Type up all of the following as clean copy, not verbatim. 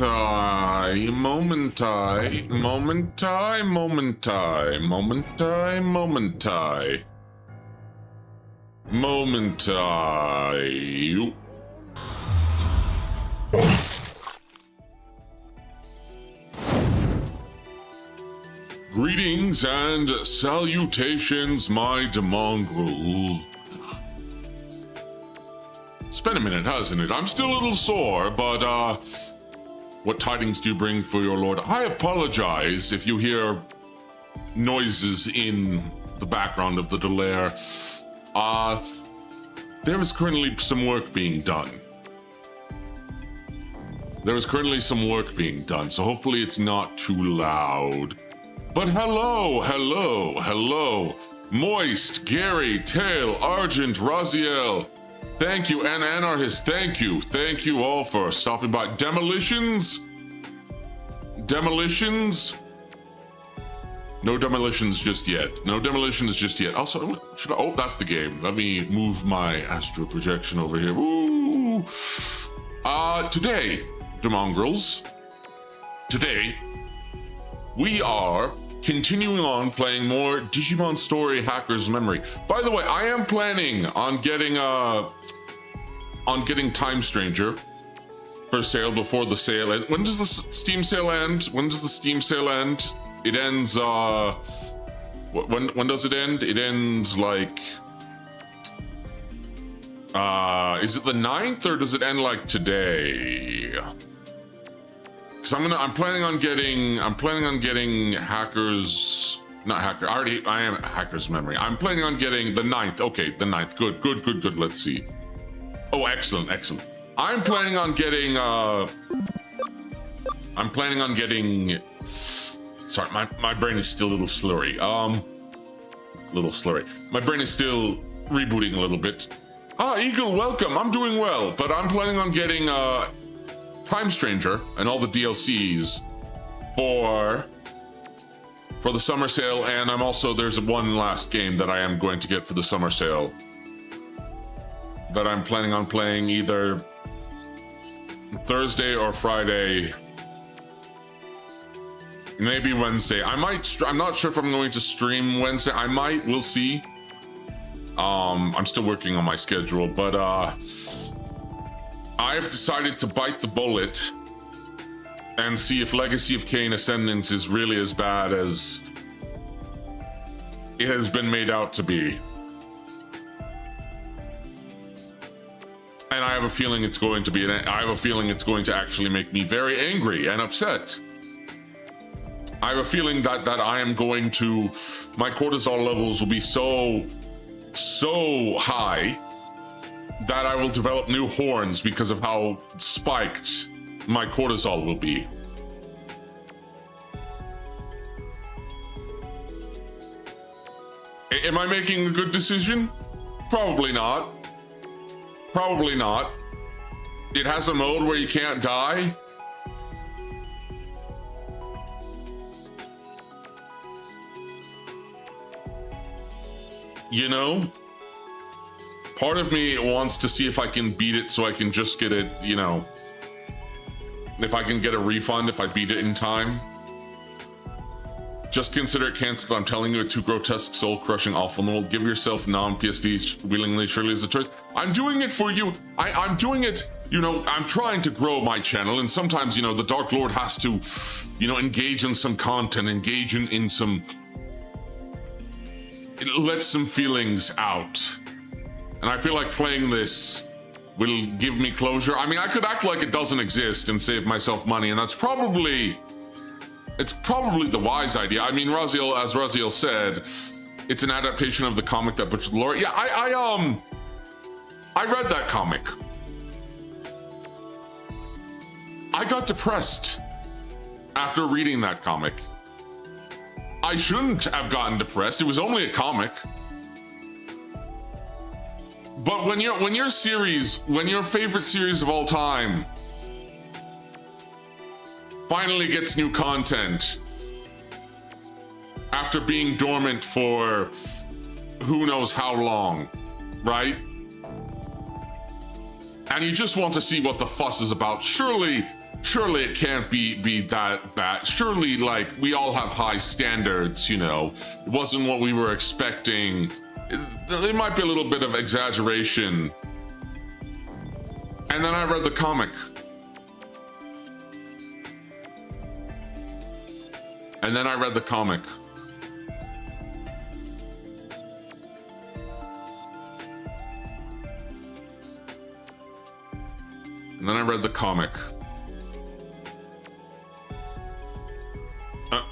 Momentai, Momentai, Momentai, Momentai, Momentai, Momentai, Momentai. Greetings and salutations, my DIGIMON. It's been a minute, hasn't it? I'm still a little sore, but what tidings do you bring for your lord? I apologize if you hear noises in the background of the delay. There is currently some work being done. So hopefully it's not too loud. But hello. Moist, Gary, Tail, Argent, Raziel. Thank you, and Anarchist, thank you. Thank you all for stopping by. Demolitions? No demolitions just yet. Also, oh, that's the game. Let me move my astral projection over here. Ooh. Today, DIGIMONgrels, we are continuing on playing more Digimon Story Hacker's Memory. By the way, I am planning on getting Time Stranger for sale before the sale. When does the Steam sale end? It ends, when does it end? It ends like, is it the 9th or does it end like today? Because I'm planning on getting Hackers, not Hacker, I am Hacker's Memory. I'm planning on getting the 9th. Okay, the 9th, good, let's see. Oh, excellent. I'm planning on getting, sorry, my brain is still a little slurry. My brain is still rebooting a little bit. Eagle, welcome, I'm doing well, but I'm planning on getting, Time Stranger and all the DLCs for the summer sale, and there's one last game that I am going to get for the summer sale that I'm planning on playing either Thursday or Friday, maybe Wednesday. I'm not sure if I'm going to stream Wednesday. We'll see. I'm still working on my schedule, but I've decided to bite the bullet and see if Legacy of Kain Ascendance is really as bad as it has been made out to be. And I have a feeling it's going to be, actually make me very angry and upset. I have a feeling that I am going to, my cortisol levels will be so high that I will develop new horns because of how spiked my cortisol will be. Am I making a good decision? Probably not. It has a mode where you can't die. You know? Part of me wants to see if I can beat it so I can just get it, you know, if I can get a refund if I beat it in time. Just consider it canceled. I'm telling you, a too grotesque, soul-crushing, awful novel. Give yourself non-PSD willingly, surely as a choice. I'm doing it for you. I'm doing it, you know, I'm trying to grow my channel, and sometimes, you know, the Dark Lord has to, you know, engage in some content, engage in some... let some feelings out. And I feel like playing this will give me closure. I mean, I could act like it doesn't exist and save myself money, and that's probably... it's probably the wise idea. I mean, as Raziel said, it's an adaptation of the comic that butchered the lore. Yeah, I read that comic. I got depressed after reading that comic. I shouldn't have gotten depressed. It was only a comic. But when your favorite series of all time finally gets new content after being dormant for who knows how long, right? And you just want to see what the fuss is about. Surely surely it can't be that bad. Surely, like, we all have high standards, you know. It wasn't what we were expecting. There might be a little bit of exaggeration. And then I read the comic. And then I read the comic. And then I read the comic.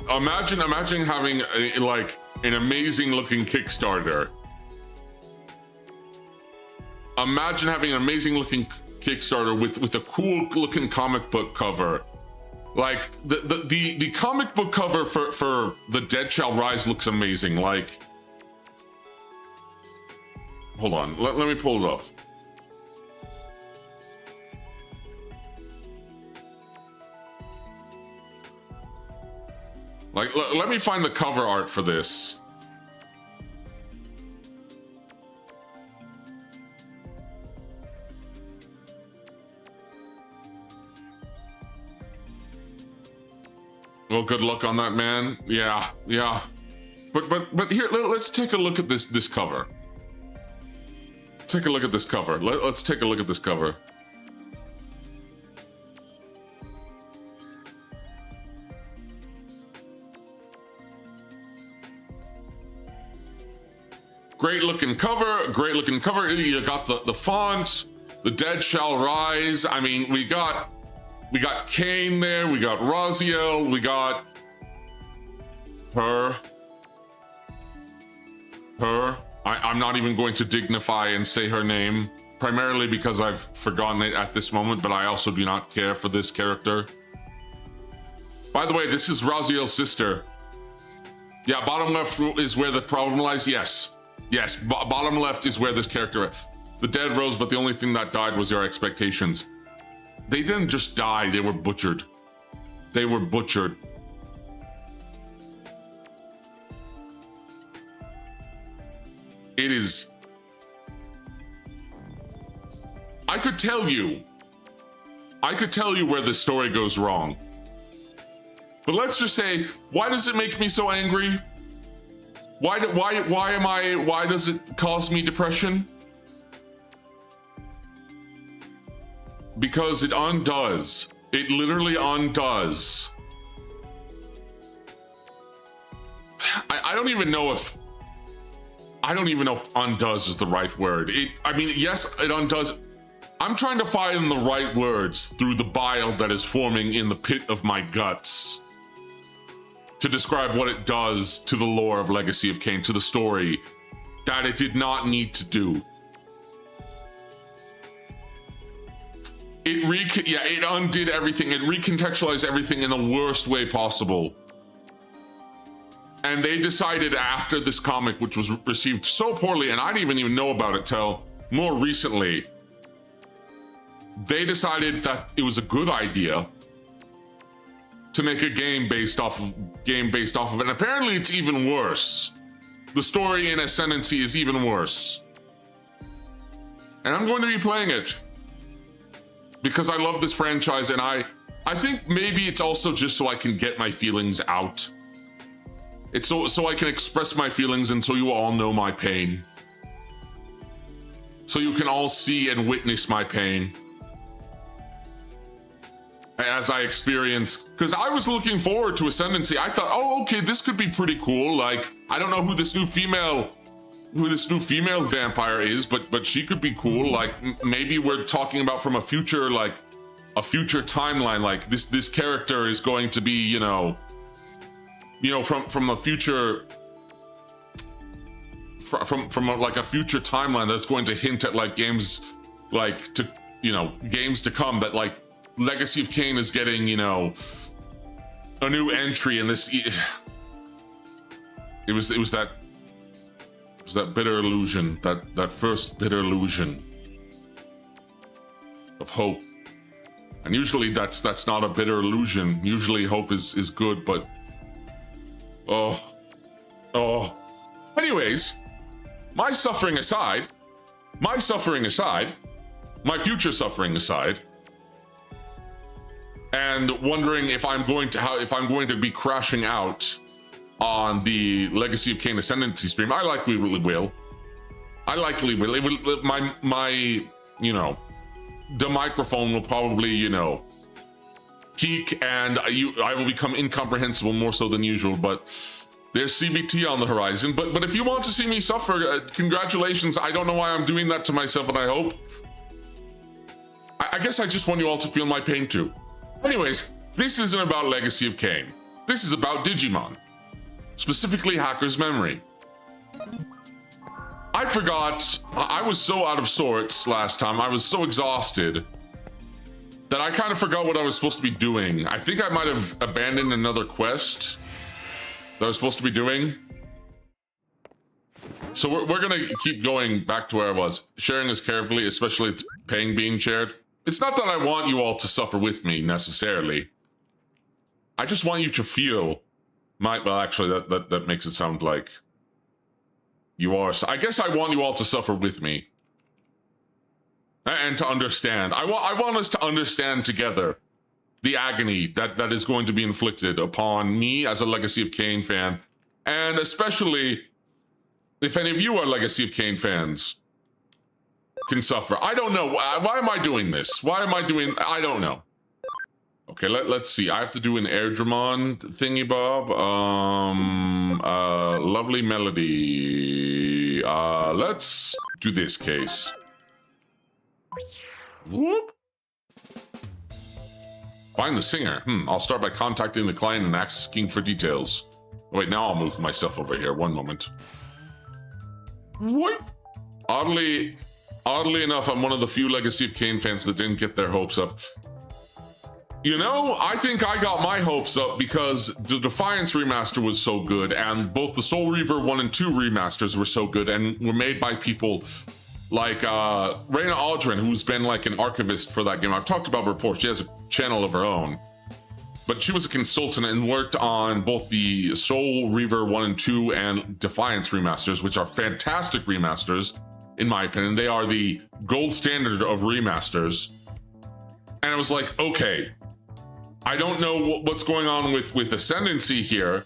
Imagine having like an amazing looking Kickstarter. Imagine having an amazing looking Kickstarter with a cool looking comic book cover. Like the comic book cover for The Dead Shall Rise looks amazing. Like, hold on, let me pull it up. Like, let me find the cover art for this. Well, good luck on that, man. Yeah. But here, let's take a look at this cover. Take a look at this cover. Let's take a look at this cover. Great looking cover, great looking cover. You got the font, The Dead Shall Rise. I mean, we got Kane there, we got Raziel, we got her. I'm not even going to dignify and say her name, primarily because I've forgotten it at this moment, but I also do not care for this character. By the way, this is Raziel's sister. Yeah, bottom left is where the problem lies. Yes, bottom left is where this character, the dead rose, but the only thing that died was their expectations. They didn't just die, they were butchered. They were butchered. It is... I could tell you where the story goes wrong. But let's just say, why does it make me so angry? Why does it cause me depression? Because it undoes. It literally undoes. I don't even know if undoes is the right word. I mean, yes, it undoes. I'm trying to find the right words through the bile that is forming in the pit of my guts to describe what it does to the lore of Legacy of Kain, to the story that it did not need to do. It undid everything. It recontextualized everything in the worst way possible. And they decided after this comic, which was received so poorly, and I didn't even know about it till more recently, they decided that it was a good idea to make a game based off of it. And apparently it's even worse. The story in Ascendancy is even worse. And I'm going to be playing it because I love this franchise, and I think maybe it's also just so I can get my feelings out. It's so I can express my feelings, and so you all know my pain. So you can all see and witness my pain as I experience, because I was looking forward to Ascendancy. I thought, oh, okay, this could be pretty cool. Like, I don't know who this new female vampire is, but she could be cool. Like, maybe we're talking about from a future, like a future timeline. Like this character is going to be, you know, from a future, from like a future timeline that's going to hint at like games, like games to come, that like Legacy of Kain is getting, you know, a new entry in this. It was that bitter illusion, that first bitter illusion of hope. And usually that's not a bitter illusion. Usually hope is good, but oh. Anyways, my suffering aside, my future suffering aside, and wondering if I'm going to be crashing out on the Legacy of Kain Ascendancy stream. I likely will. It will. My you know, the microphone will probably, you know, peak, and I will become incomprehensible more so than usual. But there's CBT on the horizon. But if you want to see me suffer, congratulations. I don't know why I'm doing that to myself, and I guess I just want you all to feel my pain too. Anyways, this isn't about Legacy of Kain. This is about Digimon, specifically Hacker's Memory. I forgot. I was so out of sorts last time. I was so exhausted that I kind of forgot what I was supposed to be doing. I think I might have abandoned another quest that I was supposed to be doing. So we're gonna keep going back to where I was. Sharing this carefully, especially it's pain being shared. It's not that I want you all to suffer with me necessarily. I just want you to feel well, actually that makes it sound like you are. So I guess I want you all to suffer with me. And to understand. I want us to understand together the agony that is going to be inflicted upon me as a Legacy of Kain fan, and especially if any of you are Legacy of Kain fans can suffer. I don't know. Why am I doing this? I don't know. Okay, let's see. I have to do an Airdramon thingy bob. Lovely melody. Let's do this case. Whoop. Find the singer. I'll start by contacting the client and asking for details. Wait, now I'll move myself over here. One moment. What? Oddly enough, I'm one of the few Legacy of Kain fans that didn't get their hopes up. You know, I think I got my hopes up because the Defiance remaster was so good, and both the Soul Reaver 1 and 2 remasters were so good and were made by people like Raina Aldrin, who's been like an archivist for that game. I've talked about her before. She has a channel of her own. But she was a consultant and worked on both the Soul Reaver 1 and 2 and Defiance remasters, which are fantastic remasters, in my opinion. They are the gold standard of remasters. And I was like, okay, I don't know what's going on with Ascendancy here.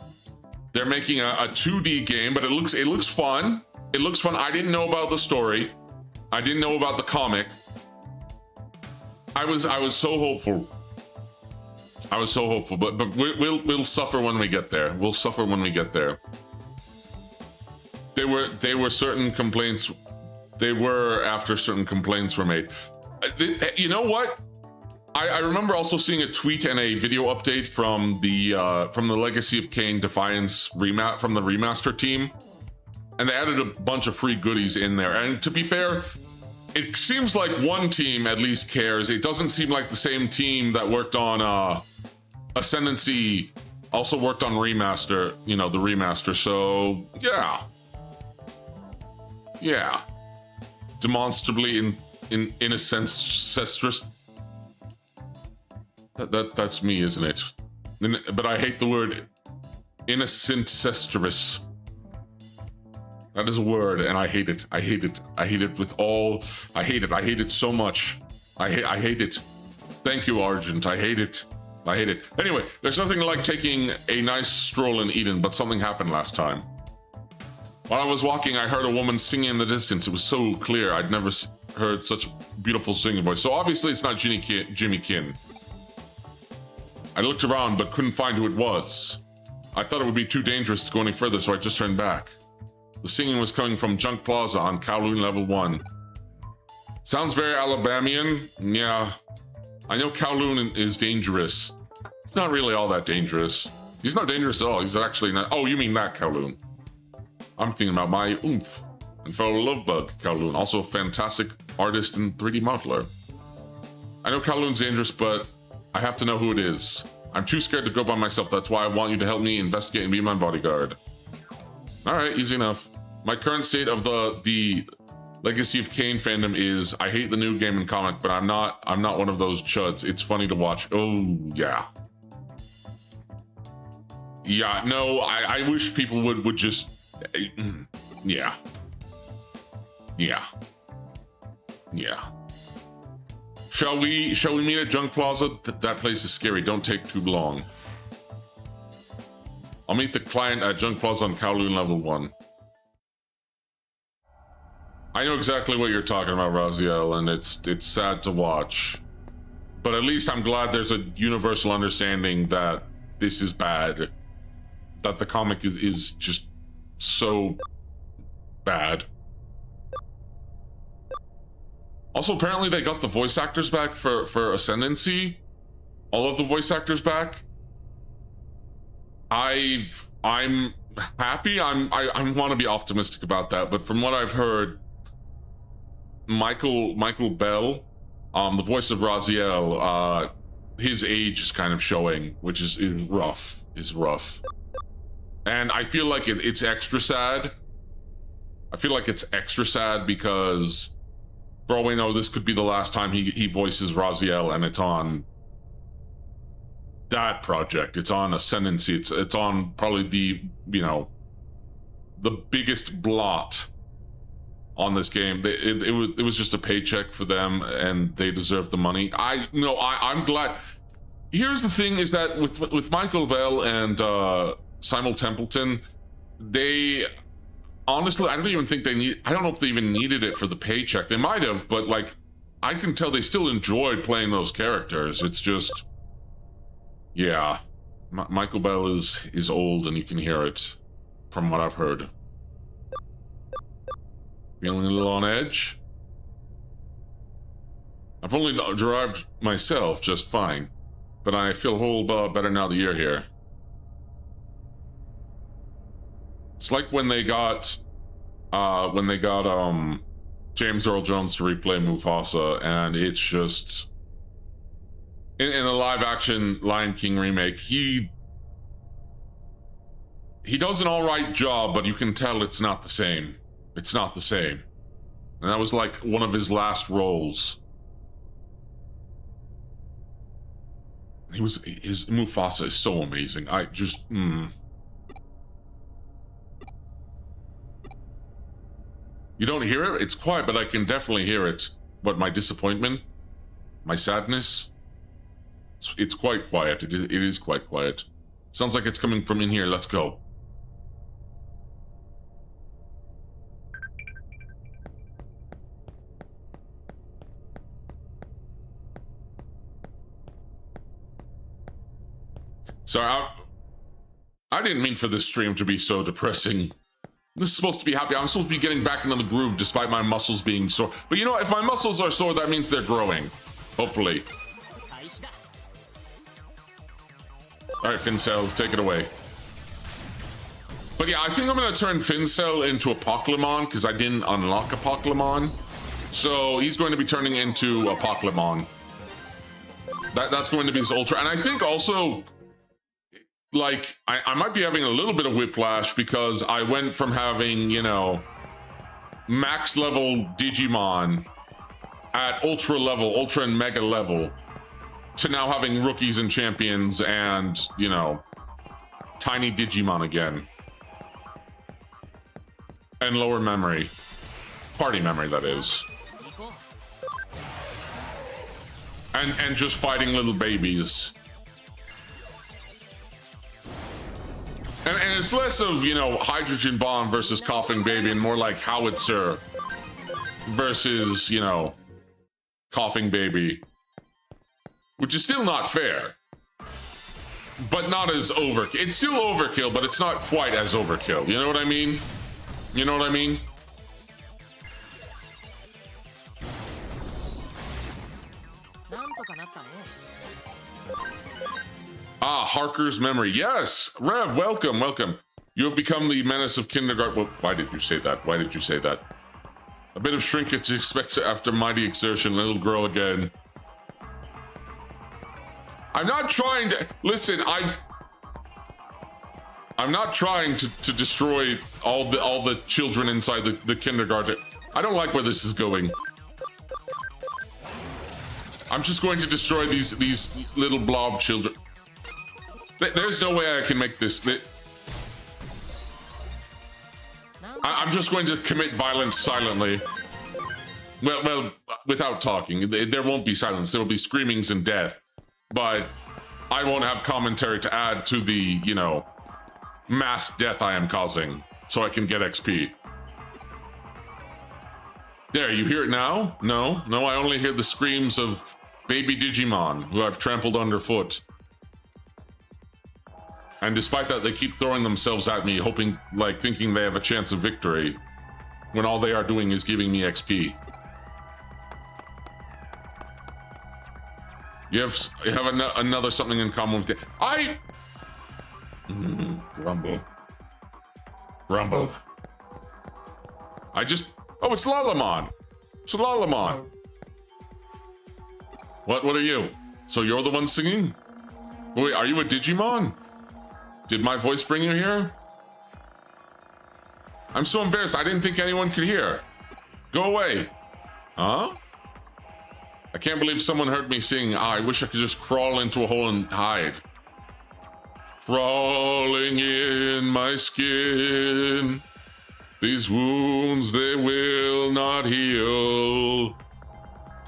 They're making a 2D game, but it looks fun. It looks fun. I didn't know about the story. I didn't know about the comic. I was so hopeful. I was so hopeful, but we'll suffer when we get there. We'll suffer when we get there. There were certain complaints. They were after certain complaints were made. You know what? I remember also seeing a tweet and a video update from the Legacy of Kain Defiance from the remaster team, and they added a bunch of free goodies in there. And to be fair, it seems like one team at least cares. It doesn't seem like the same team that worked on Ascendancy also worked on remaster, you know, the remaster. So yeah, demonstrably incestuous. That's me, isn't it? But I hate the word incestuous. That is a word, and I hate it. I hate it. I hate it with all. I hate it. I hate it so much. I hate it. Thank you, Argent. I hate it. I hate it. Anyway, there's nothing like taking a nice stroll in Eden, but something happened last time. While I was walking, I heard a woman singing in the distance. It was so clear. I'd never heard such a beautiful singing voice. So obviously it's not Jimmy Kin. I looked around, but couldn't find who it was. I thought it would be too dangerous to go any further, so I just turned back. The singing was coming from Junk Plaza on Kowloon Level 1. Sounds very Alabamian. Yeah. I know Kowloon is dangerous. It's not really all that dangerous. He's not dangerous at all. He's actually not. Oh, you mean that Kowloon. I'm thinking about my oomph and fellow lovebug Kowloon. Also a fantastic artist and 3D modeler. I know Kowloon's dangerous, but I have to know who it is. I'm too scared to go by myself. That's why I want you to help me investigate and be my bodyguard. All right, easy enough. My current state of the Legacy of Kain fandom is I hate the new game and comic, but I'm not one of those chuds. It's funny to watch. Oh yeah. Yeah, no, I wish people would just yeah. Shall we meet at Junk Plaza? That place is scary. Don't take too long. I'll meet the client at Junk Plaza on Kowloon level 1. I know exactly what you're talking about, Raziel, and it's sad to watch. But at least I'm glad there's a universal understanding that this is bad. That the comic is just so bad. Also, apparently they got the voice actors back for Ascendancy. All of the voice actors back. I'm happy. I want to be optimistic about that, but from what I've heard, Michael Bell, the voice of Raziel, his age is kind of showing, which is rough. And I feel like it's extra sad. I feel like it's extra sad because, for all we know, this could be the last time he voices Raziel, and it's on that project. It's on Ascendancy. It's on probably the, you know, the biggest blot on this game. It was just a paycheck for them, and they deserve the money. I'm glad. Here's the thing: is that with Michael Bell and Simul Templeton, they honestly, I don't even think they need. I don't know if they even needed it for the paycheck. They might have, but like, I can tell they still enjoyed playing those characters. It's just, yeah, Michael Bell is old, and you can hear it from what I've heard. Feeling a little on edge? I've only derived myself just fine, but I feel a whole better now that you're here. It's like when they got James Earl Jones to replay Mufasa, and it's just in a live-action Lion King remake, he does an all-right job, but you can tell it's not the same. It's not the same. And that was like one of his last roles. His Mufasa is so amazing. I just, You don't hear it? It's quiet, but I can definitely hear it. But my disappointment, my sadness, it's quite quiet. It is quite quiet. Sounds like it's coming from in here. Let's go. Sorry, I didn't mean for this stream to be so depressing. This is supposed to be happy. I'm supposed to be getting back into the groove despite my muscles being sore. But you know, if my muscles are sore, that means they're growing. Hopefully. Alright, Fincel, take it away. But yeah, I think I'm going to turn Fincel into a Pokemon because I didn't unlock a Pokemon. So he's going to be turning into a Pokemon. That's going to be his Ultra. And I think also, like, I might be having a little bit of whiplash because I went from having, you know, max level Digimon at Ultra level, Ultra and Mega level, to now having rookies and champions and, you know, tiny Digimon again. And lower memory. Party memory, that is. And just fighting little babies. And it's less of, you know, Hydrogen Bomb versus Coughing Baby and more like Howitzer versus, you know, Coughing Baby. Which is still not fair. But not as overkill. It's still overkill, but it's not quite as overkill. You know what I mean? You know what I mean? Ah, Harker's memory. Yes, Rev, welcome, welcome. You have become the menace of kindergarten. Well, why did you say that? Why did you say that? A bit of shrinkage expected after mighty exertion. It'll grow again. I'm not trying to listen. I'm not trying to destroy all the children inside the kindergarten. I don't like where this is going. I'm just going to destroy these little blob children. There's no way I can make this. I'm just going to commit violence silently. Well, without talking. There won't be silence. There will be screamings and death, but I won't have commentary to add to the, you know, mass death I am causing, so I can get XP. There, you hear it now? No, I only hear the screams of baby Digimon, who I've trampled underfoot. And despite that, they keep throwing themselves at me, hoping, like, thinking they have a chance of victory, when all they are doing is giving me XP. You have another something in common with it. Grumble. Oh, it's Lalamon. It's Lalamon. What are you? So you're the one singing? Wait, are you a Digimon? Did my voice bring you here? I'm so embarrassed. I didn't think anyone could hear. Go away. Huh? I can't believe someone heard me sing. I wish I could just crawl into a hole and hide. Crawling in my skin. These wounds, they will not heal.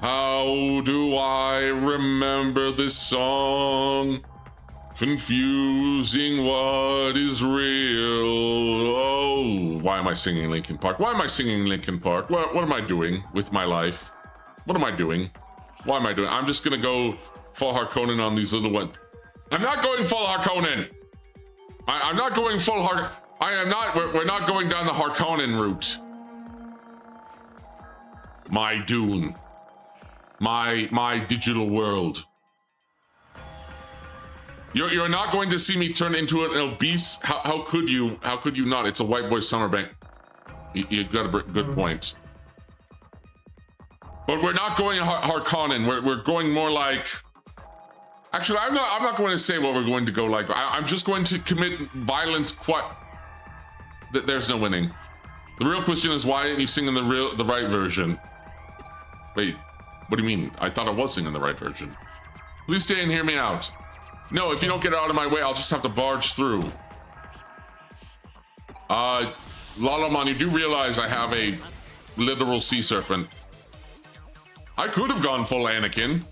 How do I remember this song? Confusing what is real. Oh, why am I singing Linkin Park? Why am I singing Linkin Park? What am I doing with my life? What am I doing? Why am I doing? I'm just gonna go full Harkonnen on these little ones. I'm not going full Harkonnen. I'm not going full I am not. We're not going down the Harkonnen route. My Dune. My digital world. You're not going to see me turn into an obese. How could you? How could you not? It's a white boy summer bank. You've got a good point. But we're not going Harkonnen. We're going more like. Actually, I'm not going to say what we're going to go like. I'm just going to commit violence. There's no winning. The real question is, why didn't you sing in the right version? Wait, what do you mean? I thought I was singing the right version. Please stay and hear me out. No, if you don't get out of my way, I'll just have to barge through. Lalamon, you do realize I have a literal sea serpent. I could have gone full Anakin.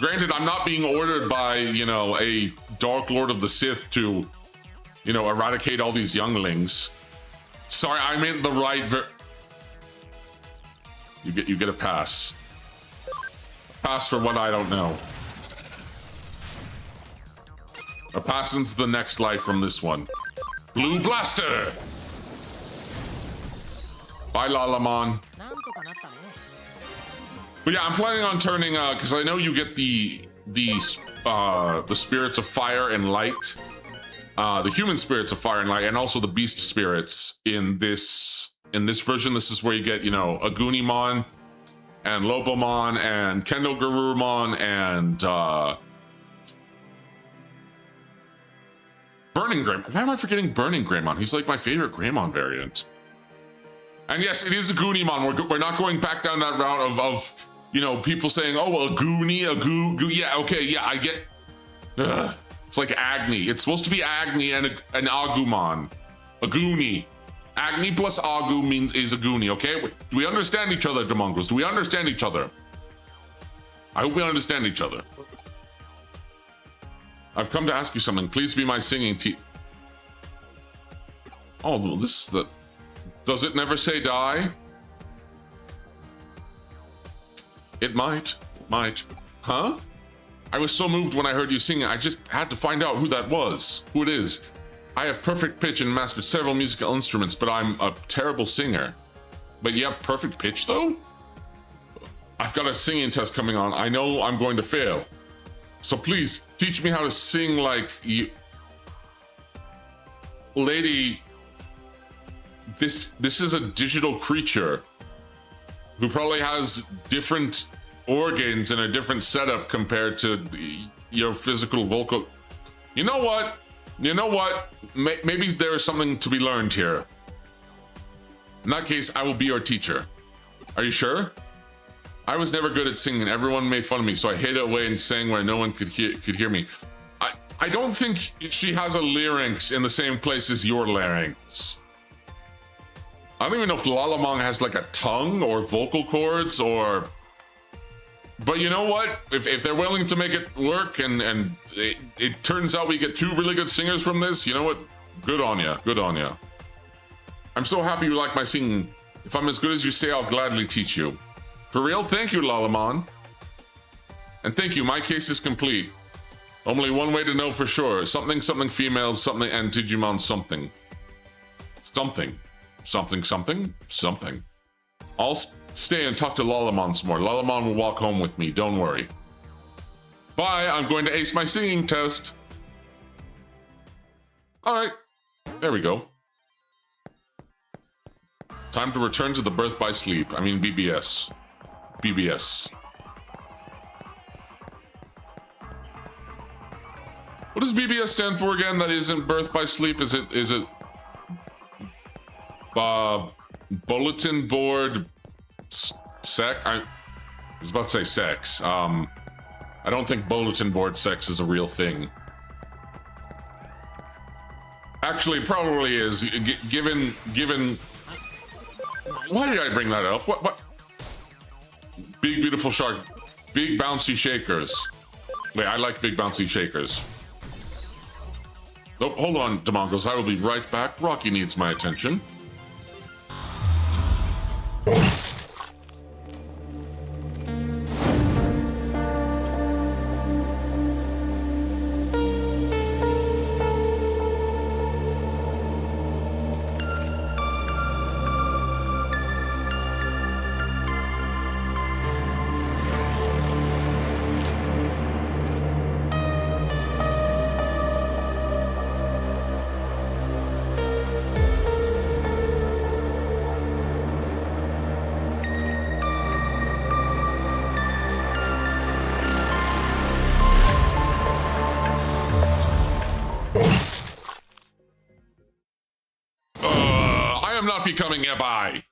Granted, I'm not being ordered by, you know, a Dark Lord of the Sith to, you know, eradicate all these younglings. Sorry, I meant the right You get a pass. Pass for what I don't know. A pass into the next life from this one. Blue Blaster! Bye, Lalamon. But yeah, I'm planning on turning, because I know you get the spirits of fire and light. The human spirits of fire and light, and also the beast spirits in this version. This is where you get, you know, Agunimon and Lobomon and Kendall Garurumon and Burning Greymon. Why am I forgetting Burning Greymon? He's like my favorite Greymon variant. And yes, it is a Goonimon. We're not going back down that route of you know, people saying, oh, a Goonie, a Goo. Yeah, okay, yeah, I get. Ugh. It's like Agni. It's supposed to be Agni and an Agumon. A Goonie. Agni plus Agu is a Goonie, okay? Do we understand each other, Demongos? Do we understand each other? I hope we understand each other. I've come to ask you something. Please be my singing Oh, well, this is the... Does it never say die? It might. It might. Huh? I was so moved when I heard you sing. I just had to find out who that was. Who it is. I have perfect pitch and mastered several musical instruments, but I'm a terrible singer. But you have perfect pitch, though? I've got a singing test coming on. I know I'm going to fail. So please, teach me how to sing like you... Lady... This is a digital creature who probably has different organs and a different setup compared to your physical vocal. You know what? You know what? Maybe there is something to be learned here. In that case, I will be your teacher. Are you sure? I was never good at singing. Everyone made fun of me, so I hid it away and sang where no one could hear me. I don't think she has a larynx in the same place as your larynx. I don't even know if Lalamon has like a tongue or vocal cords or... But you know what? If they're willing to make it work and it turns out we get 2 really good singers from this, you know what? Good on ya. Good on ya. I'm so happy you like my singing. If I'm as good as you say, I'll gladly teach you. For real? Thank you, Lalamon. And thank you. My case is complete. Only one way to know for sure. Something, something females, something, and Digimon something. Something. Something, something, something. I'll stay and talk to Lalamon some more. Lalamon will walk home with me. Don't worry. Bye. I'm going to ace my singing test. All right. There we go. Time to return to the birth by sleep. I mean, BBS. BBS. What does BBS stand for again? That isn't birth by sleep. Is it bulletin board sex? I was about to say sex. I don't think bulletin board sex is a real thing. Actually, probably is. Given. Why did I bring that up? What? Big beautiful shark. Big bouncy shakers. Wait, I like big bouncy shakers. Oh, hold on, Demongos. I will be right back. Rocky needs my attention. Becoming Ebai.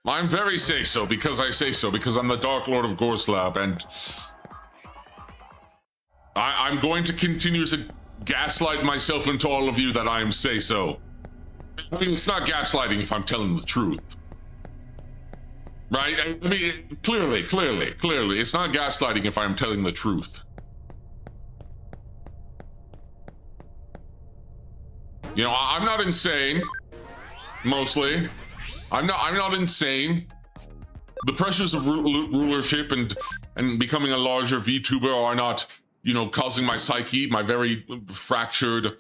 I'm very say-so because I say so, because I'm the Dark Lord of Gorslab, and I'm going to continue to gaslight myself into all of you that I am say-so. I mean, it's not gaslighting if I'm telling the truth. Right? I mean, clearly, it's not gaslighting if I'm telling the truth. You know, I'm not insane, mostly. I'm not insane. The pressures of rulership and becoming a larger VTuber are not, you know, causing my psyche, my very fractured,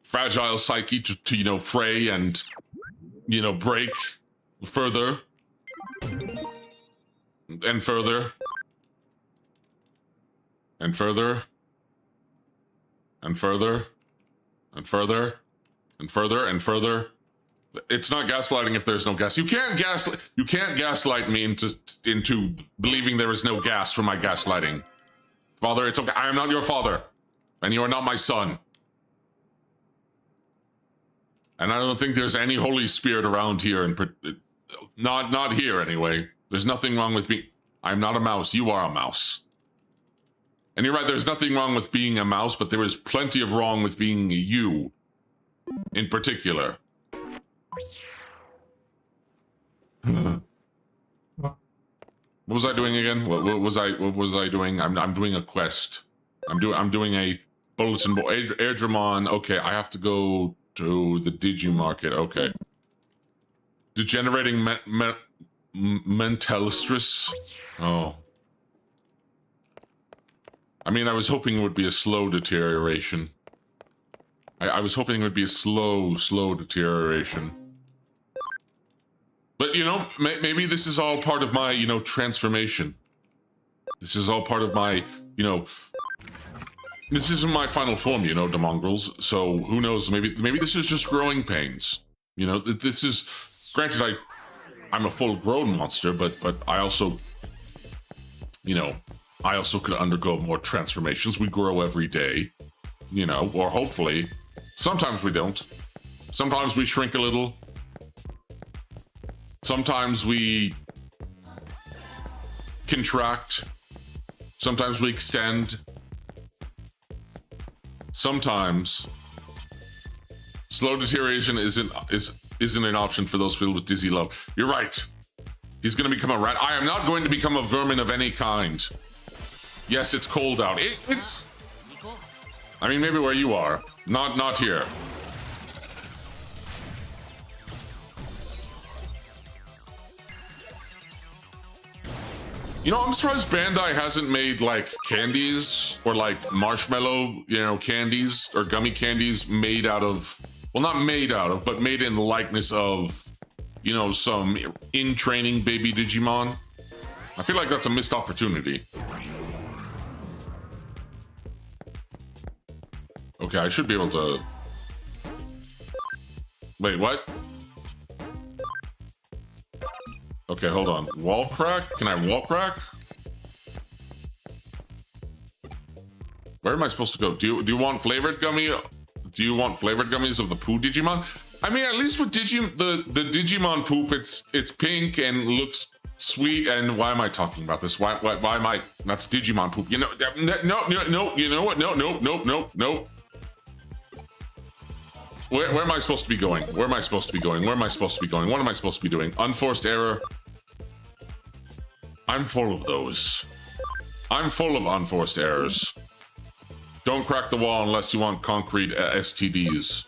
fragile psyche to you know, fray and, you know, break further and further and further and further and further and further and further. It's not gaslighting if there's no gas. You can't gaslight me into believing there is no gas for my gaslighting. Father, it's okay. I am not your father, and you are not my son. And I don't think there's any Holy Spirit around here, and not here anyway. There's nothing wrong with me. I'm not a mouse. You are a mouse. And you're right. There's nothing wrong with being a mouse, but there is plenty of wrong with being you, in particular. What was I doing again? What was I doing? I'm doing a quest. I'm doing a bulletin board. Airdramon. Okay, I have to go to the Digimarket. Okay. Degenerating mentalistris. Oh. I mean, I was hoping it would be a slow deterioration. I was hoping it would be a slow deterioration. But, you know, maybe this is all part of my, you know, transformation. This is all part of my, you know... This isn't my final form, you know, Demongrels. So, who knows, maybe this is just growing pains. You know, this is... Granted, I'm a full-grown monster, but I also... You know, I also could undergo more transformations. We grow every day, you know, or hopefully. Sometimes we don't. Sometimes we shrink a little. Sometimes we contract. Sometimes we extend. Sometimes slow deterioration is isn't an option for those filled with dizzy love. You're right. He's gonna become a rat. I am not going to become a vermin of any kind. Yes, it's cold out. It's... I mean, maybe where you are. Not here. You know, I'm surprised Bandai hasn't made, like, candies or, like, marshmallow, you know, candies or gummy candies made out of... Well, not made out of, but made in the likeness of, you know, some in-training baby Digimon. I feel like that's a missed opportunity. Okay, I should be able to... Wait, what? Okay, hold on. Wall crack? Can I wall crack? Where am I supposed to go? Do you want flavored gummy? Do you want flavored gummies of the poo Digimon? I mean, at least with the Digimon poop, it's pink and looks sweet. And why am I talking about this? Why am I? That's Digimon poop. You know, no. You know what? No. Where am I supposed to be going? Where am I supposed to be going? Where am I supposed to be going? What am I supposed to be doing? Unforced error. I'm full of those. I'm full of unforced errors. Don't crack the wall unless you want concrete STDs.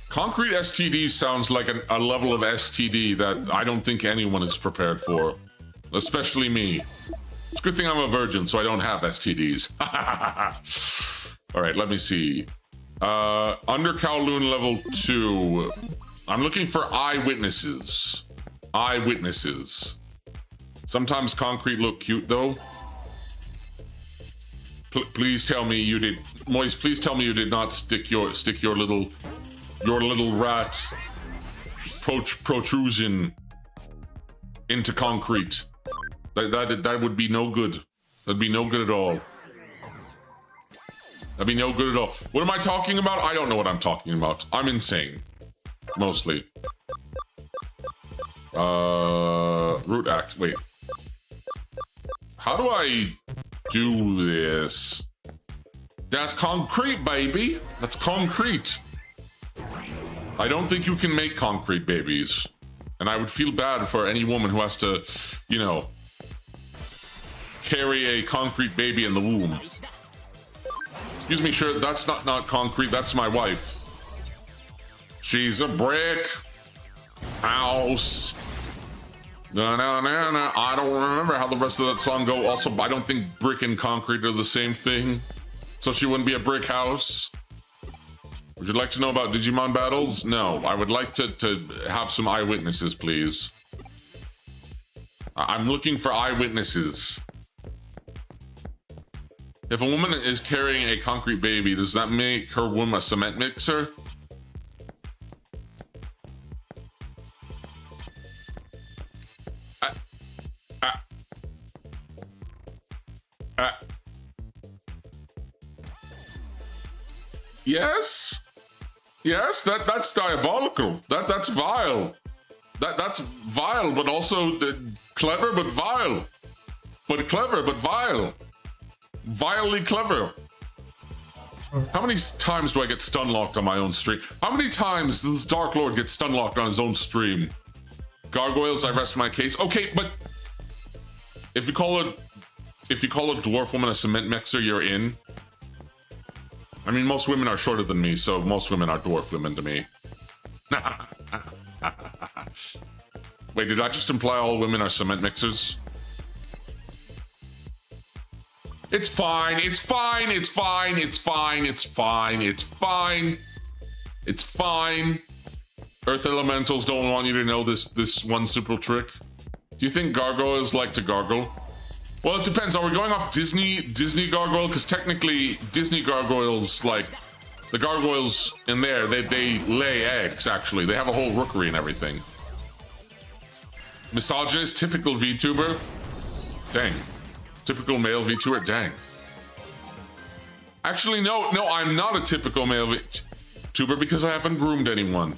Concrete STDs sounds like a level of STD that I don't think anyone is prepared for. Especially me. It's a good thing I'm a virgin, so I don't have STDs. All right, let me see. Under Kowloon level 2. I'm looking for eyewitnesses. Eyewitnesses. Sometimes concrete look cute though. Please tell me you did, Moist. Please tell me you did not stick your little rat protrusion into concrete. That would be no good. That'd be no good at all. That'd be no good at all. What am I talking about? I don't know what I'm talking about. I'm insane. Mostly. Root act. Wait. How do I do this? That's concrete, baby. That's concrete. I don't think you can make concrete babies. And I would feel bad for any woman who has to, you know, carry a concrete baby in the womb. Excuse me, sure, that's not concrete, that's my wife. She's a brick house. No. I don't remember how the rest of that song go. Also, I don't think brick and concrete are the same thing. So she wouldn't be a brick house. Would you like to know about Digimon battles? No, I would like to have some eyewitnesses, please. I'm looking for eyewitnesses. If a woman is carrying a concrete baby, does that make her womb a cement mixer? Yes, that's diabolical. That's vile. That's vile, but also clever, but vile. But clever, but vile. Vilely clever. How many times do I get stun locked on my own stream? How many times does Dark Lord get stun locked on his own stream? Gargoyles, I rest my case. Okay, but if you call a dwarf woman a cement mixer, you're in. I mean, most women are shorter than me, so most women are dwarf women to me. Wait, did I just imply all women are cement mixers? It's fine, it's fine, it's fine, it's fine, it's fine, it's fine. It's fine. Earth elementals don't want you to know this one simple trick. Do you think gargoyles like to gargle? Well, it depends. Are we going off Disney gargoyle? Because technically, Disney gargoyles, like, the gargoyles in there, they lay eggs, actually. They have a whole rookery and everything. Misogynist, typical VTuber? Dang. Typical male VTuber? Dang. Actually, no, I'm not a typical male VTuber because I haven't groomed anyone.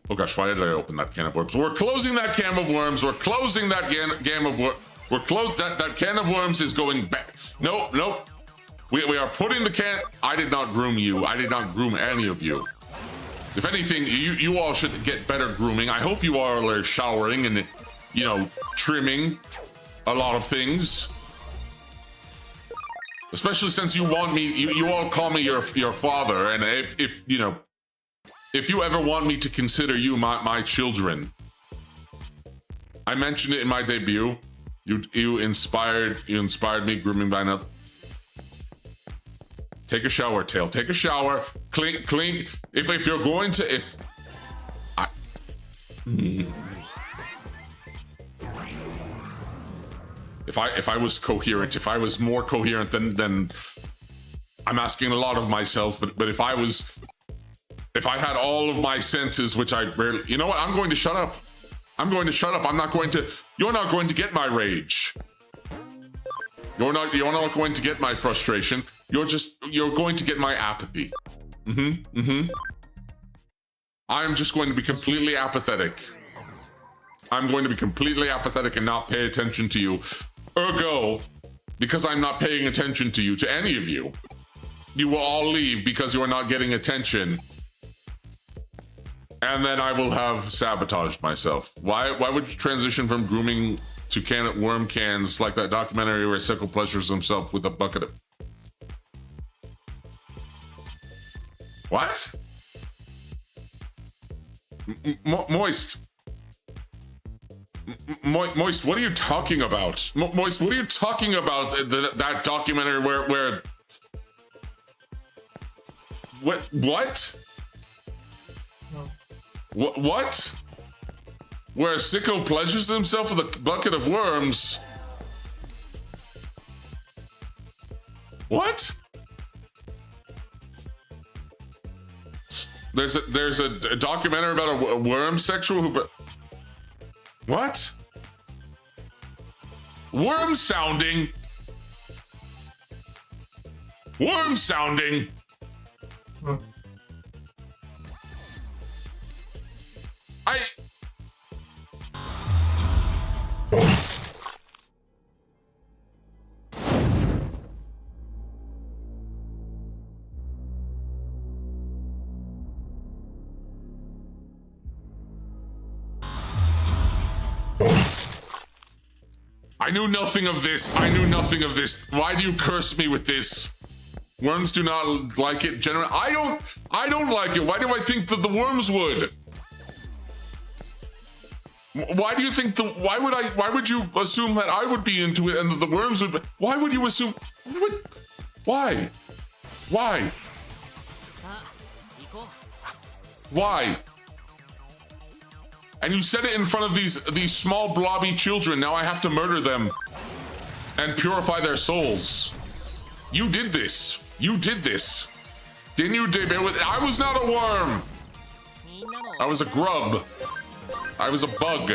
Oh gosh, why did I open that can of worms? We're closing that can of worms. We're closing that can of worms. We're closed. That can of worms is going back. Nope. We are putting the can. I did not groom you. I did not groom any of you. If anything, you all should get better grooming. I hope you all are showering and, you know, trimming a lot of things. Especially since you want me, you all call me your father, and if you know, if you ever want me to consider you my children, I mentioned it in my debut. You inspired me grooming by now. Take a shower, Tail. Take a shower. Clean. If you're going to If I was coherent, if I was more coherent than I'm asking a lot of myself, but if I had all of my senses, which I rarely, you know what? I'm going to shut up. I'm going to shut up. You're not going to get my rage. You're not going to get my frustration. You're going to get my apathy. I'm just going to be completely apathetic. I'm going to be completely apathetic and not pay attention to you. Ergo, because I'm not paying attention to you, to any of you, you will all leave because you are not getting attention. And then I will have sabotaged myself. Why would you transition from grooming to worm cans like that documentary where Sickle pleasures himself with a bucket of... What? Moist. Moist, what are you talking about? Moist, what are you talking about? That documentary where... What? What? Where Sicko pleasures himself with a bucket of worms? What? There's a documentary about a worm sexual who... What? Worm sounding? Worm sounding? I knew nothing of this. I knew nothing of this. Why do you curse me with this? Worms do not like it generally. I don't like it. Why do I think that the worms would? Why do you think why would you assume that I would be into it and that the worms would be, why would you assume, why? Why? And you said it in front of these small blobby children. Now I have to murder them and purify their souls. You did this. You did this. Didn't you debate with... I was not a worm. I was a grub. I was a bug.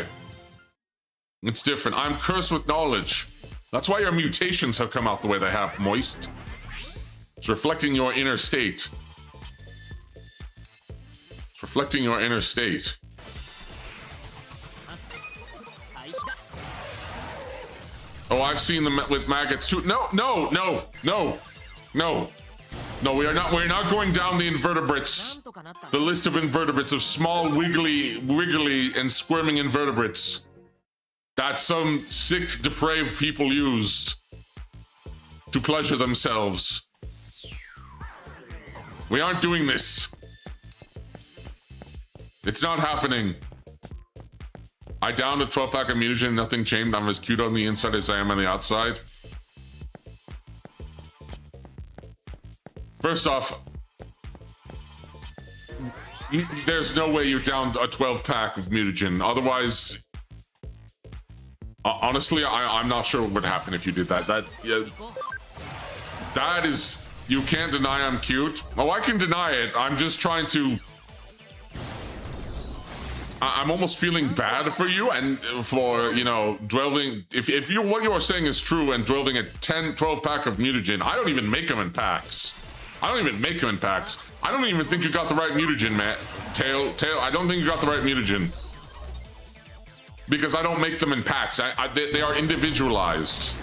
It's different. I'm cursed with knowledge. That's why your mutations have come out the way they have, Moist. It's reflecting your inner state. It's reflecting your inner state. Oh, I've seen them with maggots too. No, we're not going down the invertebrates. The list of invertebrates, of small, wiggly, and squirming invertebrates that some sick, depraved people used to pleasure themselves. We aren't doing this. It's not happening. I downed a 12-pack of mutagen, nothing changed. I'm as cute on the inside as I am on the outside. First off, there's no way you downed a 12-pack of mutagen. Otherwise, honestly, I'm not sure what would happen if you did that. That is, you can't deny I'm cute. Oh, I can deny it. I'm just trying to... I'm almost feeling bad for you and for, you know, dwelling. If what you are saying is true and dwelling a 12 pack of mutagen, I don't even make them in packs. I don't even think you got the right mutagen, man. Tail, I don't think you got the right mutagen. Because I don't make them in packs. They are individualized.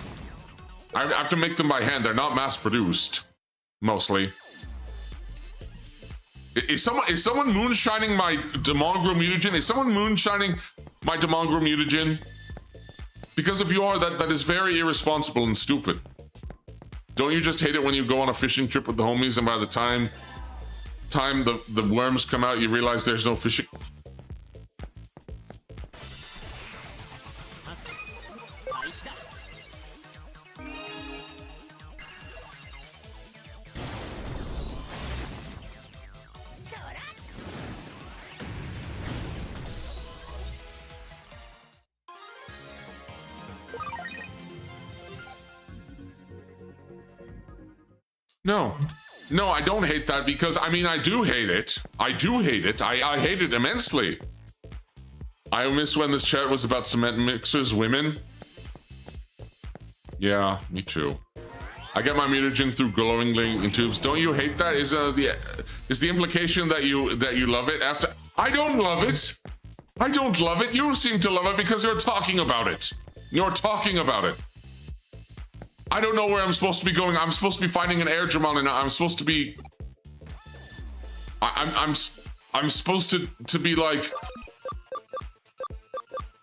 I have to make them by hand. They're not mass produced, mostly. Is someone moonshining my Demongro mutagen? Is someone moonshining my Demongro mutagen? Because if you are, that is very irresponsible and stupid. Don't you just hate it when you go on a fishing trip with the homies and by the time the worms come out, you realize there's no fishing? No, I don't hate that because, I mean, I do hate it. I do hate it. I hate it immensely. I miss when this chat was about cement mixers, women. Yeah, me too. I get my mutagen through glowing in tubes. Don't you hate that? Is the implication that you love it after? I don't love it. I don't love it. You seem to love it because you're talking about it. You're talking about it. I don't know where I'm supposed to be going. I'm supposed to be finding an DIGIMON, and I'm supposed to be. I'm supposed to be like.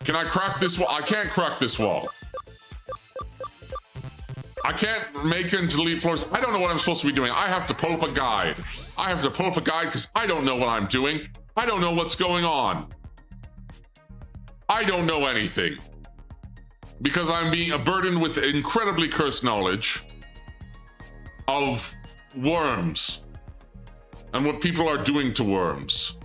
Can I crack this wall? I can't crack this wall. I can't make and delete floors. I don't know what I'm supposed to be doing. I have to pull up a guide. I have to pull up a guide because I don't know what I'm doing. I don't know what's going on. I don't know anything. Because I'm being burdened with incredibly cursed knowledge of worms and what people are doing to worms.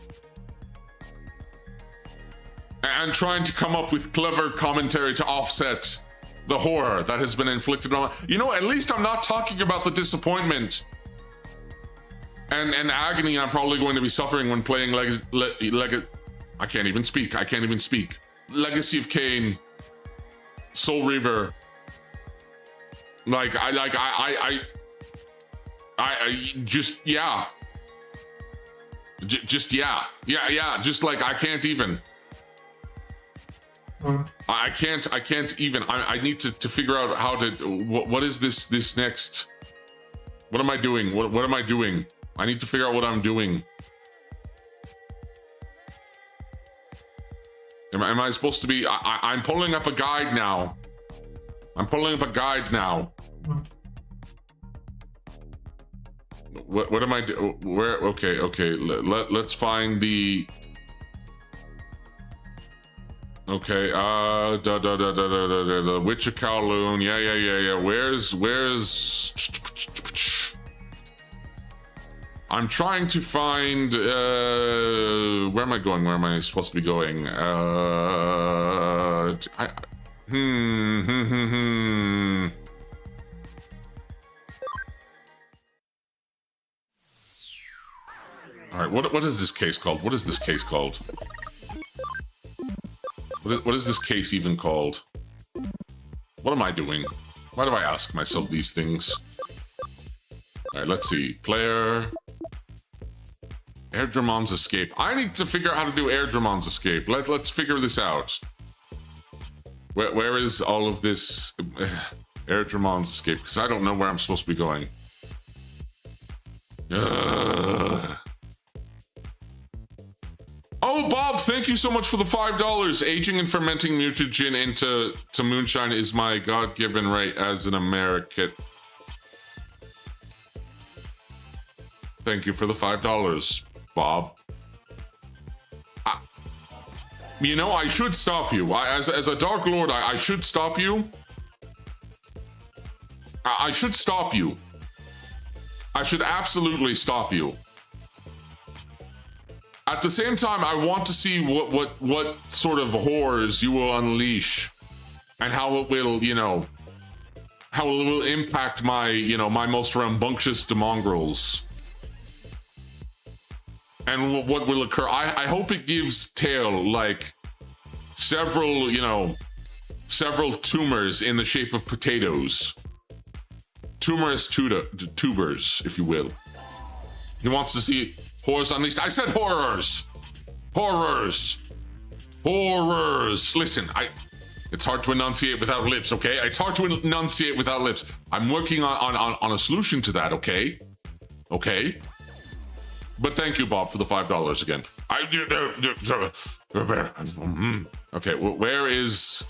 And trying to come up with clever commentary to offset the horror that has been inflicted on. You know, at least I'm not talking about the disappointment and agony I'm probably going to be suffering when playing I can't even speak. I can't even speak. Legacy of Kain. Soul Reaver, I just, yeah. Just, yeah. Just like, I can't even. I can't even. I need to figure out how to, what is this next? What am I doing? What am I doing? I need to figure out what I'm doing. Am I supposed to be? I'm pulling up a guide now. I'm pulling up a guide now. What am I doing? Where? Okay. Let's find the. Okay. The Witch of Kowloon. Yeah. Where's? I'm trying to find, where am I going? Where am I supposed to be going? All right, what is this case called? What is this case called? What is this case even called? What am I doing? Why do I ask myself these things? All right, let's see. Player. DIGIMON's Escape. I need to figure out how to do DIGIMON's Escape. Let's figure this out. Where is all of this DIGIMON's Escape? Because I don't know where I'm supposed to be going. Oh, Bob, thank you so much for the $5. Aging and fermenting mutagen into moonshine is my God-given right as an American. Thank you for the $5. Bob. You know, I should stop you. As a Dark Lord, I should stop you. I should stop you. I should absolutely stop you. At the same time, I want to see what sort of horrors you will unleash and how it will, you know, how it will impact my, you know, my most rambunctious demongrels. And what will occur. I hope it gives Tail like several, you know, several tumors in the shape of potatoes. Tumorous tubers, if you will. He wants to see horrors unleashed. I said horrors. Horrors. Listen, it's hard to enunciate without lips, okay? It's hard to enunciate without lips. I'm working on a solution to that, okay? Okay? But thank you, Bob, for the $5 again. Okay, where is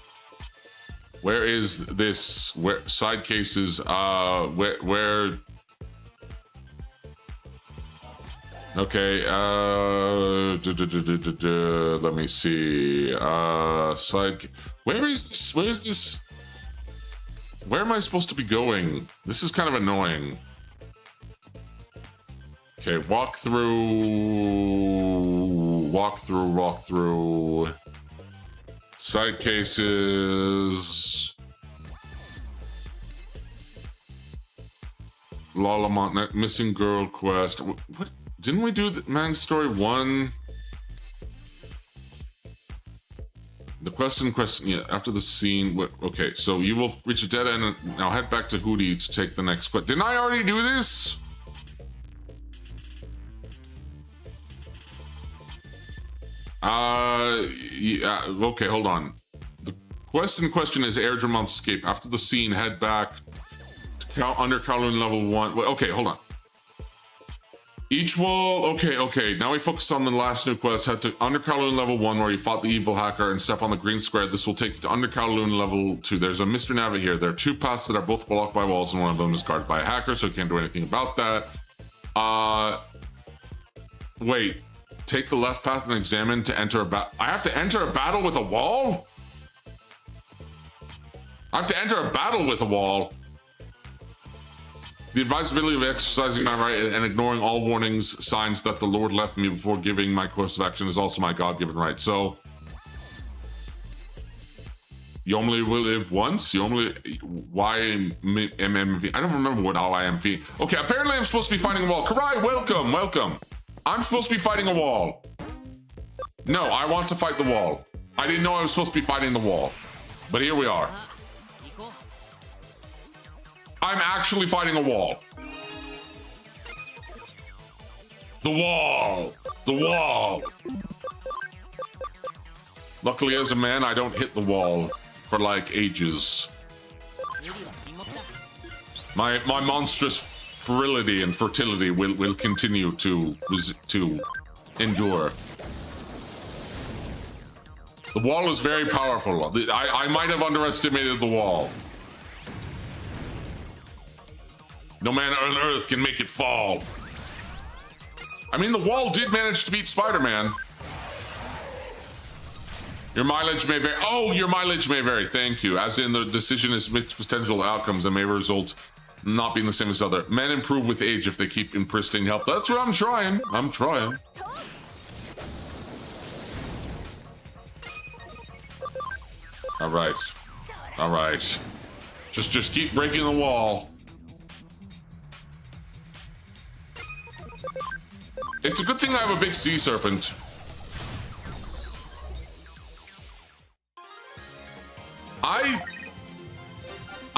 this? Where side cases? Where? Okay. Let me see. Side. Where is this? Where is this? Where am I supposed to be going? This is kind of annoying. Okay, walk through. Side cases. Lalamont, missing girl quest. What? Didn't we do the man story 1? The quest in question, yeah, after the scene. Okay, so you will reach a dead end and now head back to Hootie to take the next quest. Didn't I already do this? Yeah, okay, hold on. The quest in question is Airdramount Escape. After the scene, head back to under Kowloon level 1. Wait, okay, hold on. Each wall, okay. Now we focus on the last new quest. Head to under Kowloon level 1 where you fought the evil hacker and step on the green square. This will take you to under Kowloon level 2. There's a Mr. Navi here. There are 2 paths that are both blocked by walls and one of them is guarded by a hacker, so you can't do anything about that. Wait. Take the left path and examine to enter a battle. I have to enter a battle with a wall? I have to enter a battle with a wall. The advisability of exercising my right and ignoring all warnings, signs that the Lord left me before giving my course of action is also my God-given right. So, you only will live once? You only... YMMV? I don't remember what YMV... Okay, apparently I'm supposed to be fighting a wall. Karai, welcome. I'm supposed to be fighting a wall. No, I want to fight the wall. I didn't know I was supposed to be fighting the wall. But here we are. I'm actually fighting a wall. The wall. Luckily, as a man, I don't hit the wall for like ages. My monstrous virility and fertility will continue to endure. The wall is very powerful. I might have underestimated the wall. No man on earth can make it fall. I mean, the wall did manage to beat Spider-Man. Your mileage may vary. Oh, your mileage may vary. Thank you. As in, the decision is mixed potential outcomes and may result not being the same as other. Men improve with age if they keep in pristine health. That's what I'm trying. All right. Just keep breaking the wall. It's a good thing I have a big sea serpent. I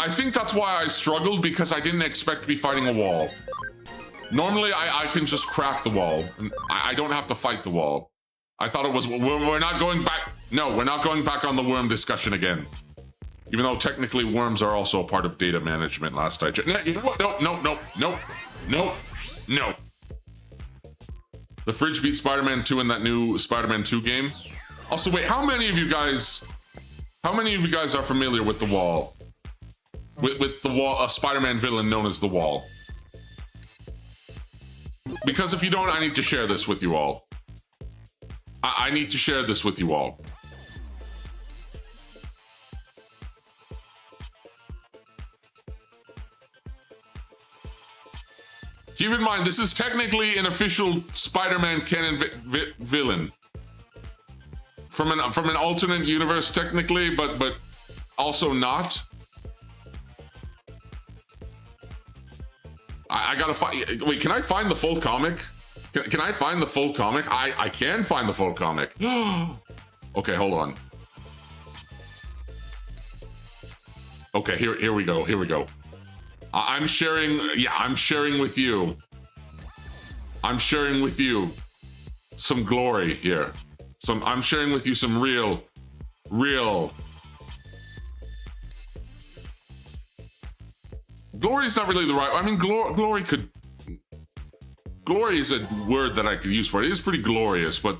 think that's why I struggled, because I didn't expect to be fighting a wall. Normally, I can just crack the wall. And I don't have to fight the wall. I thought it was... We're not going back... No, we're not going back on the worm discussion again. Even though technically worms are also a part of data management last I checked. No. The fridge beat Spider-Man 2 in that new Spider-Man 2 game. Also, wait, how many of you guys are familiar with the wall? With the wall, a Spider-Man villain known as the Wall. Because if you don't, I need to share this with you all. I need to share this with you all. Keep in mind, this is technically an official Spider-Man canon villain. From an alternate universe, technically, but also not. I gotta find... Wait, can I find the full comic? Can I find the full comic? I can find the full comic. Okay, hold on. Okay, here we go. I'm sharing... Yeah, I'm sharing with you. I'm sharing with you some glory here. I'm sharing with you some real... Glory's not really the right... I mean, glory could... Glory is a word that I could use for it. It is pretty glorious, but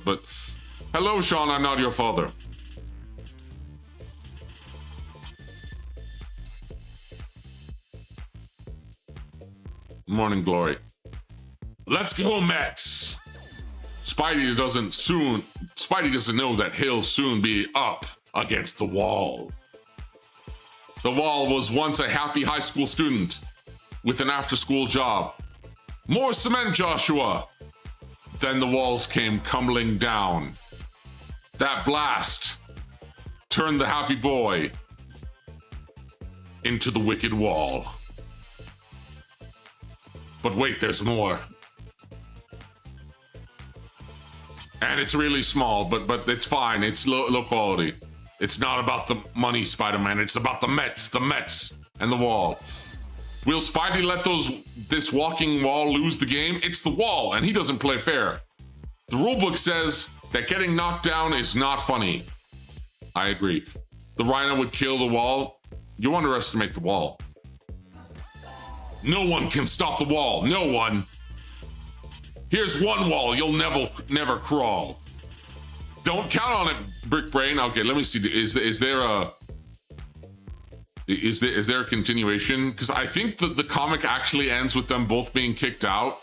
hello, Sean, I'm not your father. Morning glory. Let's go, Mets. Spidey doesn't know that he'll soon be up against the wall. The wall was once a happy high school student with an after-school job. More cement, Joshua. Then the walls came tumbling down. That blast turned the happy boy into the wicked wall. But wait, there's more. And it's really small, but it's fine. It's low quality. It's not about the money, Spider-Man. It's about the Mets, and the wall. Will Spidey let this walking wall lose the game? It's the wall, and he doesn't play fair. The rulebook says that getting knocked down is not funny. I agree. The Rhino would kill the wall. You underestimate the wall. No one can stop the wall. No one. Here's one wall you'll never crawl. Don't count on it, Brick Brain. Okay, let me see. Is there a continuation? Because I think that the comic actually ends with them both being kicked out.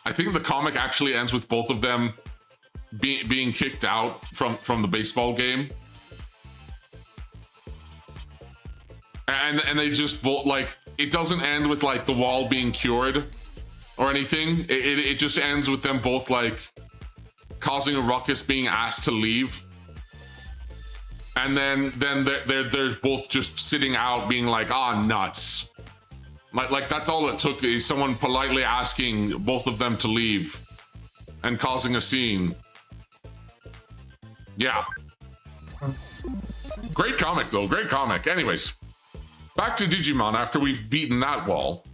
I think the comic actually ends with both of them being kicked out from the baseball game. And they just both, like, it doesn't end with like the wall being cured or anything. It just ends with them both like causing a ruckus, being asked to leave, and then they're both just sitting out being like, ah, nuts. Like that's all it took, is someone politely asking both of them to leave and causing a scene. Yeah. Great comic though, great comic. Anyways, back to Digimon after we've beaten that wall.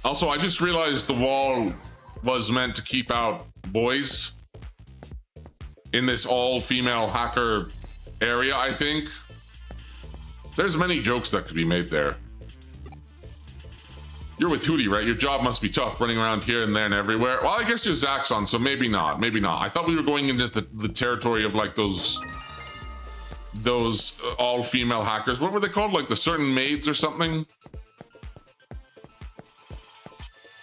Also, I just realized the wall was meant to keep out boys in this all-female hacker area, I think. There's many jokes that could be made there. You're with Hootie, right? Your job must be tough, running around here and there and everywhere. Well, I guess you're Zaxxon, so maybe not. Maybe not. I thought we were going into the territory of like those all-female hackers. What were they called? Like the certain maids or something?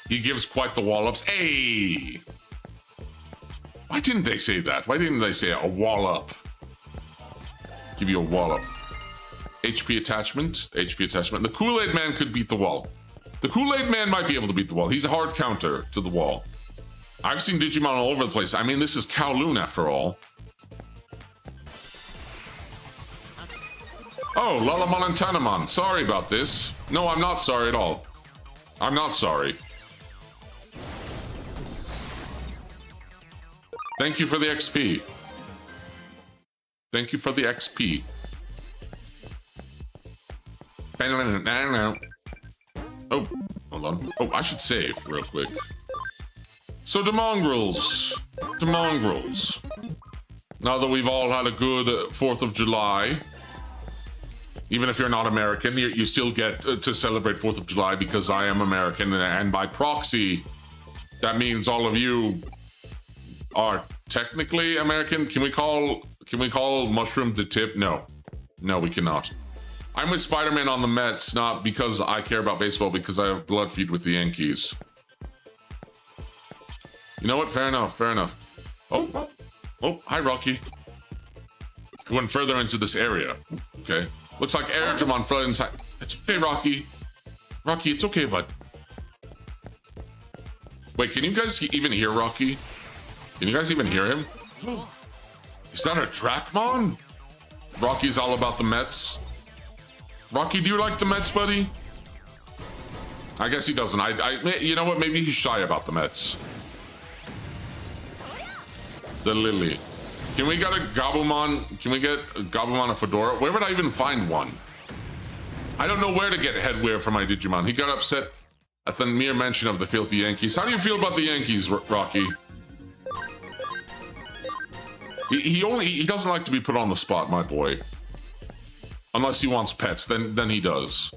He gives quite the wall-ups. Hey! Why didn't they say that? Why didn't they say a wall-up? Give you a wall-up. HP attachment. HP attachment. The Kool-Aid Man could beat the wall. The Kool-Aid Man might be able to beat the wall. He's a hard counter to the wall. I've seen Digimon all over the place. I mean, this is Kowloon after all. Oh, Lalamon and Tanamon. Sorry about this. No, I'm not sorry at all. I'm not sorry. Thank you for the XP. Thank you for the XP. Oh, hold on. Oh, I should save real quick. So, Demongrels. Now that we've all had a good 4th of July, even if you're not American, you still get to celebrate 4th of July because I am American, and by proxy, that means all of you are technically American. Can we call Mushroom the tip? No, we cannot. I'm with Spider-Man on the Mets, not because I care about baseball, because I have blood feud with the Yankees. You know what? Fair enough. Oh, hi, Rocky. We went further into this area. Okay. Looks like Airdramon fell inside. It's okay, Rocky. Rocky, it's okay, bud. Wait, can you guys even hear Rocky? Can you guys even hear him? Is that a Dracmon? Rocky's all about the Mets. Rocky, do you like the Mets, buddy? I guess he doesn't. You know what? Maybe he's shy about the Mets. The Lily. Can we get a Gabumon? Can we get a Gabumon a Fedora? Where would I even find one? I don't know where to get headwear for my Digimon. He got upset at the mere mention of the filthy Yankees. How do you feel about the Yankees, Rocky? He doesn't like to be put on the spot, my boy. Unless he wants pets, then he does.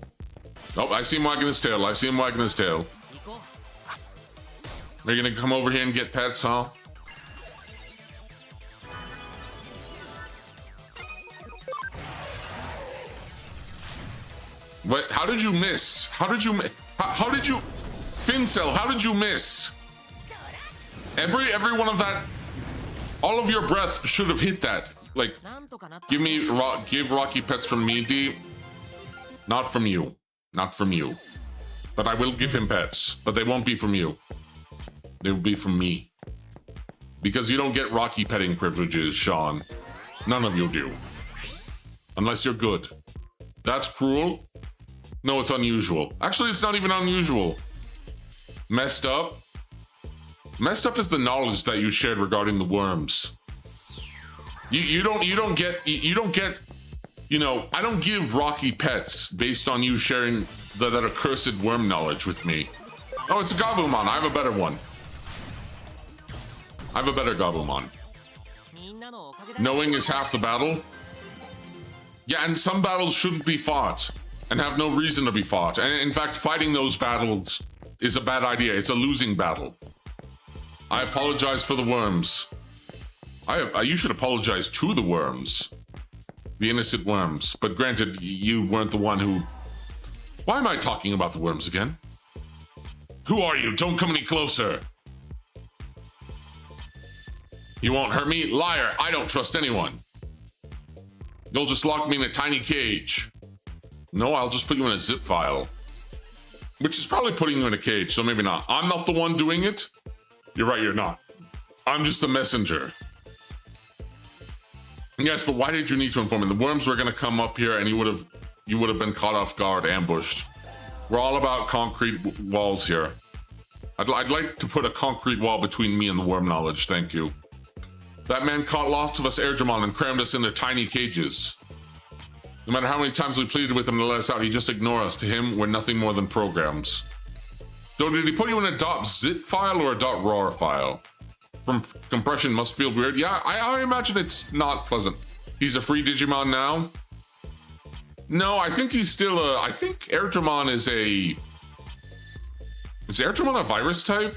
Oh, I see him wagging his tail. I see him wagging his tail. Are you gonna come over here and get pets, huh? What? How did you miss? How did you? How did you? Fincel, how did you miss? Every one of that, all of your breath should have hit that. Like, give Rocky pets from me, D. Not from you. Not from you. But I will give him pets. But they won't be from you. They will be from me. Because you don't get Rocky petting privileges, Sean. None of you do. Unless you're good. That's cruel? No, it's unusual. Actually, it's not even unusual. Messed up? Messed up is the knowledge that you shared regarding the worms. You don't get, you know, I don't give Rocky pets based on you sharing that accursed worm knowledge with me. Oh, it's a Gabumon. I have a better one. I have a better Gabumon. Knowing is half the battle. Yeah, and some battles shouldn't be fought and have no reason to be fought. And in fact, fighting those battles is a bad idea. It's a losing battle. I apologize for the worms. You should apologize to the worms. The innocent worms. But granted, you weren't the one who... Why am I talking about the worms again? Who are you? Don't come any closer. You won't hurt me? Liar, I don't trust anyone. You'll just lock me in a tiny cage. No, I'll just put you in a zip file. Which is probably putting you in a cage, so maybe not. I'm not the one doing it. You're right, you're not. I'm just the messenger. Yes, but why did you need to inform me? The worms were gonna come up here and you would have been caught off guard, ambushed. We're all about concrete walls here. I'd like to put a concrete wall between me and the worm knowledge, thank you. That man caught lots of us Airdramon and crammed us into tiny cages. No matter how many times we pleaded with him to let us out, he just ignored us. To him, we're nothing more than programs. So did he put you in a .zip file or a .rar file? From compression must feel weird. Yeah, I imagine it's not pleasant. He's a free Digimon now? No, I think he's still a... I think Airdramon is a... Is Airdramon a virus type?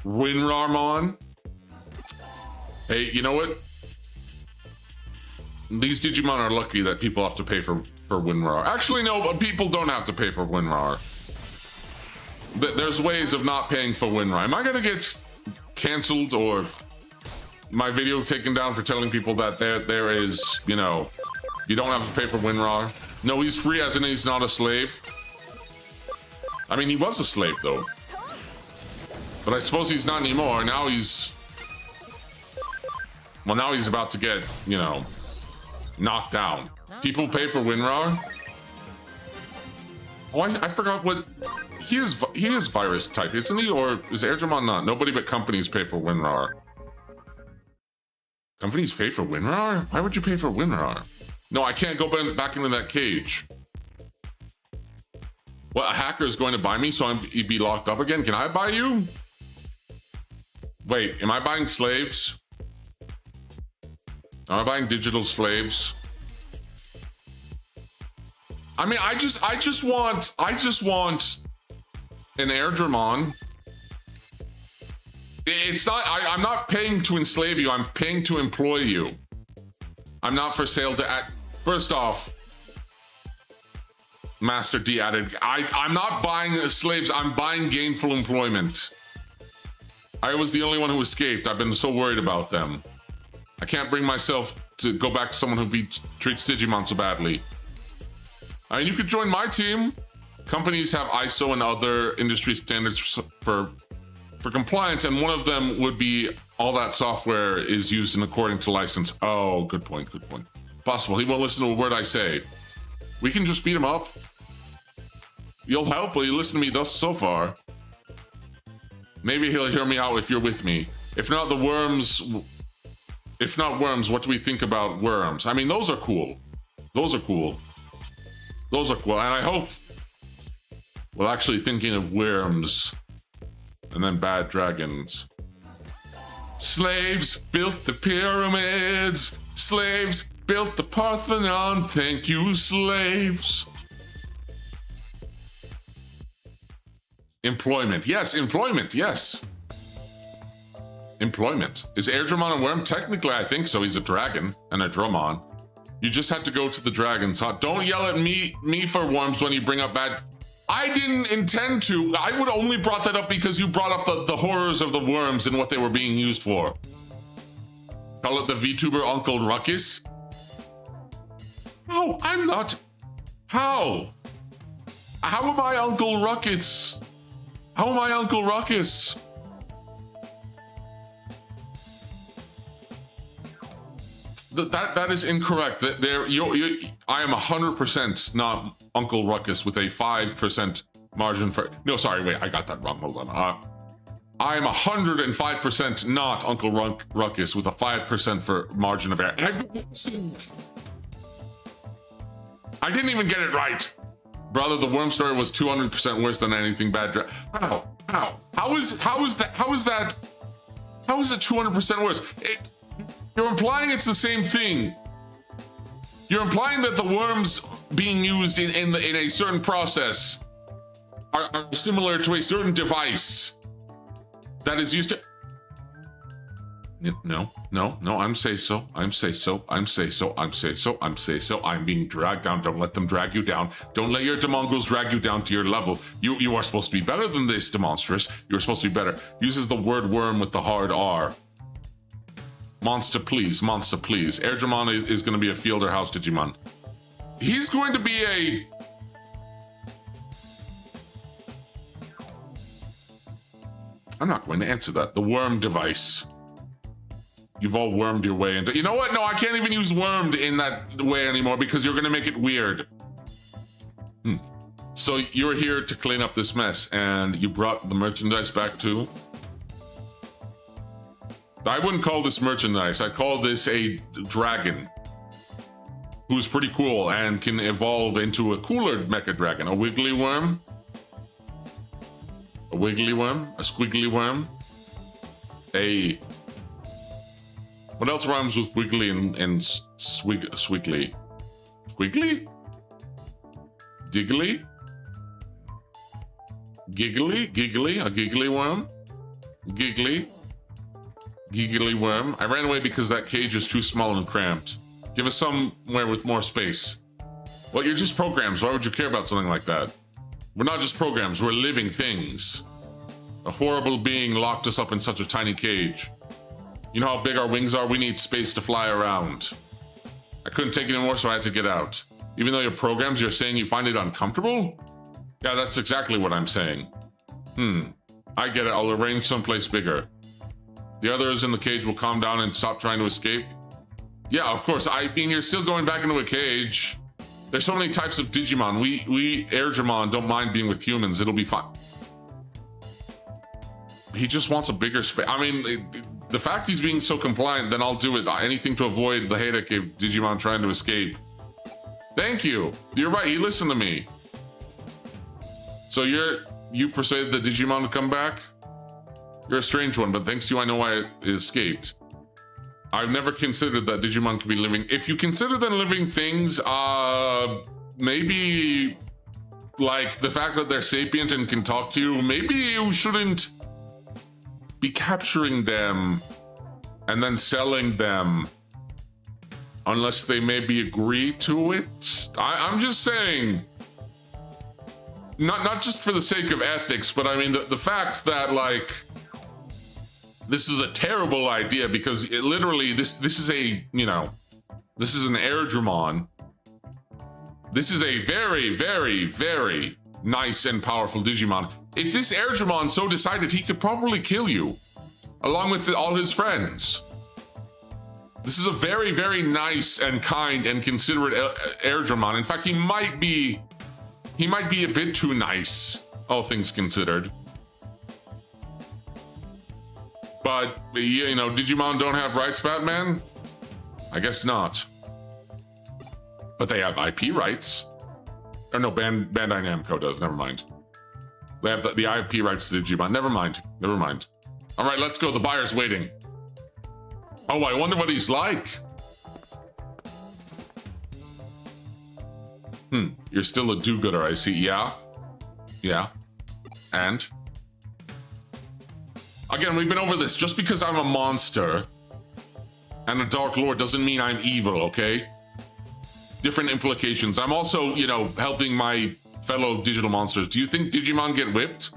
Winrarmon? Hey, you know what? These Digimon are lucky that people have to pay for WinRAR. Actually, no, but people don't have to pay for WinRAR. There's ways of not paying for WinRAR. Am I gonna get canceled or my video taken down for telling people that there is, you know, you don't have to pay for WinRAR? No, he's free as in he's not a slave. I mean, he was a slave though. But I suppose he's not anymore. Now he's... Well, now he's about to get, you know, knocked down. People pay for WinRAR? Oh, I forgot what... He is virus type, isn't he? Or is Airdramon not? Nobody but companies pay for WinRAR. Companies pay for WinRAR? Why would you pay for WinRAR? No, I can't go back into that cage. What, a hacker is going to buy me so I'd be locked up again? Can I buy you? Wait, am I buying slaves? Am I buying digital slaves? I mean, I just want an Airdramon. It's not, I'm not paying to enslave you, I'm paying to employ you. I'm not for sale to act. First off, Master D added, I'm not buying slaves, I'm buying gainful employment. I was the only one who escaped. I've been so worried about them. I can't bring myself to go back to someone who treats Digimon so badly. I mean, you could join my team. Companies have ISO and other industry standards for compliance, and one of them would be all that software is used in according to license. Oh, good point, good point. Possible. He won't listen to a word I say. We can just beat him up. You'll help? Will you listen to me thus so far? Maybe he'll hear me out if you're with me. If not, the worms... If not worms, what do we think about worms? I mean, those are cool. Those are cool. Those are cool, and I hope... Well, actually thinking of worms. And then bad dragons. Slaves built the pyramids. Slaves built the Parthenon. Thank you, slaves. Employment. Yes, employment. Yes. Employment. Is Airdramon a worm? Technically, I think so. He's a dragon and a Dramon. You just have to go to the dragons. Don't yell at me for worms when you bring up bad. I didn't intend to. I would only brought that up because you brought up the horrors of the worms and what they were being used for. Call it the VTuber Uncle Ruckus. No, I'm not. How? How am I Uncle Ruckus? How am I Uncle Ruckus? That is incorrect. I am 100% not Uncle Ruckus with a 5% margin for. No, sorry, wait, I got that wrong. Hold on. I am 105% not Uncle Ruckus with a 5% for margin of error. I didn't even get it right. Brother, the worm story was 200% worse than anything bad. How is that 200% worse? You're implying it's the same thing. You're implying that the worms being used in a certain process are similar to a certain device that is used to. No, I'm say so. I'm being dragged down. Don't let them drag you down. Don't let your demongrels drag you down to your level. You are supposed to be better than this, demonstrous. You're supposed to be better. Uses the word worm with the hard R. Monster, please. Airdramon is going to be a fielder house Digimon. He's going to be a... I'm not going to answer that. The worm device. You've all wormed your way into... You know what? No, I can't even use wormed in that way anymore because you're going to make it weird. So you're here to clean up this mess and you brought the merchandise back too? I wouldn't call this merchandise. I call this a dragon who's pretty cool and can evolve into a cooler mecha dragon. A wiggly worm, a squiggly worm, what else rhymes with wiggly and squiggly? Squiggly? Diggly? Giggly? A giggly worm? Giggly worm. I ran away because that cage is too small and cramped. Give us somewhere with more space. Well, you're just programs. Why would you care about something like that? We're not just programs, we're living things. A horrible being locked us up in such a tiny cage. You know how big our wings are? We need space to fly around. I couldn't take it anymore, so I had to get out. Even though you're programs, you're saying you find it uncomfortable? Yeah, that's exactly what I'm saying. I get it. I'll arrange someplace bigger. The others in the cage will calm down and stop trying to escape. Yeah, of course. I mean, you're still going back into a cage. There's so many types of Digimon. We Airdramon don't mind being with humans. It'll be fine. He just wants a bigger space. I mean, the fact he's being so compliant, then I'll do it. Anything to avoid the headache of Digimon trying to escape. Thank you. You're right. He listened to me. So you persuaded the Digimon to come back? You're a strange one, but thanks to you, I know why it escaped. I've never considered that Digimon could be living. If you consider them living things, maybe like the fact that they're sapient and can talk to you, maybe you shouldn't be capturing them and then selling them unless they maybe agree to it. I'm just saying, not just for the sake of ethics, but I mean the fact that like, this is a terrible idea because it literally, this is a, you know, this is an Airdramon. This is a very, very, very nice and powerful Digimon. If this Airdramon so decided, he could probably kill you along with all his friends. This is a very, very nice and kind and considerate Airdramon. In fact, he might be a bit too nice, all things considered. But, you know, Digimon don't have rights, Batman? I guess not. But they have IP rights. Or no, Bandai Namco does, never mind. They have the IP rights to Digimon, never mind. All right, let's go, the buyer's waiting. Oh, I wonder what he's like. You're still a do-gooder, I see. Yeah. Yeah. And? Again, we've been over this. Just because I'm a monster and a Dark Lord doesn't mean I'm evil, okay? Different implications. I'm also, you know, helping my fellow digital monsters. Do you think Digimon get whipped?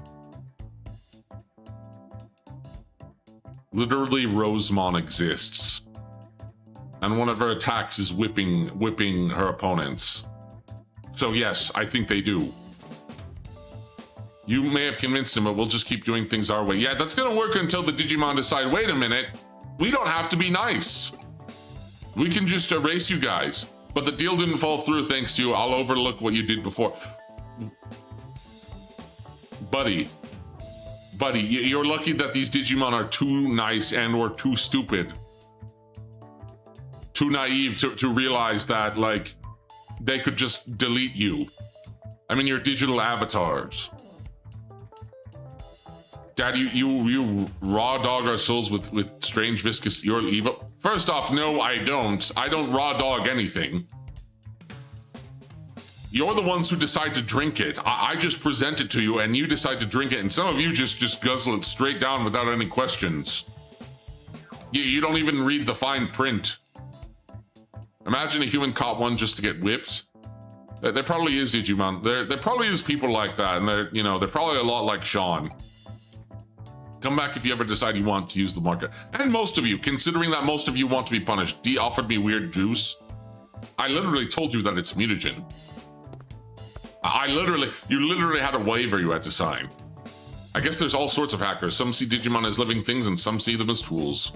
Literally, Rosemon exists. And one of her attacks is whipping her opponents. So yes, I think they do. You may have convinced him, but we'll just keep doing things our way. Yeah, that's gonna work until the Digimon decide, wait a minute, we don't have to be nice. We can just erase you guys. But the deal didn't fall through thanks to you. I'll overlook what you did before. Buddy, you're lucky that these Digimon are too nice and or too stupid. Too naive to realize that, like, they could just delete you. I mean, your digital avatars. Dad, you raw dog our souls with strange viscous, you're evil. First off, no, I don't. I don't raw dog anything. You're the ones who decide to drink it. I just present it to you and you decide to drink it, and some of you just guzzle it straight down without any questions. You don't even read the fine print. Imagine a human caught one just to get whipped. There probably is Digimon. There probably is people like that, and they're probably a lot like Sean. Come back if you ever decide you want to use the market. And most of you, considering that most of you want to be punished. D offered me weird juice. I literally told you that it's mutagen. You literally had a waiver you had to sign. I guess there's all sorts of hackers. Some see Digimon as living things and some see them as tools.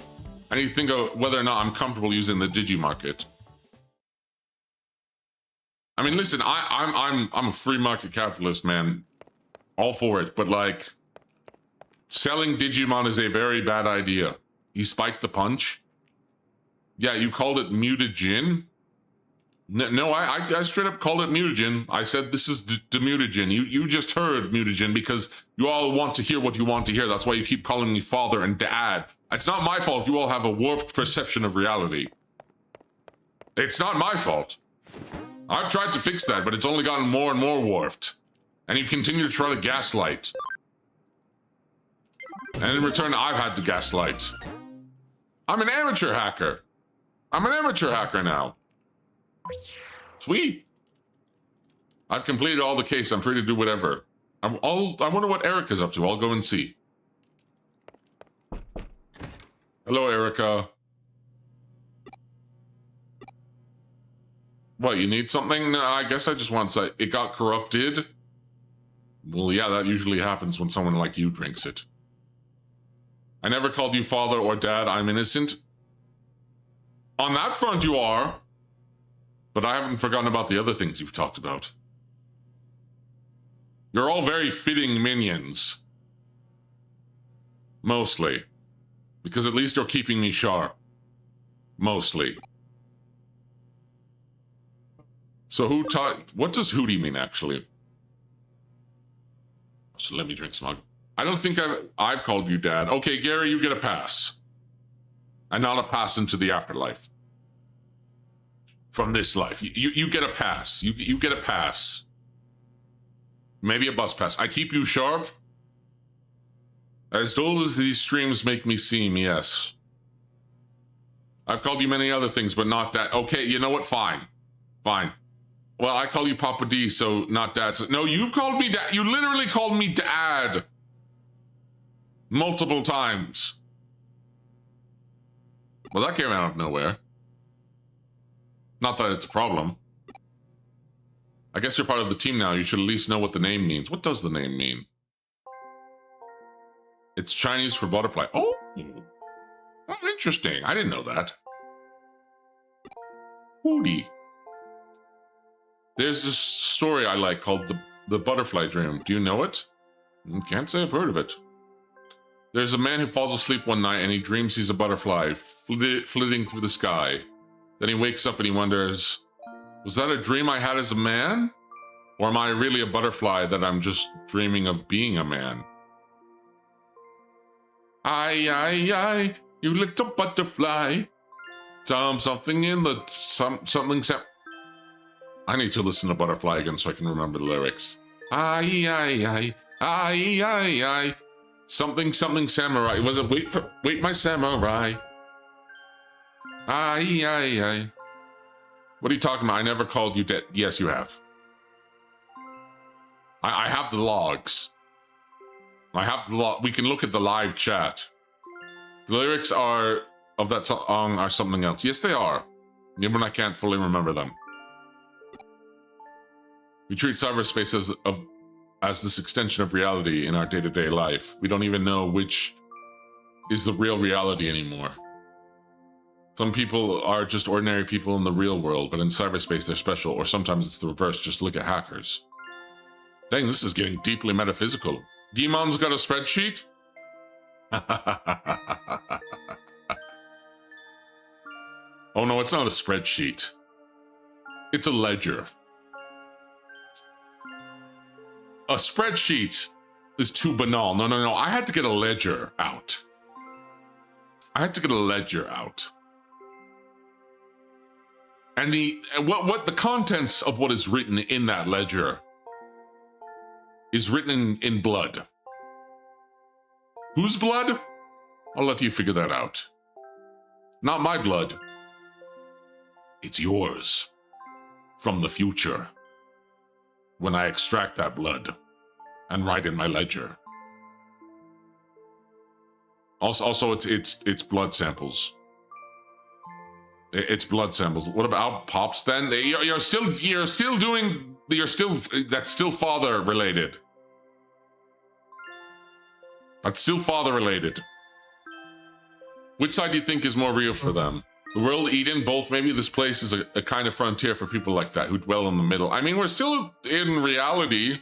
I need to think of whether or not I'm comfortable using the Digimarket. I mean, listen, I'm a free market capitalist, man. All for it, but like, selling Digimon is a very bad idea. You spiked the punch? Yeah, you called it mutagen? No, I straight up called it mutagen. I said this is demutagen. You just heard mutagen because you all want to hear what you want to hear. That's why you keep calling me father and dad. It's not my fault you all have a warped perception of reality. It's not my fault. I've tried to fix that, but it's only gotten more and more warped. And you continue to try to gaslight. And in return, I've had to gaslight. I'm an amateur hacker. I'm an amateur hacker now. Sweet. I've completed all the case. I'm free to do whatever. I wonder what Erica's up to. I'll go and see. Hello, Erica. What, you need something? No, I guess I just want to say it got corrupted. Well, yeah, that usually happens when someone like you drinks it. I never called you father or dad. I'm innocent. On that front, you are. But I haven't forgotten about the other things you've talked about. You're all very fitting minions. Mostly. Because at least you're keeping me sharp. Mostly. So who taught... What does hootie mean, actually? So let me drink some. I don't think I've called you dad. Okay, Gary, you get a pass. And not a pass into the afterlife. From this life. You get a pass. You get a pass. Maybe a bus pass. I keep you sharp. As dull as these streams make me seem, yes. I've called you many other things, but not that. Okay, you know what? Fine. Fine. Well, I call you Papa D, so not dad. So, no, you've called me dad. You literally called me dad. Multiple times. Well, that came out of nowhere. Not that it's a problem. I guess you're part of the team now. You should at least know what the name means. What does the name mean? It's Chinese for butterfly. Oh, interesting. I didn't know that. Hootie. There's this story I like called the Butterfly Dream. Do you know it? Can't say I've heard of it. There's a man who falls asleep one night and he dreams he's a butterfly flitting through the sky. Then he wakes up and he wonders, was that a dream I had as a man? Or am I really a butterfly that I'm just dreaming of being a man? Aye, you little butterfly. Something in the something. I need to listen to Butterfly again so I can remember the lyrics. Aye, aye, aye, aye, aye, aye. Something, something samurai. Was it wait, my samurai? Aye, aye, aye. What are you talking about? I never called you dead. Yes, you have. I have the logs. I have the log. We can look at the live chat. The lyrics are of that song are something else. Yes, they are. Even when I can't fully remember them. We treat cyberspace as this extension of reality in our day-to-day life. We don't even know which is the real reality anymore. Some people are just ordinary people in the real world, but in cyberspace they're special, or sometimes it's the reverse. Just look at hackers. Dang, this is getting deeply metaphysical. Demon's got a spreadsheet? Oh no, it's not a spreadsheet. It's a ledger. A spreadsheet is too banal. No, no, no. I had to get a ledger out. I had to get a ledger out. And what the contents of what is written in that ledger is written in blood. Whose blood? I'll let you figure that out. Not my blood. It's yours. From the future. When I extract that blood and write in my ledger. Also, it's blood samples. It's blood samples. What about pops then? That's still father related. That's still father related. Which side do you think is more real for them? The world, Eden, both. Maybe this place is a kind of frontier for people like that who dwell in the middle. I mean, we're still in reality,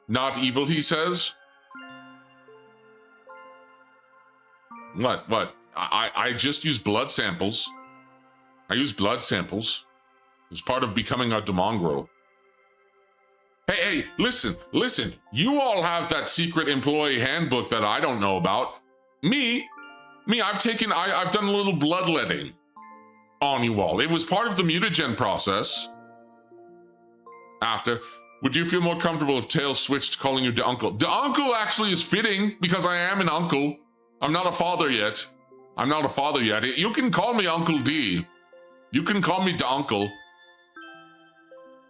not evil, he says. What? I just use blood samples. I use blood samples. It's part of becoming a demongrel. Hey, listen. You all have that secret employee handbook that I don't know about. Me, I've done a little bloodletting on you all. It was part of the mutagen process. After, would you feel more comfortable if Tails switched calling you the uncle? The uncle actually is fitting because I am an uncle. I'm not a father yet. You can call me Uncle D. You can call me the uncle.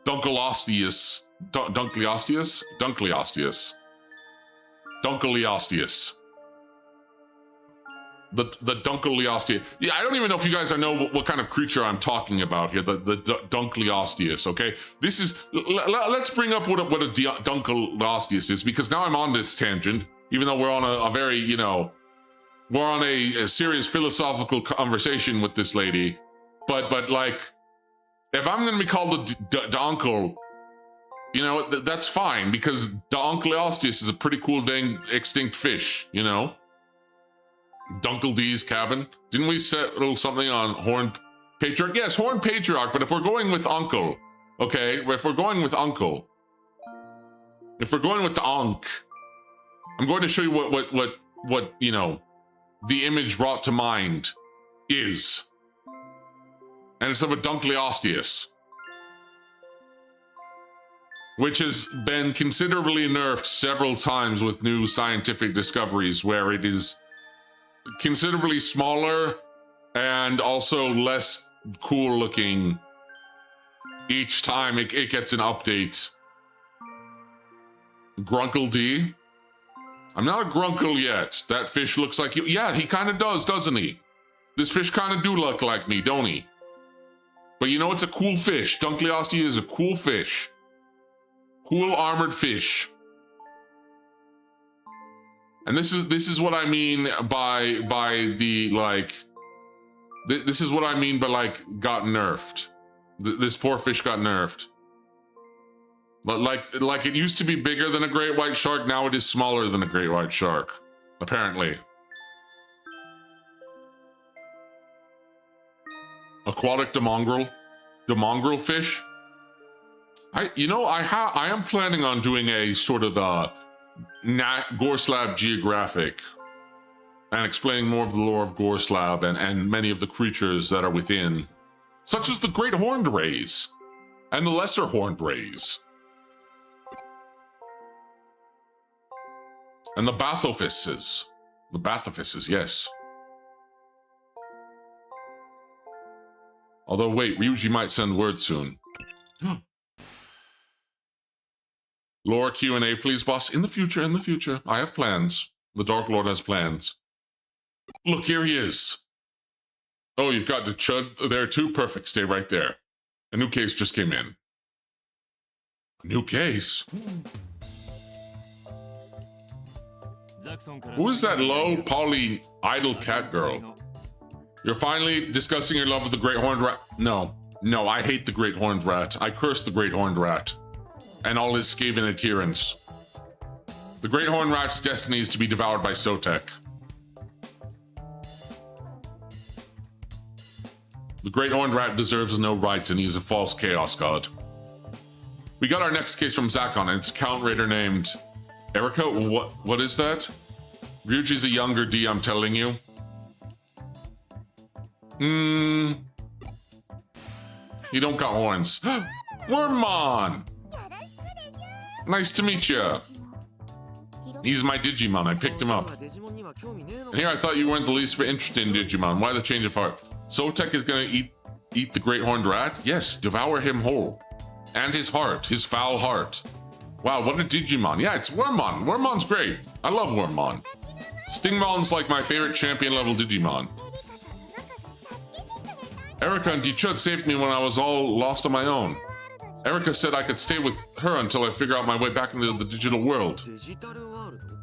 Dunkleosteus. Dunkleosteus? Dunkleosteus. The Dunkleosteus. Yeah, I don't even know if you guys know what kind of creature I'm talking about here. The Dunkleosteus, okay? This is... Let's bring up what a Dunkleosteus is, because now I'm on this tangent, even though we're on a very, you know... We're on a serious philosophical conversation with this lady. But like, if I'm going to be called the uncle, you know, that's fine, because the Dunkleosteus is a pretty cool dang extinct fish, you know? Dunkle D's cabin. Didn't we settle something on Horned Patriarch? Yes, Horned Patriarch, but if we're going with uncle, okay? If we're going with uncle, if we're going with the Ankh, I'm going to show you what you know, the image brought to mind is. And it's of a Dunkleosteus, which has been considerably nerfed several times with new scientific discoveries, where it is considerably smaller and also less cool looking each time it gets an update. Grunkle D? I'm not a grunkle yet. That fish looks like you. Yeah, he kind of does, doesn't he? This fish kind of do look like me, don't he? But you know, it's a cool fish. Dunkleosteus is a cool fish. Cool armored fish. And this is what I mean by the, like... This is what I mean by, like, got nerfed. This poor fish got nerfed. But like it used to be bigger than a great white shark, now it is smaller than a great white shark. Apparently. Aquatic demongrel? Demongrel fish? I am planning on doing a sort of Gorslab geographic and explaining more of the lore of Gorslab and many of the creatures that are within, such as the great horned rays. And the lesser horned rays. And the Bathophyses. The Bathophyses, yes. Although, wait, Ryuji might send word soon. Lore Q&A, please, boss. In the future. I have plans. The Dark Lord has plans. Look, here he is. Oh, you've got the Chud there too? Perfect, stay right there. A new case just came in. A new case? Who is that low, poly, idle cat girl? You're finally discussing your love of the Great Horned Rat? No, I hate the Great Horned Rat. I curse the Great Horned Rat and all his Skaven adherents. The Great Horned Rat's destiny is to be devoured by Sotek. The Great Horned Rat deserves no rights, and he is a false chaos god. We got our next case from Zakon, and it's a count raider named Erica. What is that? Ryuji's a younger D, I'm telling you. You don't got horns. Wormmon! Nice to meet you. He's my Digimon. I picked him up. And here I thought you weren't the least bit interested in Digimon. Why the change of heart? Sotek is gonna eat the Great Horned Rat? Yes, devour him whole. And his heart, his foul heart. Wow, what a Digimon. Yeah, it's Wormmon. Wormmon's great. I love Wormmon. Stingmon's like my favorite champion level Digimon. Erica and Dichud saved me when I was all lost on my own. Erica said I could stay with her until I figure out my way back into the digital world.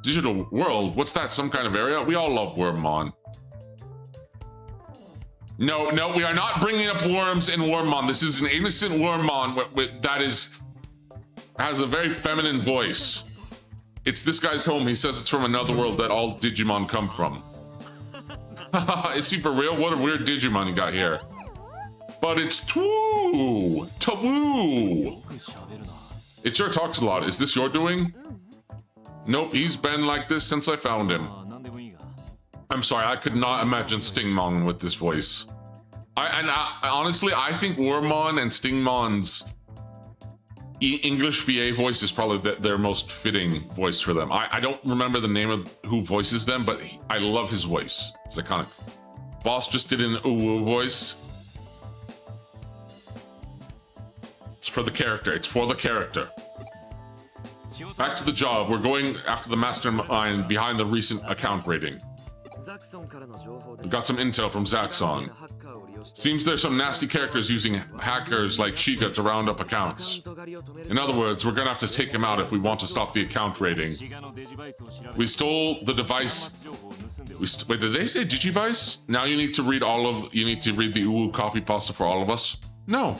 Digital world? What's that, some kind of area? We all love Wormmon. No, we are not bringing up worms in Wormmon. This is an innocent Wormmon that has a very feminine voice. It's this guy's home. He says it's from another world that all Digimon come from. Is he for real? What a weird Digimon you got here. But it's Twoo! Taboo! It sure talks a lot. Is this your doing? Nope, he's been like this since I found him. I'm sorry, I could not imagine Stingmon with this voice. Honestly, I think Wormmon and Stingmon's English VA voice is probably their most fitting voice for them. I don't remember the name of who voices them, but I love his voice. It's iconic. Boss just did an ooh voice. It's for the character. It's for the character. Back to the job. We're going after the mastermind behind the recent account raiding. We've got some intel from Zaxxon. Seems there's some nasty characters using hackers like Shiga to round up accounts. In other words, we're gonna have to take him out if we want to stop the account raiding. We stole the device. Wait, did they say Digivice? Now you need to read you need to read the UU copy pasta for all of us? No.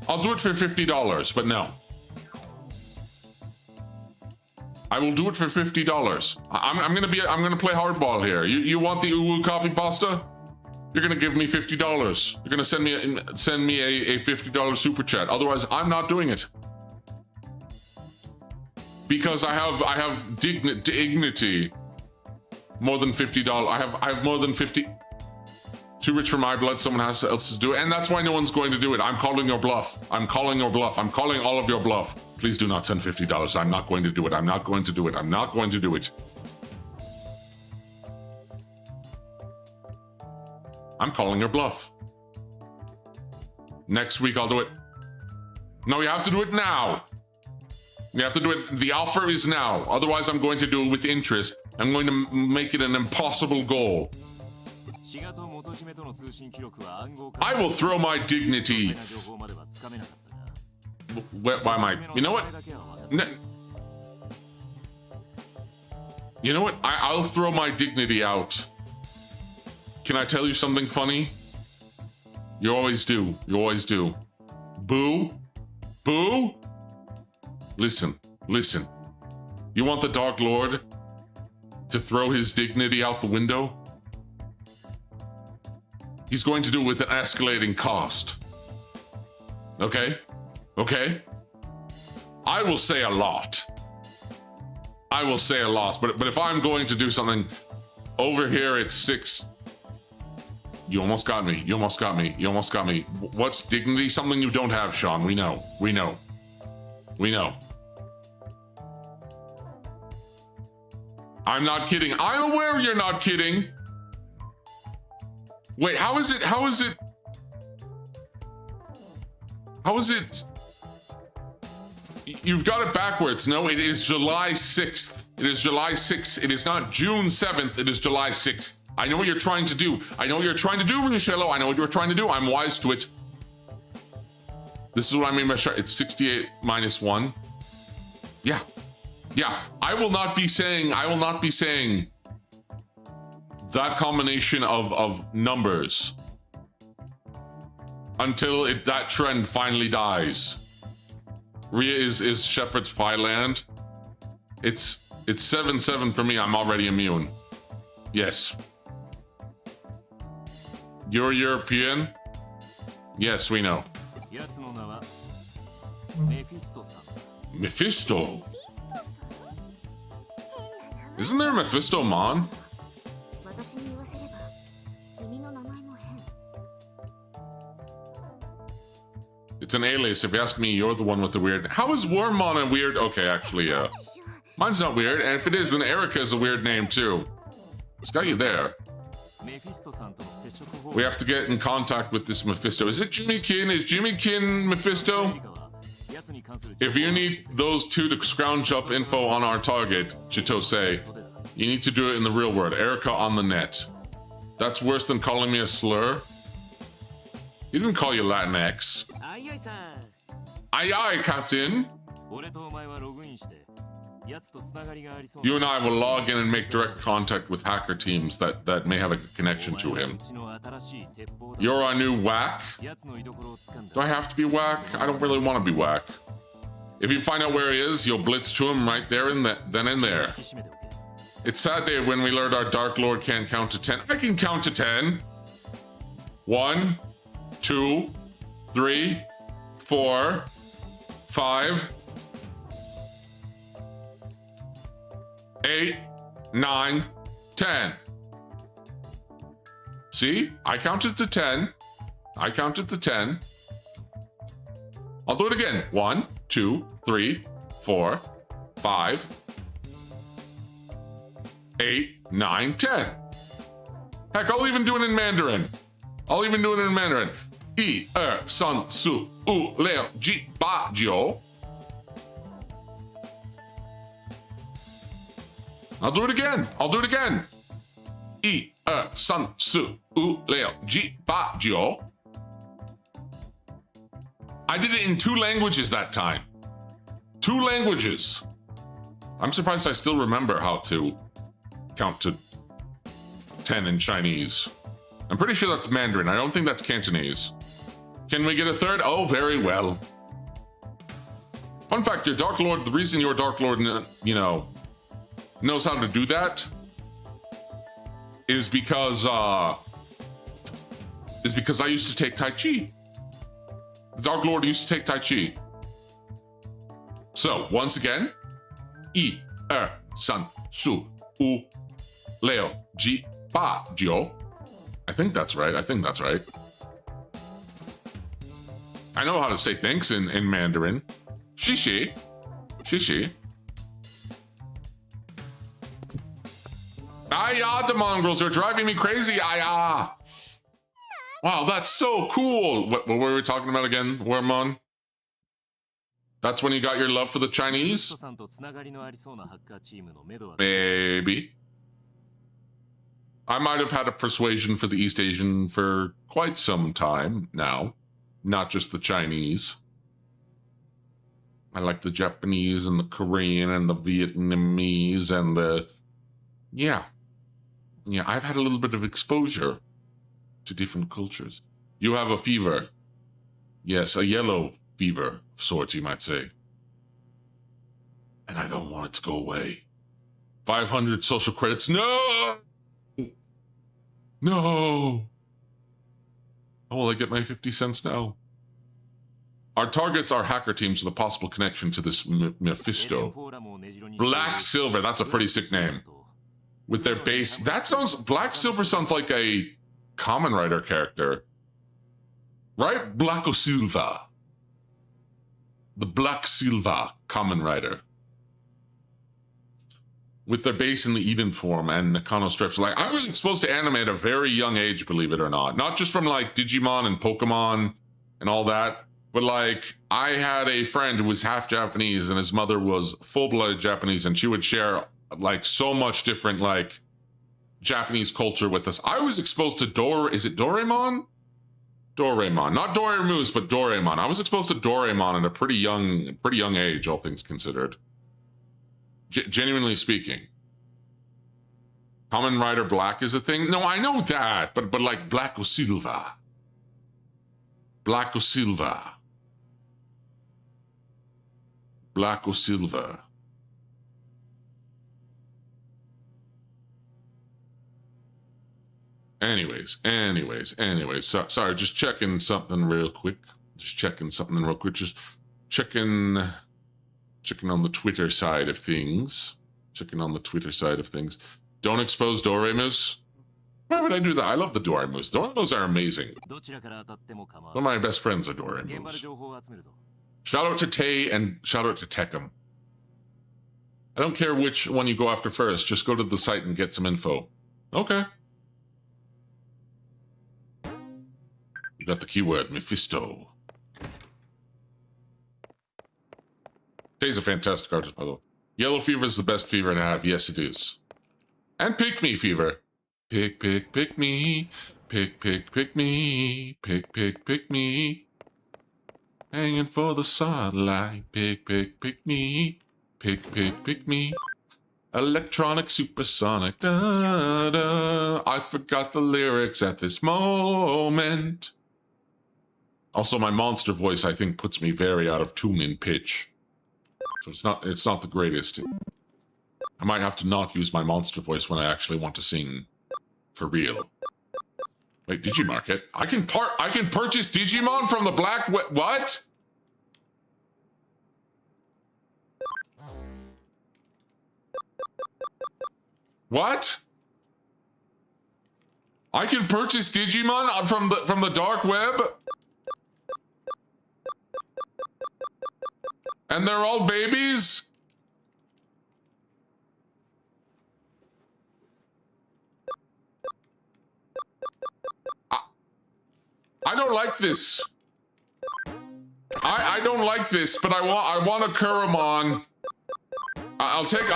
I'll do it for $50, but no. I will do it for $50. I'm gonna play hardball here. You want the UU copy pasta? You're gonna give me $50. You're gonna send me a $50 super chat. Otherwise, I'm not doing it. Because I have dignity. More than $50. I have more than 50. Too rich for my blood, someone else to do it. And that's why no one's going to do it. I'm calling your bluff. I'm calling your bluff. I'm calling all of your bluff. Please do not send $50. I'm not going to do it. I'm not going to do it. I'm not going to do it. I'm calling your bluff. Next week I'll do it. No, you have to do it now. You have to do it. The offer is now. Otherwise, I'm going to do it with interest. I'm going to make it an impossible goal. I will throw my dignity. Why am I? You know what? You know what? I'll throw my dignity out. Can I tell you something funny? You always do. You always do. Boo? Boo? Listen. You want the Dark Lord to throw his dignity out the window? He's going to do it with an escalating cost. Okay? I will say a lot. But if I'm going to do something, Over here, it's 6. You almost got me. You almost got me. You almost got me. What's dignity? Something you don't have, Sean. We know. We know. We know. I'm not kidding. I'm aware you're not kidding. Wait, how is it? How is it? How is it? You've got it backwards. No, it is July 6th. It is July 6th. It is not June 7th. It is July 6th. I know what you're trying to do. I know what you're trying to do, Michello. I know what you're trying to do. I'm wise to it. This is what I mean by short. It's 68 minus 1. Yeah. Yeah. I will not be saying that combination of numbers until that trend finally dies. Rhea is Shepherd's Pie land. It's 7-7 for me. I'm already immune. Yes. You're European? Yes, we know. Mephisto? Isn't there a Mephisto Mon? It's an alias. If you ask me, you're the one with the weird... How is Wormmon a weird... Okay, actually, mine's not weird. And if it is, then Erica is a weird name, too. It's got you there. We have to get in contact with this Mephisto. Is it Jimmy Kin? Is Jimmy Kin Mephisto? If you need those two to scrounge up info on our target, Chitose, you need to do it in the real world. Erica on the net. That's worse than calling me a slur. He didn't call you Latinx. Aye aye, Captain. You and I will log in and make direct contact with hacker teams that may have a connection to him. You're our new whack? Do I have to be whack? I don't really want to be whack. If you find out where he is, you'll blitz to him right there and then and there. It's sad day when we learned our Dark Lord can't count to 10. I can count to 10. 1, 2, 3, 4, 5, 8, 9, 10. See? I counted to 10. I counted to 10. I'll do it again. 1, 2, 3, 4, 5, 8, 9, 10. Heck, I'll even do it in Mandarin. I'll even do it in Mandarin. I, san, su, u, leo, ji, ba, jio. I'll do it again. I'll do it again. I, san, su, u, leo, ji, ba, jio. I did it in 2 languages that time. 2 languages. I'm surprised I still remember how to count to 10 in Chinese. I'm pretty sure that's Mandarin. I don't think that's Cantonese. Can we get a third? Oh, very well. Fun fact, your Dark Lord, the reason your Dark Lord, you know, knows how to do that is because I used to take Tai Chi. The Dark Lord used to take Tai Chi. So, once again, I, san, su, u, leo, ji, ba, jio. I think that's right. I think that's right. I know how to say thanks in Mandarin. Shishi. Shishi. Aya, the mongrels are driving me crazy. Aya. Wow, that's so cool. What were we talking about again, Wormmon? That's when you got your love for the Chinese? Maybe. I might have had a persuasion for the East Asian for quite some time now. Not just the Chinese. I like the Japanese and the Korean and the Vietnamese and the... Yeah. Yeah, I've had a little bit of exposure to different cultures. You have a fever. Yes, a yellow fever of sorts, you might say. And I don't want it to go away. 500 social credits. No! No! How will I get my 50 cents now? Our targets are hacker teams with a possible connection to this Mephisto. Black Silver, that's a pretty sick name. with their base. That sounds, Black Silver sounds like a Kamen Rider character. Right? Black Silva. The Black Silva Kamen Rider. With their base in the Eden form and Nakano strips. Like, I was exposed to anime at a very young age, believe it or not. Not just from like Digimon and Pokemon and all that, but like I had a friend who was half Japanese and his mother was full-blooded Japanese, and she would share like so much different like Japanese culture with us. I was exposed to Doraemon? Doraemon, not Doraemon, but Doraemon. I was exposed to Doraemon at a pretty young age, all things considered. Genuinely speaking. Kamen Rider Black is a thing? No, I know that, but like Black Silva. Black Silva. Black Silva. Anyways. Sorry, just checking something real quick. Just checking on the Twitter side of things. Don't expose Doremus. Why would I do that? I love the Doremus. Doremus are amazing. One of my best friends are Doremus. Shout out to Tay and shout out to Tekum. I don't care which one you go after first. Just go to the site and get some info. Okay. You got the keyword, Mephisto. Tay's a fantastic artist, by the way. Yellow fever is the best fever to have. Yes, it is. And pick me fever. Pick me. Pick me. Pick me. Hanging for the sunlight. Pick me. Pick me. Electronic supersonic. Da, da. I forgot the lyrics at this moment. Also, my monster voice, I think, puts me very out of tune in pitch. So it's not the greatest. I might have to not use my monster voice when I actually want to sing for real. Wait, Digimarket? I can purchase Digimon from the Black what? What? I can purchase Digimon from the dark web? And they're all babies? I don't like this. I don't like this, but I want a Kuramon. I'll take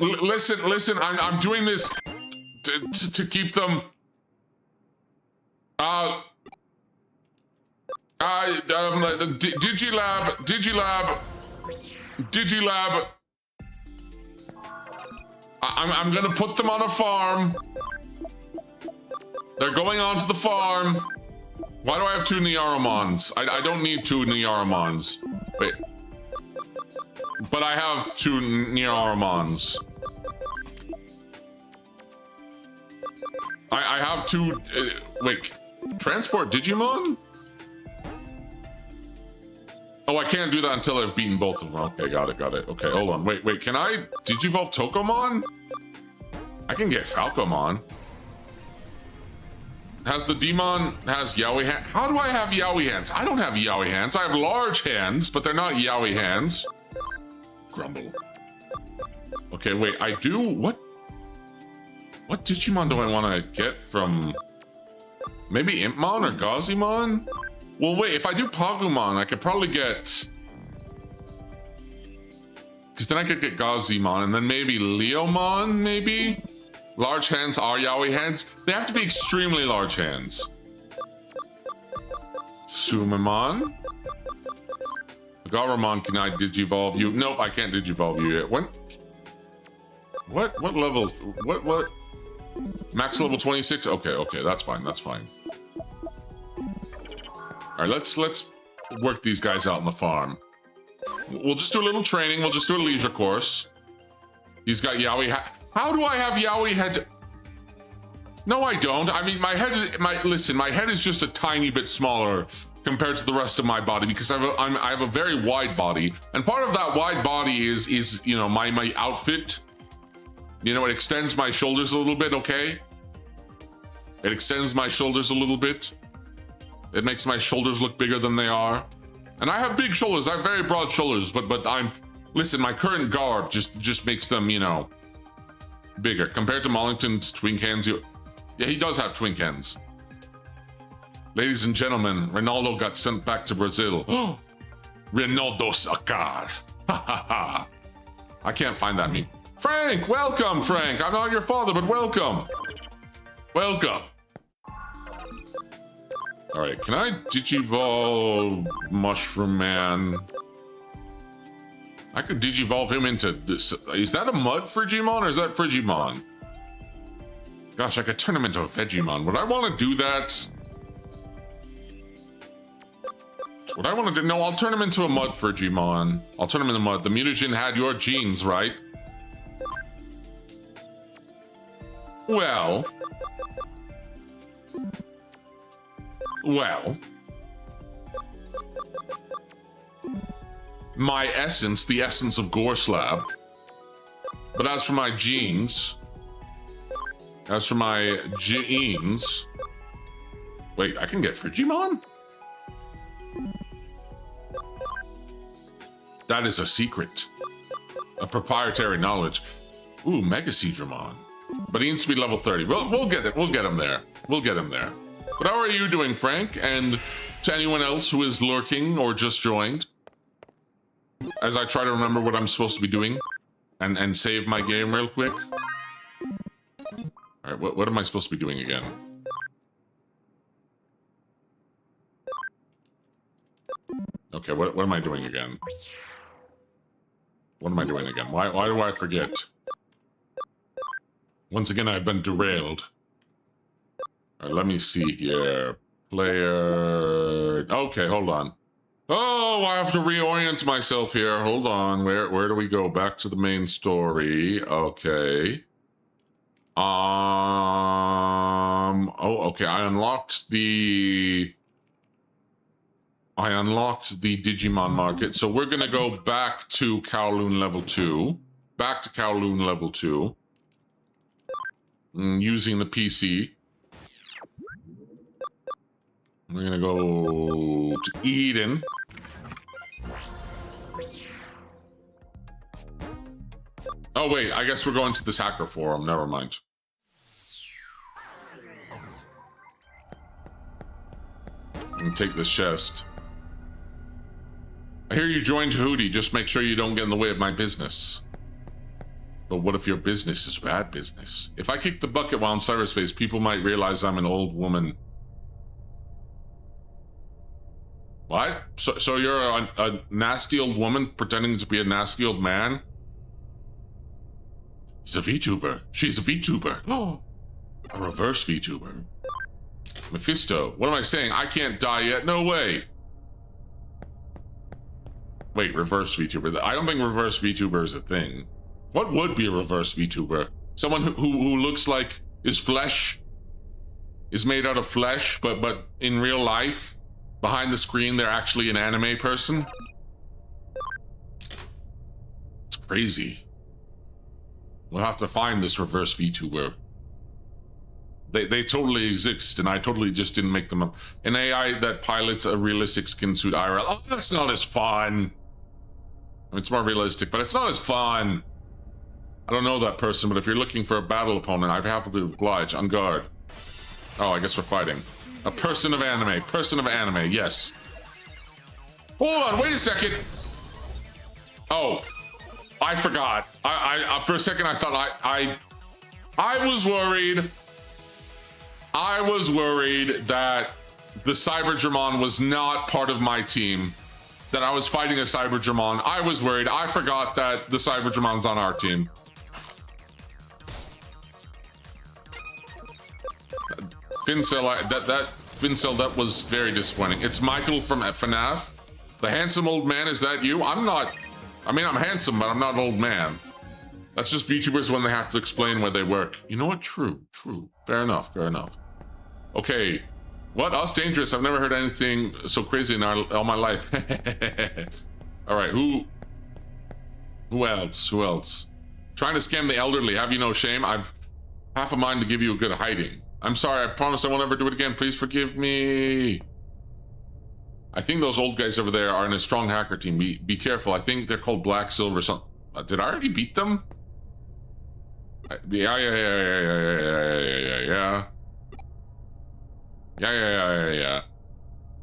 listen, I'm doing this to keep them Digilab. I'm gonna put them on a farm. They're going onto the farm. Why do I have 2 Nearomons? I don't need 2 Nearomons. Wait. But I have 2 Nearomons. I have 2... wait. Transport Digimon? Oh, I can't do that until I've beaten both of them. Okay, got it. Okay, hold on. Wait, can I Digivolve Tokomon? I can get Falcomon. Has the Demon has Yaoi hands? How do I have Yaoi hands? I don't have Yaoi hands. I have large hands, but they're not Yaoi hands. Grumble. Okay, wait, I do... What Digimon do I want to get from... Maybe Impmon or Gazimon? Well, wait, if I do Pagumon, I could probably get... Because then I could get Gazimon, and then maybe Leomon, maybe? Large hands are Yaoi hands. They have to be extremely large hands. Sumamon? Garurumon, can I Digivolve you? Nope, I can't Digivolve you yet. When? What level? What? Max level 26? Okay, that's fine. All right, let's work these guys out on the farm. We'll just do a little training. We'll just do a leisure course. He's got Yaoi. How do I have Yaoi head? No, I don't. I mean, my head is just a tiny bit smaller compared to the rest of my body, because I have a very wide body, and part of that wide body is you know, my outfit. You know, it extends my shoulders a little bit. Okay, it extends my shoulders a little bit. It makes my shoulders look bigger than they are, and I have big shoulders. I have very broad shoulders, but listen, my current garb just makes them, you know, bigger compared to Mollington's twink hands. Yeah, he does have twink hands. Ladies and gentlemen, Ronaldo got sent back to Brazil. Ronaldo Sacar. Ha ha ha. I can't find that meme. Frank, welcome, Frank. I'm not your father, but welcome. Welcome. All right, can I digivolve Mushroom Man? I could digivolve him into this. Is that a mud Frigimon or is that Frigimon? Gosh, I could turn him into a Vegemon. Would I want to do that? Would I want to do? No, I'll turn him into a mud Frigimon. I'll turn him into mud. The mutagen had your genes, right? Well. My essence, the essence of Gorslab. But as for my genes... Wait, I can get Frigimon? That is a secret. A proprietary knowledge. Ooh, Mega Seedramon. But he needs to be level 30. We'll get it. We'll get him there. We'll get him there. But how are you doing, Frank? And to anyone else who is lurking or just joined, as I try to remember what I'm supposed to be doing and save my game real quick. All right, what am I supposed to be doing again? Okay, what am I doing again? What am I doing again? Why do I forget? Once again, I've been derailed. All right, let me see here. Player... Okay, hold on. Oh, I have to reorient myself here. Hold on. Where do we go? Back to the main story. Okay. Oh, okay. I unlocked the Digimon market. So we're going to go back to Kowloon level 2. Back to Kowloon level 2. Using the PC. We're going to go to Eden. Oh, wait. I guess we're going to this hacker forum. Never mind. And take this chest. I hear you joined Hootie. Just make sure you don't get in the way of my business. But what if your business is bad business? If I kick the bucket while in cyberspace, people might realize I'm an old woman. What? So you're a nasty old woman pretending to be a nasty old man? He's a VTuber. She's a VTuber. Oh, a reverse VTuber. Mephisto, what am I saying? I can't die yet? No way. Wait, reverse VTuber. I don't think reverse VTuber is a thing. What would be a reverse VTuber? Someone who looks like his flesh is made out of flesh, but in real life, behind the screen, they're actually an anime person? It's crazy. We'll have to find this reverse VTuber. They totally exist, and I totally just didn't make them up. An AI that pilots a realistic skin suit IRL. Oh, that's not as fun. I mean, it's more realistic, but it's not as fun. I don't know that person, but if you're looking for a battle opponent, I'd have to oblige. On guard. Oh, I guess we're fighting. A person of anime. Person of anime, yes. Hold on, wait a second. Oh, I forgot. I for a second, I thought I was worried. I was worried that the CyberDramon was not part of my team. That I was fighting a CyberDramon. I was worried. I forgot that the CyberDramon's on our team. Fincel, Fincel, that was very disappointing. It's Michael from FNAF. The handsome old man, is that you? I'm not, I mean, I'm handsome, but I'm not an old man. That's just VTubers when they have to explain where they work. You know what? True. Fair enough. Okay. What? Us dangerous? I've never heard anything so crazy in all my life. All right, who else? Who else? Trying to scam the elderly. Have you no shame? I've half a mind to give you a good hiding. I'm sorry. I promise I won't ever do it again. Please forgive me. I think those old guys over there are in a strong hacker team. Be careful. I think they're called Black Silver something. Did I already beat them? Yeah.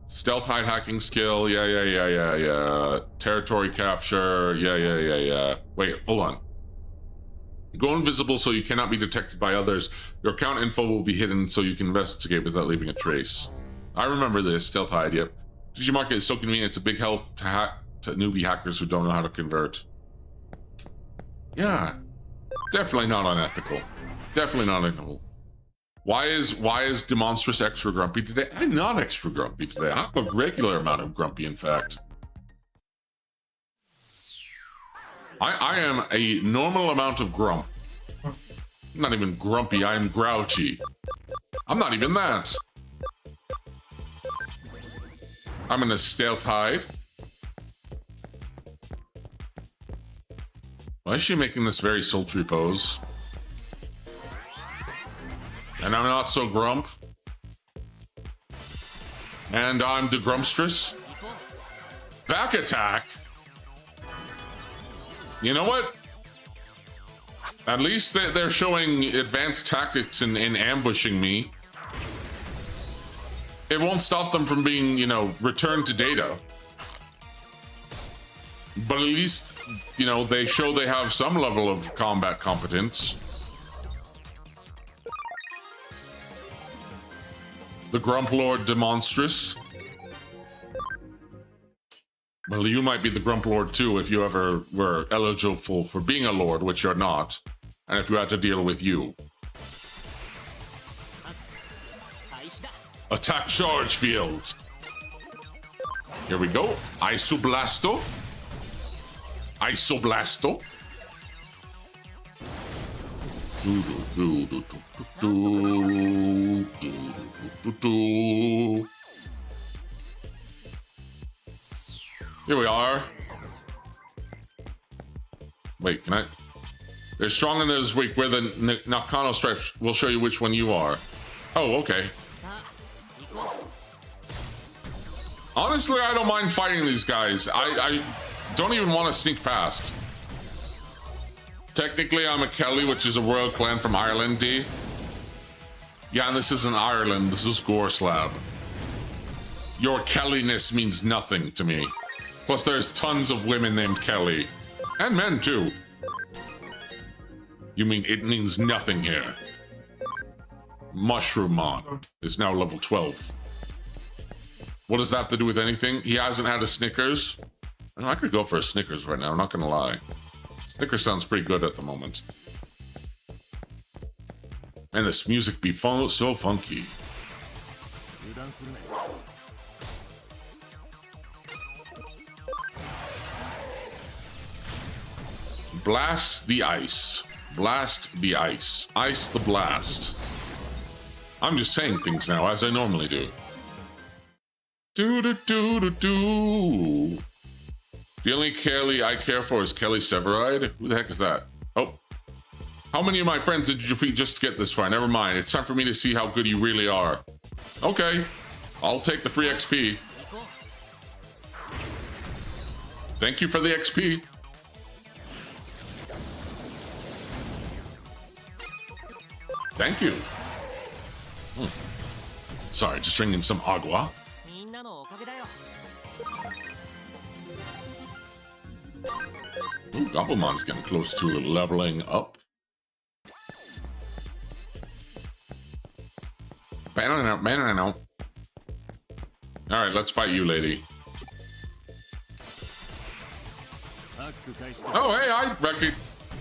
Stealth hide hacking skill. Yeah. Territory capture. Yeah. Wait, hold on. Go invisible so you cannot be detected by others. Your account info will be hidden so you can investigate without leaving a trace. I remember this. Stealth hide, yep. Digimarket is so convenient. It's a big help to newbie hackers who don't know how to convert. Yeah. Definitely not unethical. Definitely not ethical. Why is Demonstrous extra grumpy today? I'm not extra grumpy today. I'm a regular amount of grumpy, in fact. I am a normal amount of grump. I'm not even grumpy, I am grouchy. I'm not even that. I'm in a stealth hide. Why is she making this very sultry pose? And I'm not so grump. And I'm the grumpstress. Back attack? You know what? At least they're showing advanced tactics in ambushing me. It won't stop them from being, you know, returned to data. But at least, you know, they show they have some level of combat competence. The Grump Lord Demonstrous. Well, you might be the Grump Lord too if you ever were eligible for being a lord, which you're not. And if you had to deal with you. Attack charge field. Here we go. Isoblasto. Isoblasto. Here we are. Wait, can I? They're strong and there's weak. Where the Nakano stripes will show you which one you are. Oh, okay. Honestly, I don't mind fighting these guys. I don't even want to sneak past. Technically, I'm a Kelly, which is a royal clan from Ireland, D. Yeah, and this isn't Ireland. This is Gorslav. Your Kelly-ness means nothing to me. Plus, there's tons of women named Kelly. And men, too. You mean it means nothing here. Mushroomon is now level 12. What does that have to do with anything? He hasn't had a Snickers. I could go for a Snickers right now, I'm not gonna lie. Snickers sounds pretty good at the moment. And this music be so funky. Blast the ice. Blast the ice. Ice the blast. I'm just saying things now as I normally do. Do-do-do-do-do. The only Kelly I care for is Kelly Severide. Who the heck is that? Oh. How many of my friends did you defeat just to get this far? Never mind. It's time for me to see how good you really are. Okay. I'll take the free XP. Thank you for the XP. Thank you. Sorry, just drinking some agua. Ooh, Gobblemon's getting close to leveling up. Banana. Alright, let's fight you, lady. Oh, hey,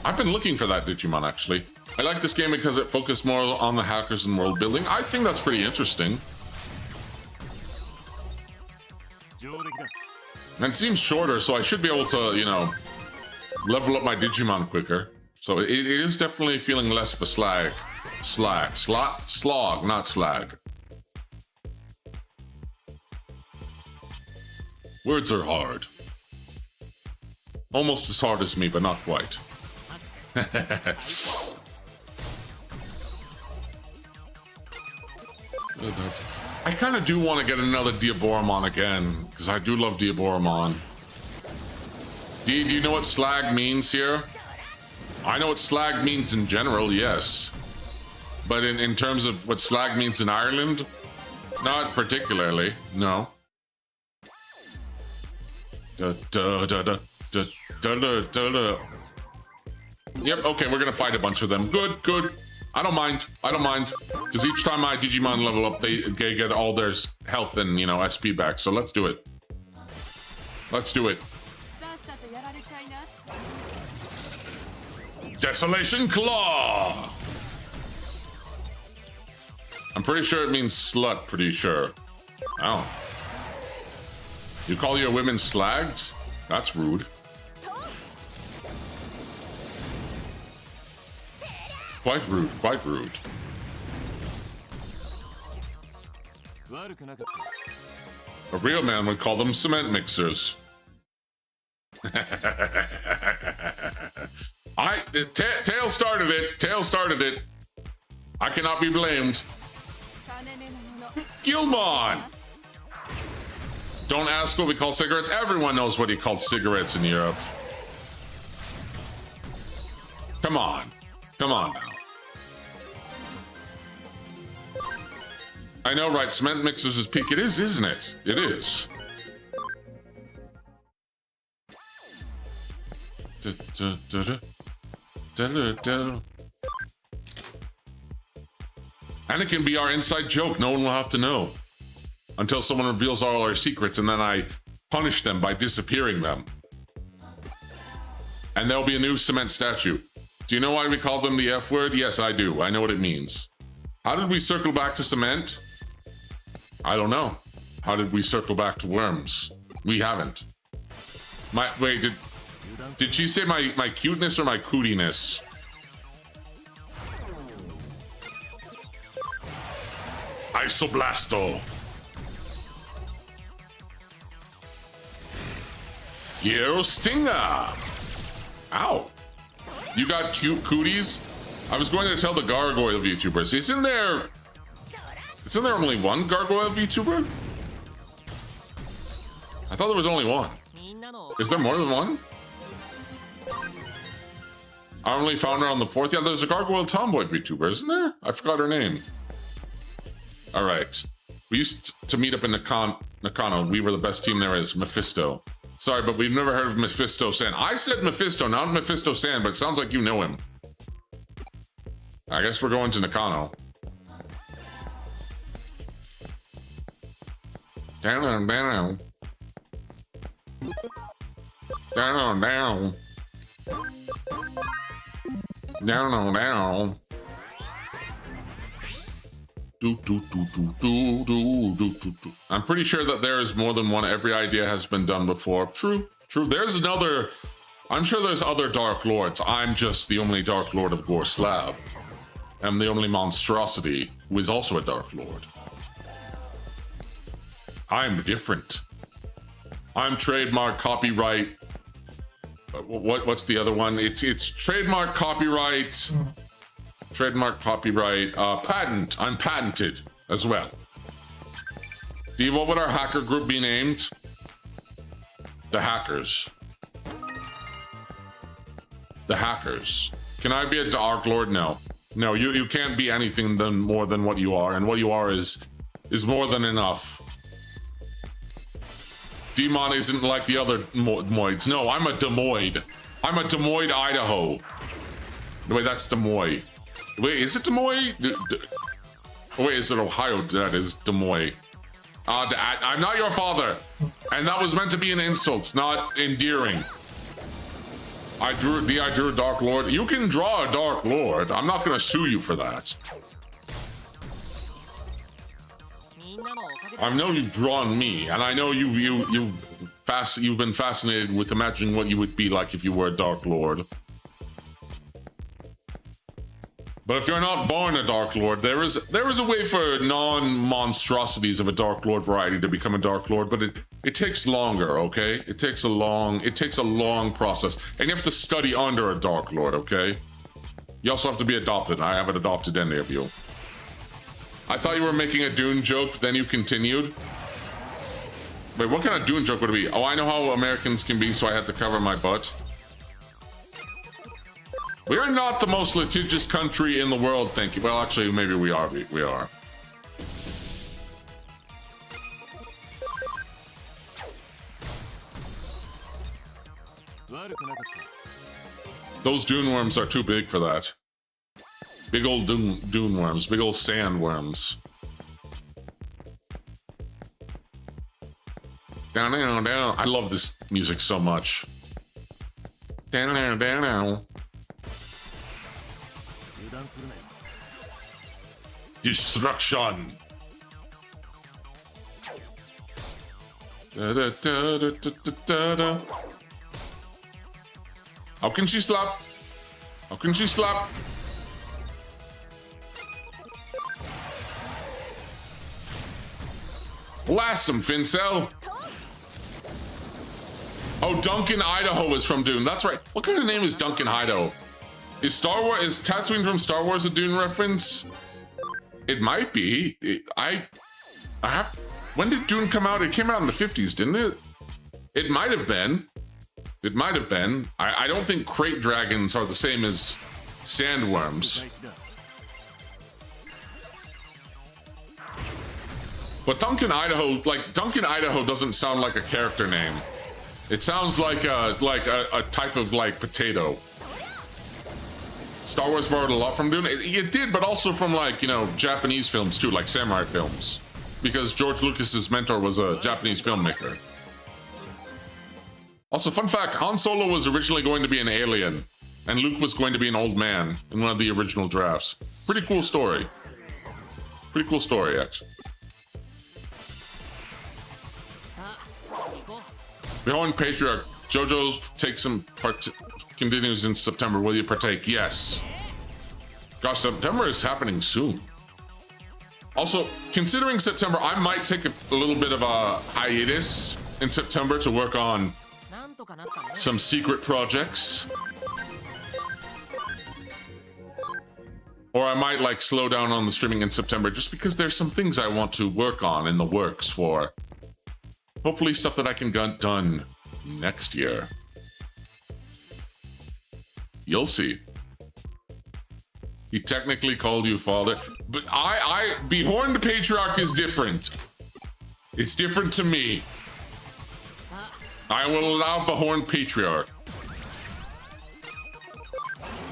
I've been looking for that Digimon, actually. I like this game because it focused more on the hackers and world building. I think that's pretty interesting. And it seems shorter, so I should be able to, you know, level up my Digimon quicker. So it is definitely feeling less of a slog, not slag. Words are hard. Almost as hard as me, but not quite. I kind of do want to get another Diaboromon again, because I do love Diaboromon. Do you know what slag means here? I know what slag means in general, yes. But in terms of what slag means in Ireland, not particularly, no. Yep, okay, we're gonna fight a bunch of them. Good, good. I don't mind. I don't mind. Because each time my Digimon level up, they get all their health and, you know, SP back. So let's do it. Let's do it. Desolation Claw! I'm pretty sure it means slut, pretty sure. Oh. You call your women slags? That's rude. Quite rude, quite rude. A real man would call them cement mixers. Tail started it. Tail started it. I cannot be blamed. Gilmon! Don't ask what we call cigarettes. Everyone knows what he called cigarettes in Europe. Come on. Come on now. I know, right? Cement mixers is peak. It is, isn't it? It is. And it can be our inside joke. No one will have to know. Until someone reveals all our secrets, and then I punish them by disappearing them. And there'll be a new cement statue. Do you know why we call them the F word? Yes, I do. I know what it means. How did we circle back to cement? I don't know. How did we circle back to worms? We haven't. Wait, did she say my cuteness or my cootiness? Isoblasto. Gyrostinger. Ow. You got cute cooties? I was going to tell the gargoyle VTubers. Isn't there only one gargoyle VTuber? I thought there was only one. Is there more than one? I only found her on the 4th. Yeah, there's a gargoyle tomboy VTuber, isn't there? I forgot her name. All right. We used to meet up in Nakano. We were the best team there is. Mephisto. Sorry, but we've never heard of Mephisto-san. I said Mephisto, not Mephisto-san, but it sounds like you know him. I guess we're going to Nakano. Down, down. Down, down. Down, down. I'm pretty sure that there is more than one. Every idea has been done before. True, true. There's another. I'm sure there's other Dark Lords. I'm just the only Dark Lord of Gorslav. I'm the only monstrosity who is also a Dark Lord. I'm different. I'm trademark, copyright. What's the other one? It's trademark, copyright. Trademark, copyright, patent. I'm patented as well. Steve, what would our hacker group be named? The Hackers. The Hackers. Can I be a Dark Lord? No. No, you can't be anything more than what you are, and what you are is more than enough. Demon isn't like the other Moids. No, I'm a Demoid. I'm a Des Moines, Idaho. Wait, that's Des Moines. Wait, is it Des Moines? Wait, is it Ohio? That is Des Moines. I'm not your father. And that was meant to be an insult, not endearing. I drew a Dark Lord. You can draw a Dark Lord. I'm not going to sue you for that. I know you've drawn me, and I know you've been fascinated with imagining what you would be like if you were a Dark Lord. But if you're not born a Dark Lord, there is a way for non-monstrosities of a Dark Lord variety to become a Dark Lord, but it takes longer, okay? It takes a long process. And you have to study under a Dark Lord, okay? You also have to be adopted. I haven't adopted any of you. I thought you were making a Dune joke, but then you continued. Wait, what kind of Dune joke would it be? Oh, I know how Americans can be, so I had to cover my butt. We are not the most litigious country in the world, thank you. Well, actually, maybe we are. We are. Those dune worms are too big for that. Big old dune worms, big old sand worms. Down, down, down. I love this music so much. Down, down, down, down. Destruction. Da, da, da, da, da, da, da. How can she slap? How can she slap? Blast him, Fincel. Oh, Duncan Idaho is from Dune. That's right. What kind of name is Duncan Idaho? Is Tatooine from Star Wars a Dune reference? It might be. When did Dune come out? It came out in the 50s, didn't it? It might have been. It might have been. I don't think crate dragons are the same as sandworms. But Duncan Idaho doesn't sound like a character name. It sounds like a type of like potato. Star Wars borrowed a lot from Dune. It did, but also from like, you know, Japanese films too, like samurai films. Because George Lucas's mentor was a Japanese filmmaker. Also, fun fact, Han Solo was originally going to be an alien, and Luke was going to be an old man in one of the original drafts. Pretty cool story. Pretty cool story, actually. Behold Patriarch, JoJo's continues in September. Will you partake? Yes. Gosh, September is happening soon. Also, considering September, I might take a little bit of a hiatus in September to work on some secret projects. Or I might like slow down on the streaming in September just because there's some things I want to work on in the works for. Hopefully stuff that I can get done next year. You'll see. He technically called you father, but Behorned Patriarch is different. It's different to me. I will allow Behorned Patriarch.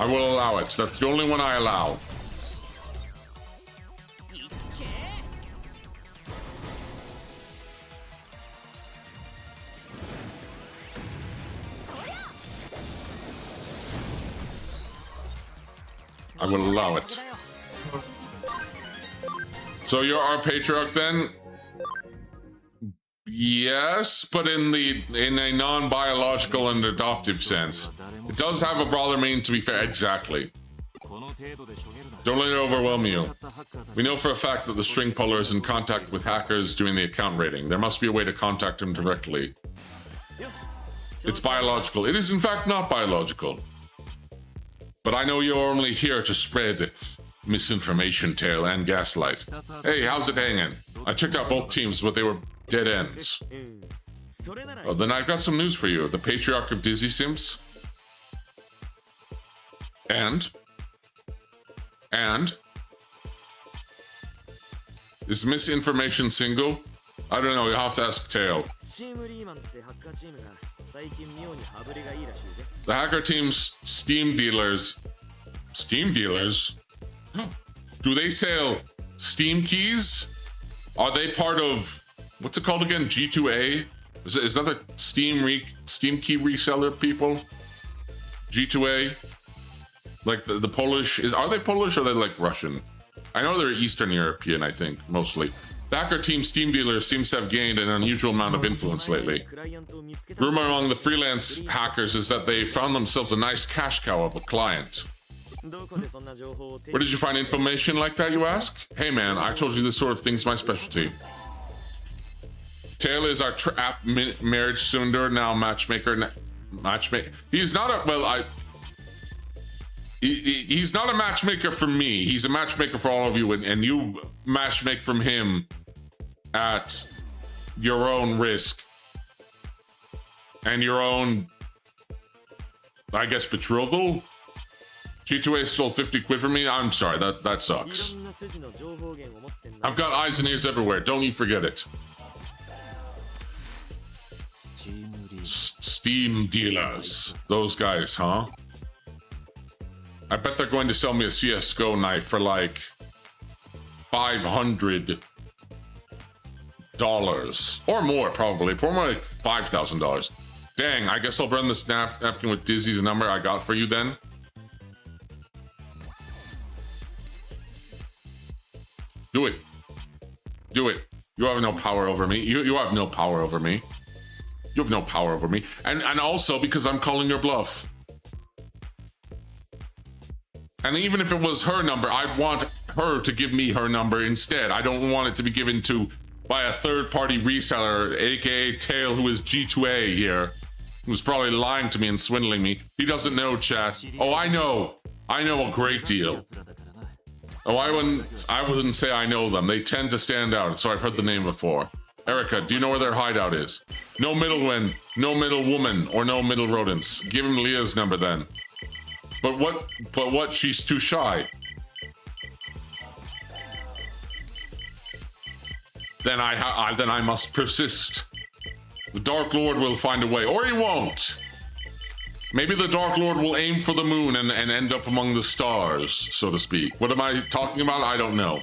I will allow it. That's the only one I allow. I will allow it. So you're our patriarch then? Yes, but in a non-biological and adoptive sense. It does have a brother main, to be fair. Exactly. Don't let it overwhelm you. We know for a fact that the string puller is in contact with hackers doing the account rating. There must be a way to contact him directly. It's biological. It is in fact not biological. But I know you're only here to spread misinformation, tale, and gaslight. Hey, how's it hanging? I checked out both teams, but they were dead ends. Oh, then I've got some news for you. The Patriarch of Dizzy Simps. And? Is misinformation single? I don't know, you'll have to ask Tail. The hacker team's Steam dealers. Steam dealers? Do they sell Steam keys? Are they part of, what's it called again? G2A? Is that the Steam key reseller people? G2A? Like the Polish, are they Polish or are they like Russian? I know they're Eastern European, I think, mostly. The hacker team Steam dealers seems to have gained an unusual amount of influence lately. Rumor among the freelance hackers is that they found themselves a nice cash cow of a client. Where did you find information like that, you ask? Hey man, I told you this sort of thing's my specialty. Tail is our marriage sunder, now matchmaker. He's not a, well, he's not a matchmaker for me. He's a matchmaker for all of you, and you matchmake from him at your own risk and your own, I guess, betrothal. G2A stole 50 quid from me. I'm sorry, that sucks. I've got eyes and ears everywhere. Don't you forget it. Steam dealers. Those guys, huh? I bet they're going to sell me a CSGO knife for like $500 or more, probably. For more like $5,000. Dang, I guess I'll run this napkin with Dizzy's number I got for you then. Do it. Do it. You have no power over me. You have no power over me. You have no power over me. And also because I'm calling your bluff. And even if it was her number, I want her to give me her number instead. I don't want it to be given to by a third-party reseller, aka Tail, who is G2A here, who's probably lying to me and swindling me. He doesn't know, chat. Oh, I know. I know a great deal. Oh, I wouldn't say I know them. They tend to stand out, so I've heard the name before. Erica, do you know where their hideout is? No middlemen, no middle woman, or no middle rodents. Give him Leah's number then. But what? She's too shy. Then I must persist. The Dark Lord will find a way, or he won't. Maybe the Dark Lord will aim for the moon and end up among the stars, so to speak. What am I talking about? I don't know.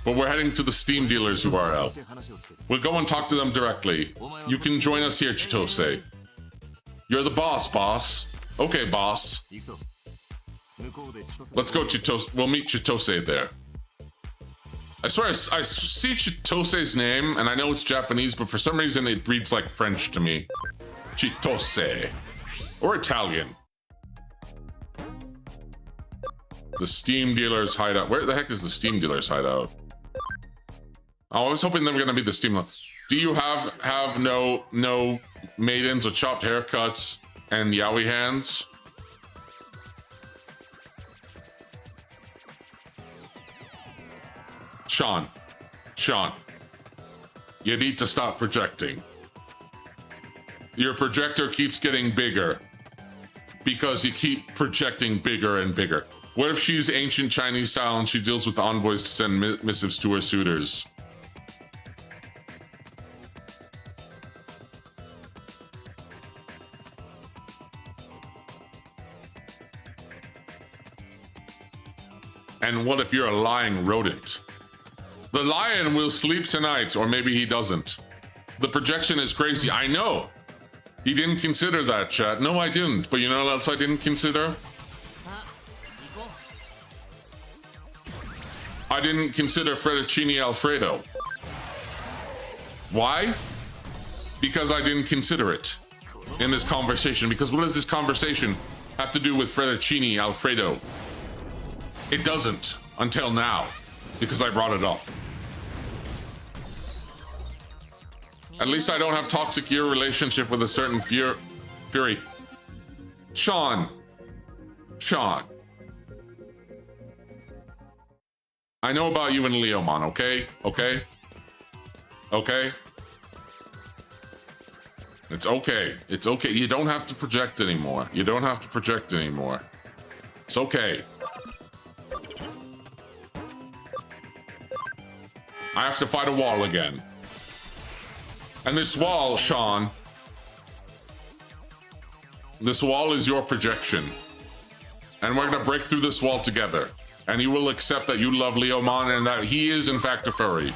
But we're heading to the Steam Dealers URL. We'll go and talk to them directly. You can join us here, Chitose. You're the boss. Okay, boss. Let's go, Chitose. We'll meet Chitose there. I swear, I see Chitose's name, and I know it's Japanese, but for some reason it reads like French to me. Chitose. Or Italian. The Steam Dealers hideout. Where the heck is the Steam Dealers hideout? Oh, I was hoping they were gonna be the Steam. Do you have no maidens with chopped haircuts and yaoi hands? Sean, you need to stop projecting. Your projector keeps getting bigger because you keep projecting bigger and bigger. What if she's ancient Chinese style and she deals with envoys to send missives to her suitors? And what if you're a lying rodent? The lion will sleep tonight, or maybe he doesn't. The projection is crazy, I know. He didn't consider that, chat. No, I didn't. But you know what else I didn't consider? I didn't consider fettuccine Alfredo. Why? Because I didn't consider it in this conversation. Because what does this conversation have to do with fettuccine Alfredo? It doesn't, until now, because I brought it up. At least I don't have toxic year relationship with a certain Fury. Sean. I know about you and Leomon, okay? Okay? It's okay. It's okay. You don't have to project anymore. It's okay. I have to fight a wall again. And this wall, Sean, this wall is your projection. And we're gonna break through this wall together. And you will accept that you love Leomon and that he is in fact a furry.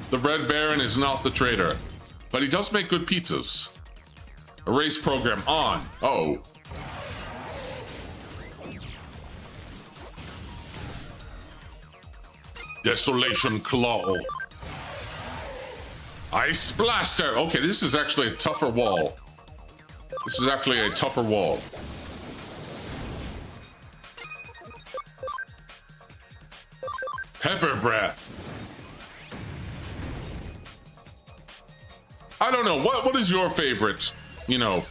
The Red Baron is not the traitor, but he does make good pizzas. Erase program on. Uh-oh. Desolation Claw. Ice Blaster. Okay, this is actually a tougher wall. This is actually a tougher wall. Pepper Breath. I don't know. What is your favorite, you know,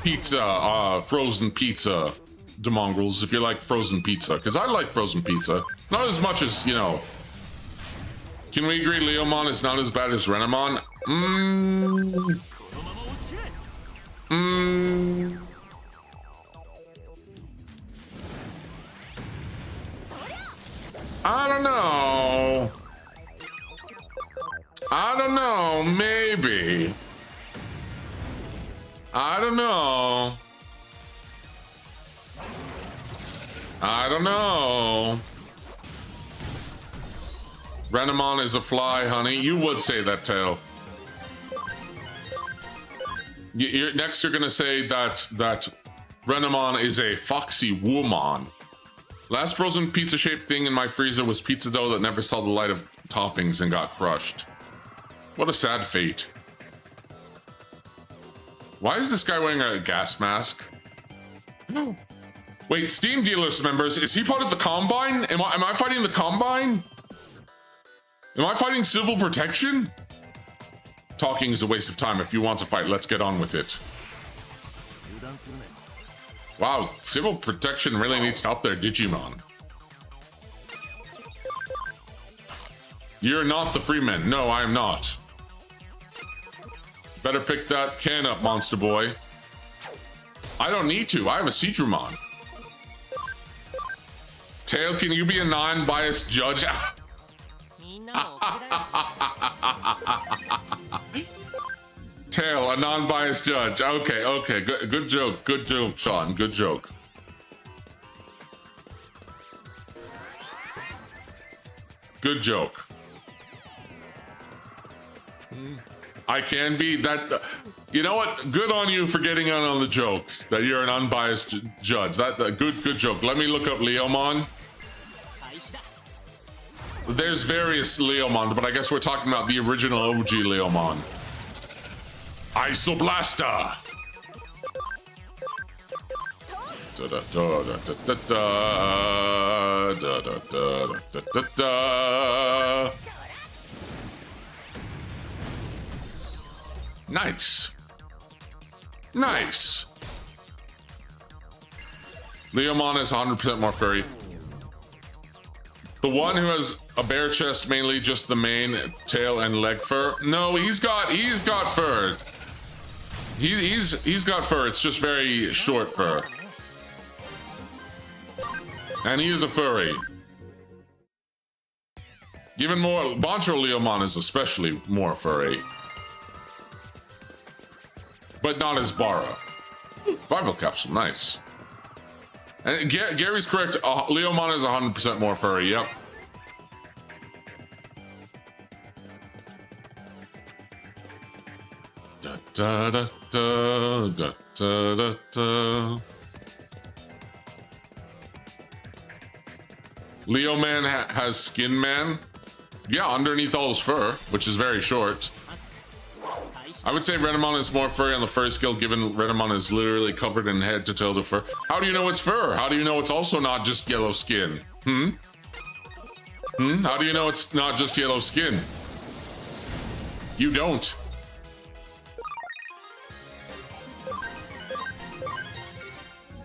pizza, frozen pizza, DeMongrels, if you like frozen pizza? Because I like frozen pizza. Not as much as, you know. Can we agree Leomon is not as bad as Renamon? I don't know. I don't know. Maybe. I don't know. I don't know. Renamon is a fly, honey. You would say that, Tail. Next, you're gonna say that Renamon is a foxy woman. Last frozen pizza-shaped thing in my freezer was pizza dough that never saw the light of toppings and got crushed. What a sad fate. Why is this guy wearing a gas mask? No. Wait, Steam Dealers members, is he part of the Combine? Am I fighting the Combine? Am I fighting Civil Protection? Talking is a waste of time. If you want to fight, let's get on with it. Wow, Civil Protection really needs help there, Digimon. You're not the Freeman. No, I am not. Better pick that can up, monster boy. I don't need to. I have a Seedramon. Tail, can you be a non-biased judge? Tail, a non-biased judge. Okay, okay. Good joke. Good joke, Sean. Good joke. Good joke. I can be that. You know what? Good on you for getting in on the joke that you're an unbiased judge. That good joke. Let me look up Leomon. There's various Leomon, but I guess we're talking about the original OG Leomon. Isoblaster. Nice. Nice. Leomon is 100% more furry. The one who has a bare chest, mainly just the mane, tail, and leg fur. No, he's got fur. He's got fur. It's just very short fur. And he is a furry. Even more, Bancho Leomon is especially more furry. But not as Bara. Vital capsule, nice. And Gary's correct, Leomon is 100% more furry, yep. Da da da da da da da da. Leoman has Skin Man. Yeah, underneath all his fur, which is very short. I would say Renamon is more furry on the fur skill, given Renamon is literally covered in head to toe to fur. How do you know it's fur? How do you know it's also not just yellow skin? How do you know it's not just yellow skin? You don't.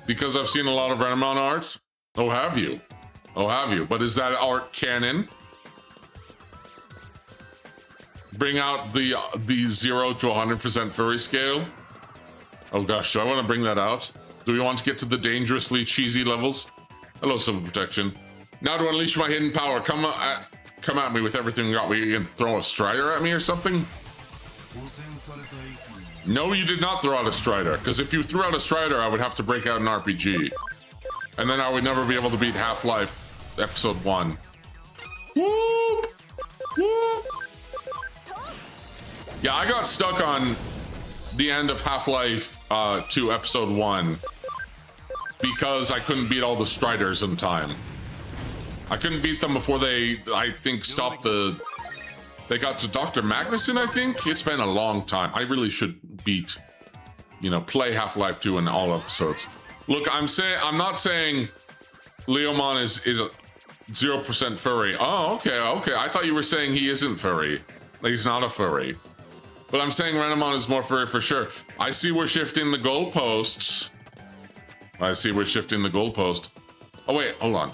Because I've seen a lot of Renamon art? Oh, have you? Oh, have you? But is that art canon? Bring out the 0 to 100% furry scale. Oh gosh, do I want to bring that out? Do we want to get to the dangerously cheesy levels? Hello, Civil Protection. Now to unleash my hidden power, come at me with everything you got. Were you gonna throw a Strider at me or something? No, you did not throw out a Strider, because if you threw out a Strider, I would have to break out an RPG. And then I would never be able to beat Half-Life Episode 1. Whoop! Whoop! Yeah, I got stuck on the end of Half-Life 2 Episode 1 because I couldn't beat all the Striders in time. I couldn't beat them before they, I think, stopped the... They got to Dr. Magnuson, I think? It's been a long time. I really should beat, you know, play Half-Life 2 in all episodes. Look, I'm not saying Leomon is a 0% furry. Oh, okay. I thought you were saying he isn't furry. Like, he's not a furry. But I'm saying Renamon is more furry for sure. I see we're shifting the goalposts. Oh, wait, hold on.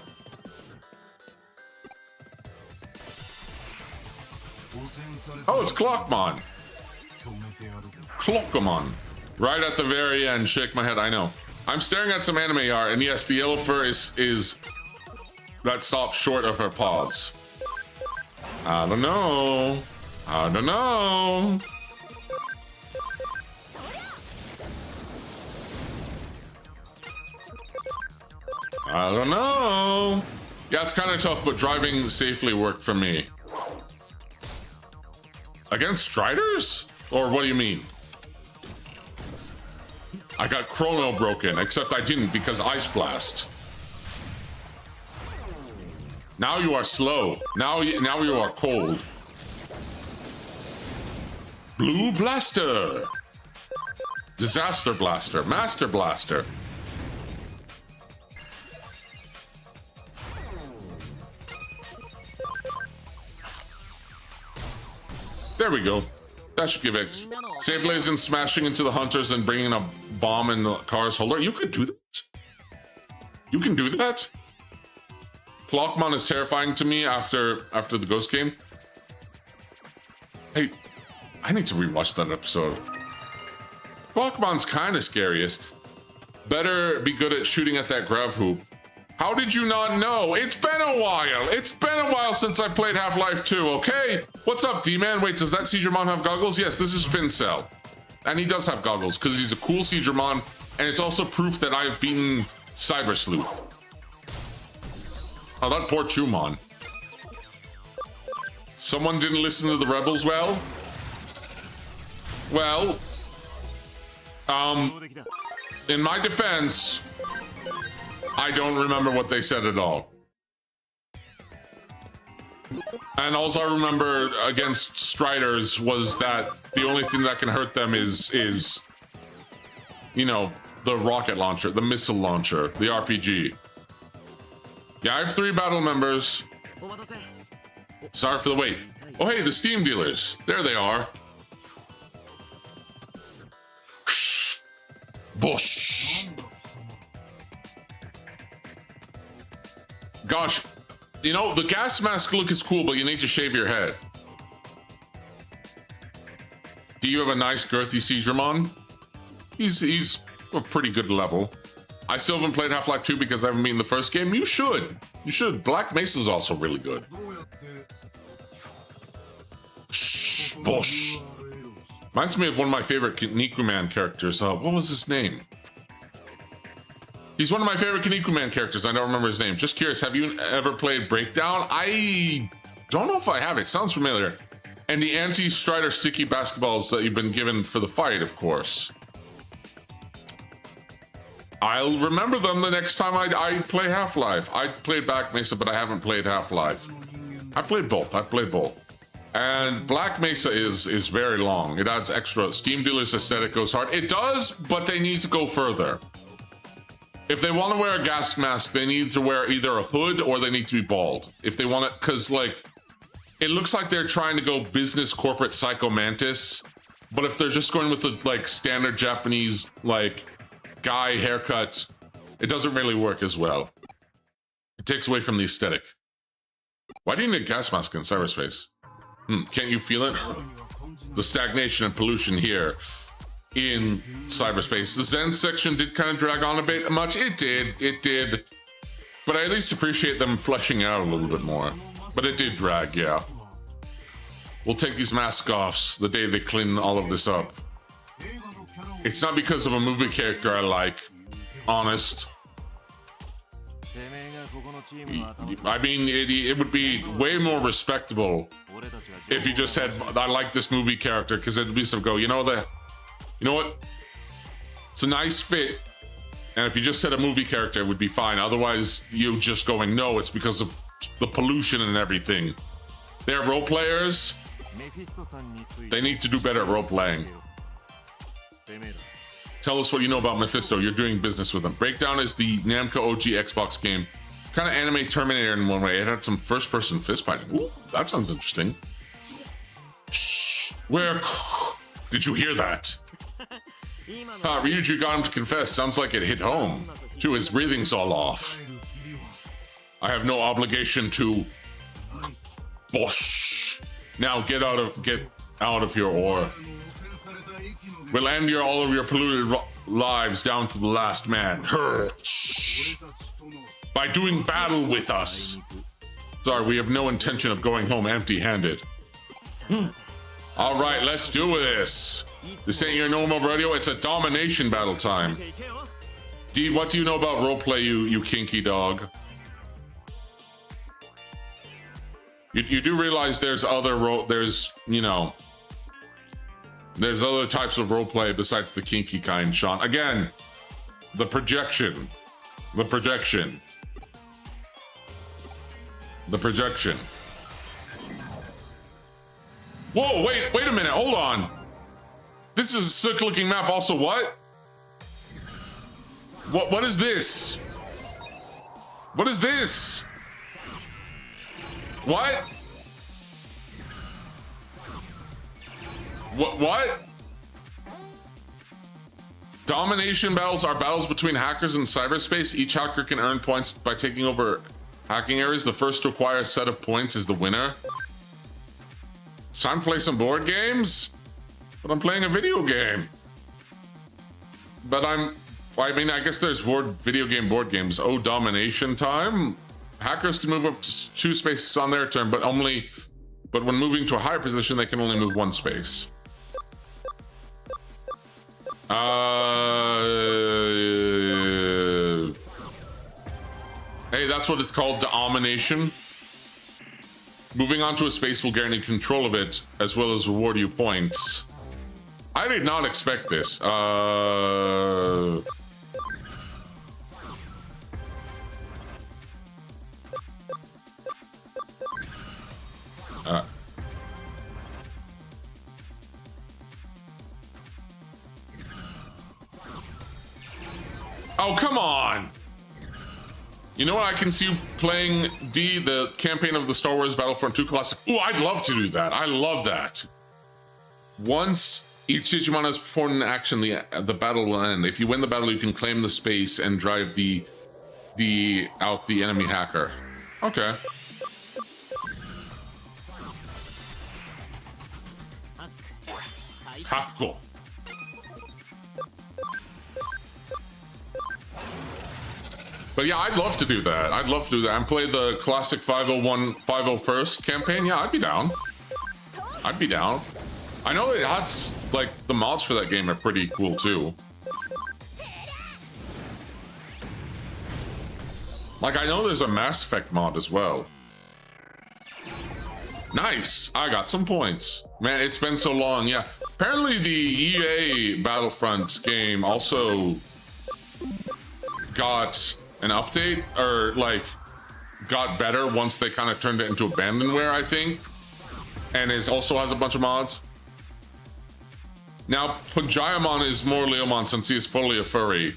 Oh, it's Clockmon. Clockamon. Right at the very end, shake my head, I know. I'm staring at some anime art, and yes, the yellow fur is that stops short of her paws. I don't know. I don't know. Yeah, it's kind of tough, but driving safely worked for me. Against Striders? Or what do you mean? I got Chrono broken, except I didn't because Ice Blast. Now you are slow. Now you are cold. Blue Blaster. Disaster Blaster. Master Blaster. There we go. That should give it. Safe lays in smashing into the hunters and bringing a bomb in the car's holder. You could do that? You can do that? Clockmon is terrifying to me after the Ghost game. Hey, I need to rewatch that episode. Clockmon's kind of scariest. Better be good at shooting at that grav hoop. How did you not know? It's been a while. It's been a while since I played Half-Life 2, okay? What's up, D-Man? Wait, does that Seedramon have goggles? Yes, this is Fincel. And he does have goggles because he's a cool Seedramon, and it's also proof that I've beaten CYBERSLEUTH. Oh, that poor Chumon. Someone didn't listen to the rebels well? Well, in my defense, I don't remember what they said at all. And all I remember against Striders was that the only thing that can hurt them is you know, the rocket launcher, the missile launcher, the RPG. Yeah, I have 3 battle members. Sorry for the wait. Oh, hey, the Steam dealers. There they are. Bush. Gosh, you know, the gas mask look is cool, but you need to shave your head. Do you have a nice girthy Seedramon? He's a pretty good level. I still haven't played Half-Life 2 because I haven't beaten the first game. You should. You should. Black Mesa's also really good. Shh, Bush. Reminds me of one of my favorite Kinnikuman characters. What was his name? He's one of my favorite Kinnikuman characters. I don't remember his name. Just curious, have you ever played Breakdown? I don't know if I have. It sounds familiar. And the anti-Strider sticky basketballs that you've been given for the fight, of course. I'll remember them the next time I play Half-Life. I played Black Mesa, but I haven't played Half-Life. I played both. And Black Mesa is very long. It adds extra. Steam Dealer's aesthetic goes hard. It does, but they need to go further. If they want to wear a gas mask, they need to wear either a hood or they need to be bald. If they want it, because like, it looks like they're trying to go business corporate Psycho Mantis, but if they're just going with the like standard Japanese like guy haircut, it doesn't really work as well. It takes away from the aesthetic. Why do you need a gas mask in cyberspace? Can't you feel it? The stagnation and pollution here in cyberspace. The Zen section did kind of drag on a bit much. It did. But I at least appreciate them fleshing out a little bit more. But it did drag, yeah. We'll take these mask offs the day they clean all of this up. It's not because of a movie character I like, honest. I mean, it would be way more respectable if you just said, I like this movie character, because it'd be some go, you know what? It's a nice fit. And if you just said a movie character, it would be fine. Otherwise, you just going, no, it's because of the pollution and everything. They're role players. They need to do better at role playing. Tell us what you know about Mephisto. You're doing business with them. Breakdown is the Namco OG Xbox game. Kind of anime Terminator in one way. It had some first-person fist fighting. Ooh, that sounds interesting. Shh. Where? Did you hear that? Ryuji got him to confess. Sounds like it hit home. Too, his breathing's all off. I have no obligation to... Bosh. Now get out of here, or we'll end all of your polluted lives down to the last man. By doing battle with us. Sorry, we have no intention of going home empty-handed. All right, let's do this. This ain't your normal rodeo. It's a domination battle time. D, what do you know about roleplay, you kinky dog? You do realize there's other there's other types of roleplay besides the kinky kind, Sean. Again, the projection. The projection. The projection. Whoa, wait a minute, hold on. This is a sick looking map. Also, what? What is this? What is this? What? What? Domination battles are battles between hackers in cyberspace. Each hacker can earn points by taking over hacking areas. The first to acquire a set of points is the winner. It's time to play some board games? But I'm playing a video game. But I mean, I guess there's video game board games. Oh, domination time? Hackers can move up to 2 spaces on their turn, but when moving to a higher position, they can only move 1 space. Hey, that's what it's called, domination. Moving onto a space will guarantee control of it, as well as reward you points. I did not expect this. Oh, come on! You know what? I can see you playing D, the campaign of the Star Wars Battlefront 2 Classic. Ooh, I'd love to do that. I love that. Once each Digimon has performed an action, the battle will end. If you win the battle, you can claim the space and drive the enemy hacker. Okay. Hakko. But yeah, I'd love to do that. I'd love to do that and play the classic 501-501st campaign. Yeah, I'd be down. I'd be down. I know it has, like, the mods for that game are pretty cool too. Like, I know there's a Mass Effect mod as well. Nice, I got some points. Man, it's been so long, yeah. Apparently the EA Battlefront game also got an update, or like got better once they kind of turned it into abandonware, I think. And also has a bunch of mods. Now, Punjayamon is more Leomon since he is fully a furry.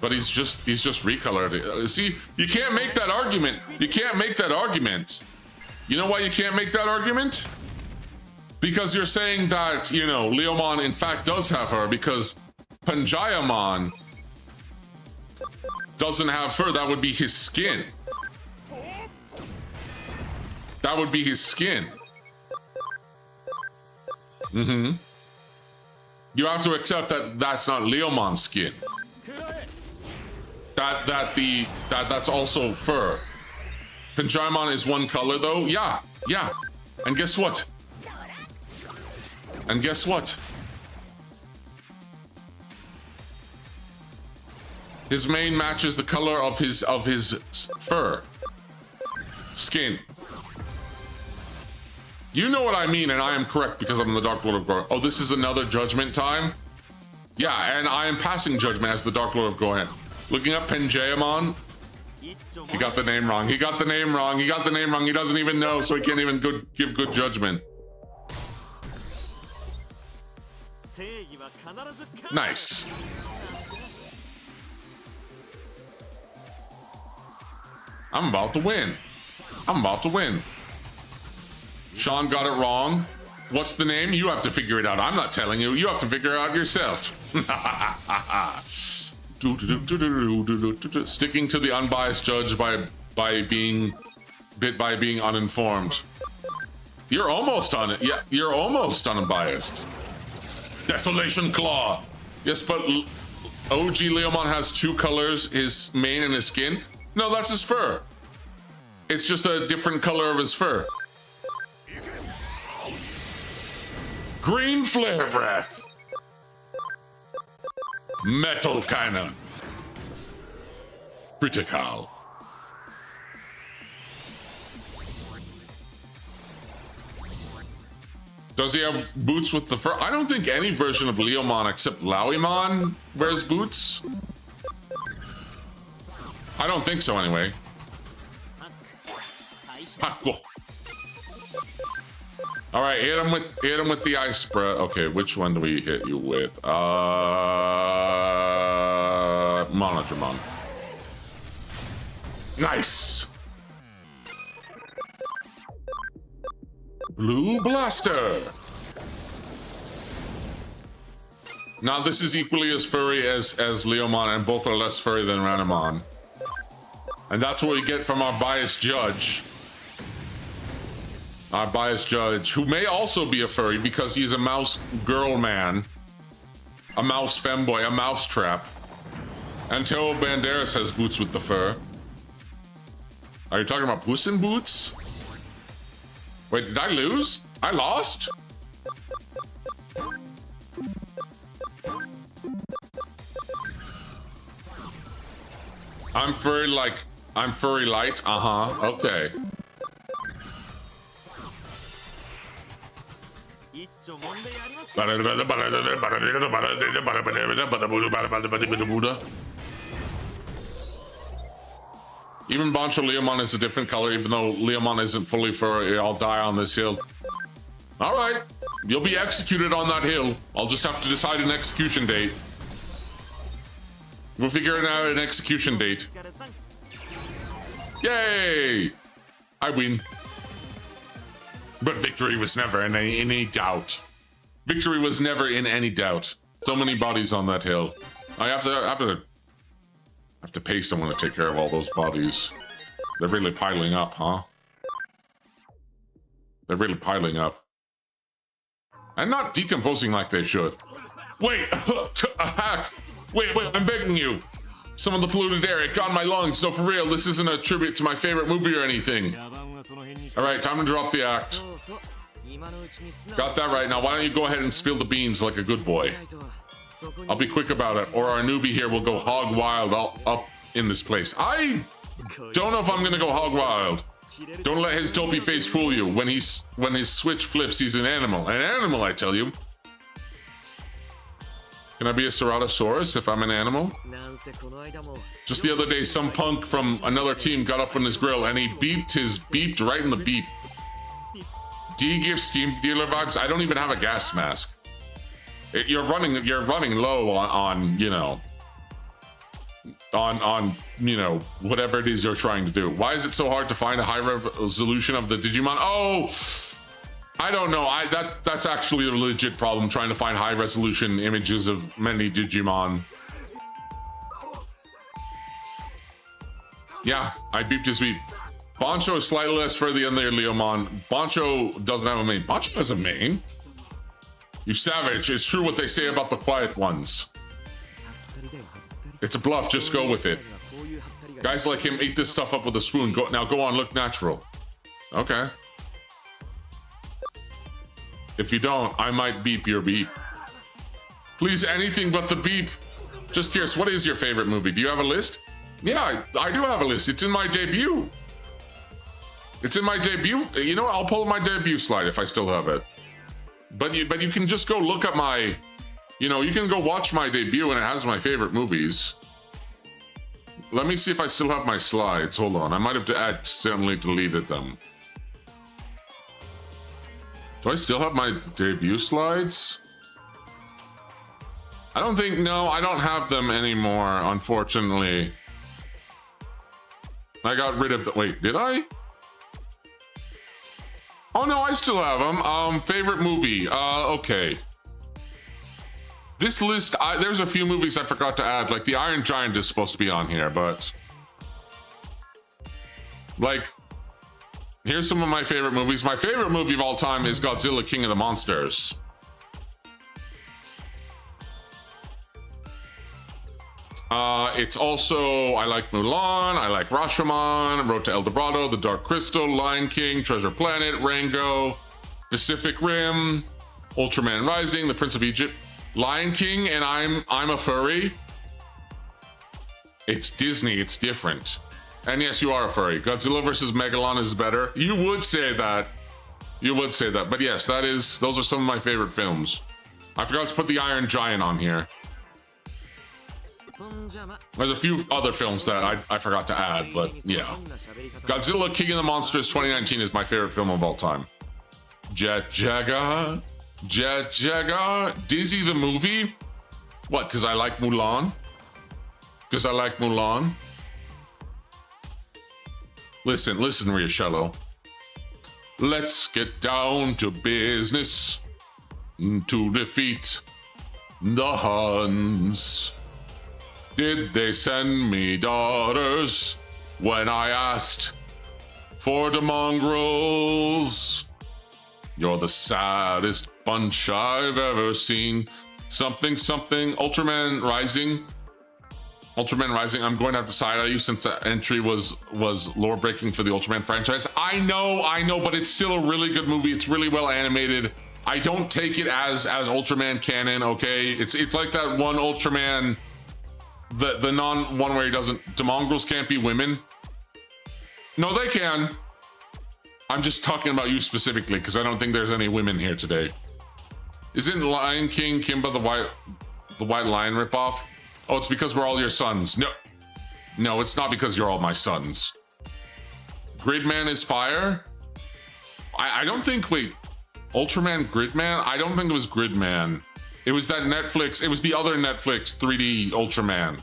But he's just recolored. See, you can't make that argument. You can't make that argument. You know why you can't make that argument? Because you're saying that, you know, Leomon in fact does have her, because Punjayamon doesn't have fur. That would be his skin. That would be his skin. Mm-hmm. You have to accept that that's not Leomon's skin. That's also fur. Punjayamon is one color though. Yeah. And guess what? His mane matches the color of his fur. Skin. You know what I mean, and I am correct because I'm the Dark Lord of Gohan. Oh, this is another judgment time? Yeah, and I am passing judgment as the Dark Lord of Gohan. Looking up Punjayamon. He got the name wrong. He got the name wrong. He got the name wrong. He doesn't even know, so he can't even give good judgment. Nice. I'm about to win. I'm about to win. Sean got it wrong. What's the name? You have to figure it out. I'm not telling you. You have to figure it out yourself. Sticking to the unbiased judge by being uninformed. You're almost on it. Yeah, you're almost unbiased. Desolation Claw. Yes, but OG Leomon has two colors, his mane and his skin. No, that's his fur. It's just a different color of his fur. Green Flare Breath. Metal Cannon. Critical. Does he have boots with the fur? I don't think any version of Leomon except Lowimon wears boots. I don't think so anyway. All right, hit him with the ice breath. Okay, which one do we hit you with? Monodramon. Nice. Blue Blaster. Now this is equally as furry as Leomon, and both are less furry than Ranamon. And that's what we get from our biased judge. Our biased judge, who may also be a furry because he's a mouse girl man. A mouse femboy, a mouse trap. Until Banderas has boots with the fur. Are you talking about Puss in Boots? Wait, did I lose? I lost? I'm furry light. Uh-huh. Okay. Even Bancho Leomon is a different color, even though Leomon isn't fully furry. I'll die on this hill. All right, you'll be executed on that hill. I'll just have to decide an execution date. We'll figure out an execution date. Yay! I win. But victory was never in any doubt. Victory was never in any doubt. So many bodies on that hill. I have to pay someone to take care of all those bodies. They're really piling up, huh? They're really piling up. And not decomposing like they should. Wait, a hack! Wait, I'm begging you. Some of the polluted air, it got in my lungs. No, for real, this isn't a tribute to my favorite movie or anything. All right, time to drop the act. Got that right. Now, why don't you go ahead and spill the beans like a good boy? I'll be quick about it, or our newbie here will go hog wild up in this place. I don't know if I'm gonna go hog wild. Don't let his dopey face fool you. When his switch flips, he's an animal. An animal, I tell you. Can I be a Ceratosaurus if I'm an animal? Just the other day, some punk from another team got up on his grill and he beeped right in the beep. Do you give Steam dealer vibes? I don't even have a gas mask. You're running low on you know, whatever it is you're trying to do. Why is it so hard to find a high resolution of the Digimon? Oh, I don't know. That's actually a legit problem, trying to find high resolution images of many Digimon. Yeah, I beeped his beep. Bancho is slightly less furthy than their Leomon. Bancho doesn't have a mane. Bancho has a mane. You savage. It's true what they say about the quiet ones. It's a bluff. Just go with it. Guys like him eat this stuff up with a spoon. Go on, look natural. Okay. If you don't, I might beep your beep. Please, anything but the beep. Just curious, what is your favorite movie? Do you have a list? Yeah, I do have a list. It's in my debut. It's in my debut. You know what? I'll pull my debut slide if I still have it. But you can just go look at my, you can go watch my debut and it has my favorite movies. Let me see if I still have my slides. Hold on. I might have accidentally deleted them. Do I still have my debut slides? I don't think... No, I don't have them anymore, unfortunately. I got rid of the... Wait, did I? Oh, no, I still have them. Favorite movie. Okay. This list, there's a few movies I forgot to add. Like, The Iron Giant is supposed to be on here, but... Like, here's some of my favorite movies. My favorite movie of all time is Godzilla, King of the Monsters. It's also, I like Mulan, I like Rashomon, Road to El Dorado, The Dark Crystal, Lion King, Treasure Planet, Rango, Pacific Rim, Ultraman Rising, The Prince of Egypt, Lion King, and I'm a furry. It's Disney, it's different. And yes, you are a furry. Godzilla vs. Megalon is better. You would say that. You would say that. But yes, those are some of my favorite films. I forgot to put The Iron Giant on here. There's a few other films that I forgot to add, but yeah. Godzilla, King of the Monsters 2019 is my favorite film of all time. Jet Jaga. Jet Jaga. Dizzy the movie? What, because I like Mulan? Because I like Mulan? Listen, Riochello. Let's get down to business to defeat the Huns. Did they send me daughters when I asked for the mongrels? You're the saddest bunch I've ever seen. Something, Ultraman Rising. Ultraman Rising, I'm going to have to side eye you since that entry was lore breaking for the Ultraman franchise. I know, but it's still a really good movie. It's really well animated. I don't take it as Ultraman canon, okay? It's like that one Ultraman, the non one where he doesn't, the mongrels can't be women. No, they can. I'm just talking about you specifically because I don't think there's any women here today. Isn't Lion King Kimba the white lion ripoff? Oh, it's because we're all your sons. No, it's not because you're all my sons. Gridman is fire? I don't think, wait, Ultraman Gridman? I don't think it was Gridman. It was that Netflix, it was the other Netflix 3D Ultraman,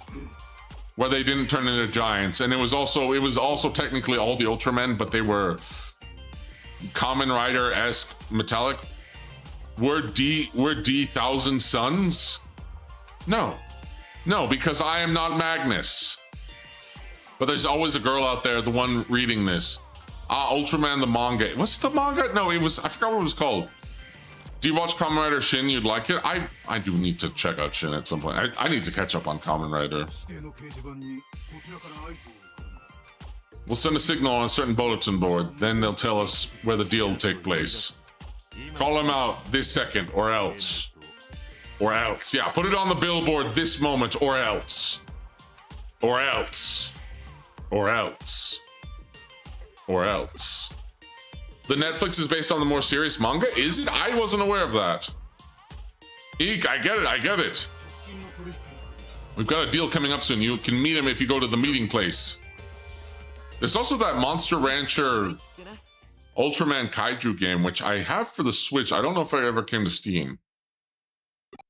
where they didn't turn into giants. And it was also technically all the Ultramen, but they were Kamen Rider-esque metallic. We're D Thousand Suns? No, because I am not Magnus. But there's always a girl out there, the one reading this. Ultraman the manga. What's the manga? No, I forgot what it was called. Do you watch Kamen Rider Shin? You'd like it? I do need to check out Shin at some point. I need to catch up on Kamen Rider. We'll send a signal on a certain bulletin board. Then they'll tell us where the deal will take place. Call them out this second, or else. Or else. Yeah, put it on the billboard this moment, or else. Or else. Or else. Or else. The Netflix is based on the more serious manga? Is it? I wasn't aware of that. Eek, I get it. We've got a deal coming up soon. You can meet him if you go to the meeting place. There's also that Monster Rancher Ultraman Kaiju game, which I have for the Switch. I don't know if it ever came to Steam.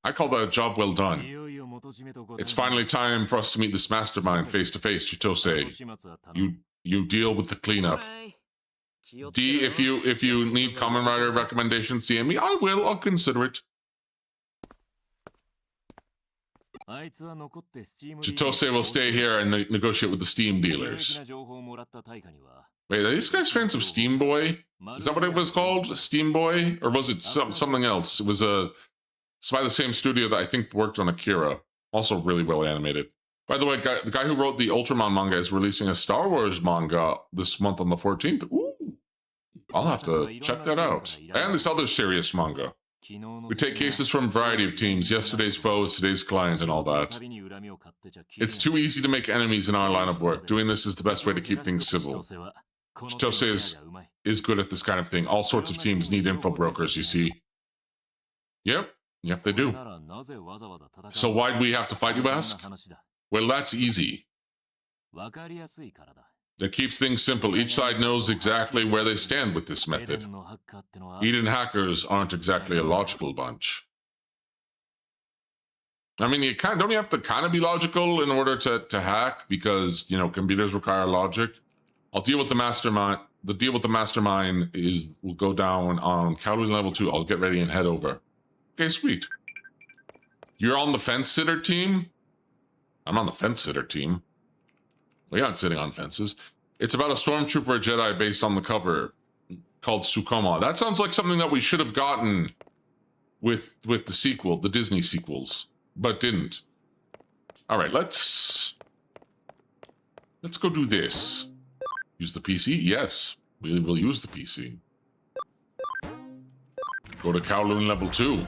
I call that a job well done. It's finally time for us to meet this mastermind face to face, Chitose. You deal with the cleanup. D, if you need Kamen Rider recommendations, DM me. I'll consider it. Chitose will stay here and negotiate with the Steam dealers. Wait, are these guys fans of Steam Boy? Is that what it was called? Steam Boy? Or was it something else? It's by the same studio that I think worked on Akira. Also really well animated. By the way, the guy who wrote the Ultraman manga is releasing a Star Wars manga this month on the 14th. Ooh, I'll have to check that out. And this other serious manga. We take cases from a variety of teams, yesterday's foes, today's client, and all that. It's too easy to make enemies in our line of work. Doing this is the best way to keep things civil. Chitose is good at this kind of thing. All sorts of teams need info brokers, you see. Yep, they do. So why'd we have to fight, you ask? Well, that's easy. It keeps things simple. Each side knows exactly where they stand with this method. Eden hackers aren't exactly a logical bunch. I mean, don't you have to kind of be logical in order to hack? Because, you know, computers require logic. I'll deal with the mastermind. The deal with the mastermind will go down on Cowley level 2. I'll get ready and head over. Okay, sweet. You're on the fence sitter team? I'm on the fence sitter team. We aren't sitting on fences. It's about a stormtrooper Jedi based on the cover called Sukoma. That sounds like something that we should have gotten with the sequel, the Disney sequels, but didn't. All right, let's go do this. Use the PC? Yes, we will use the PC. Go to Kowloon level 2.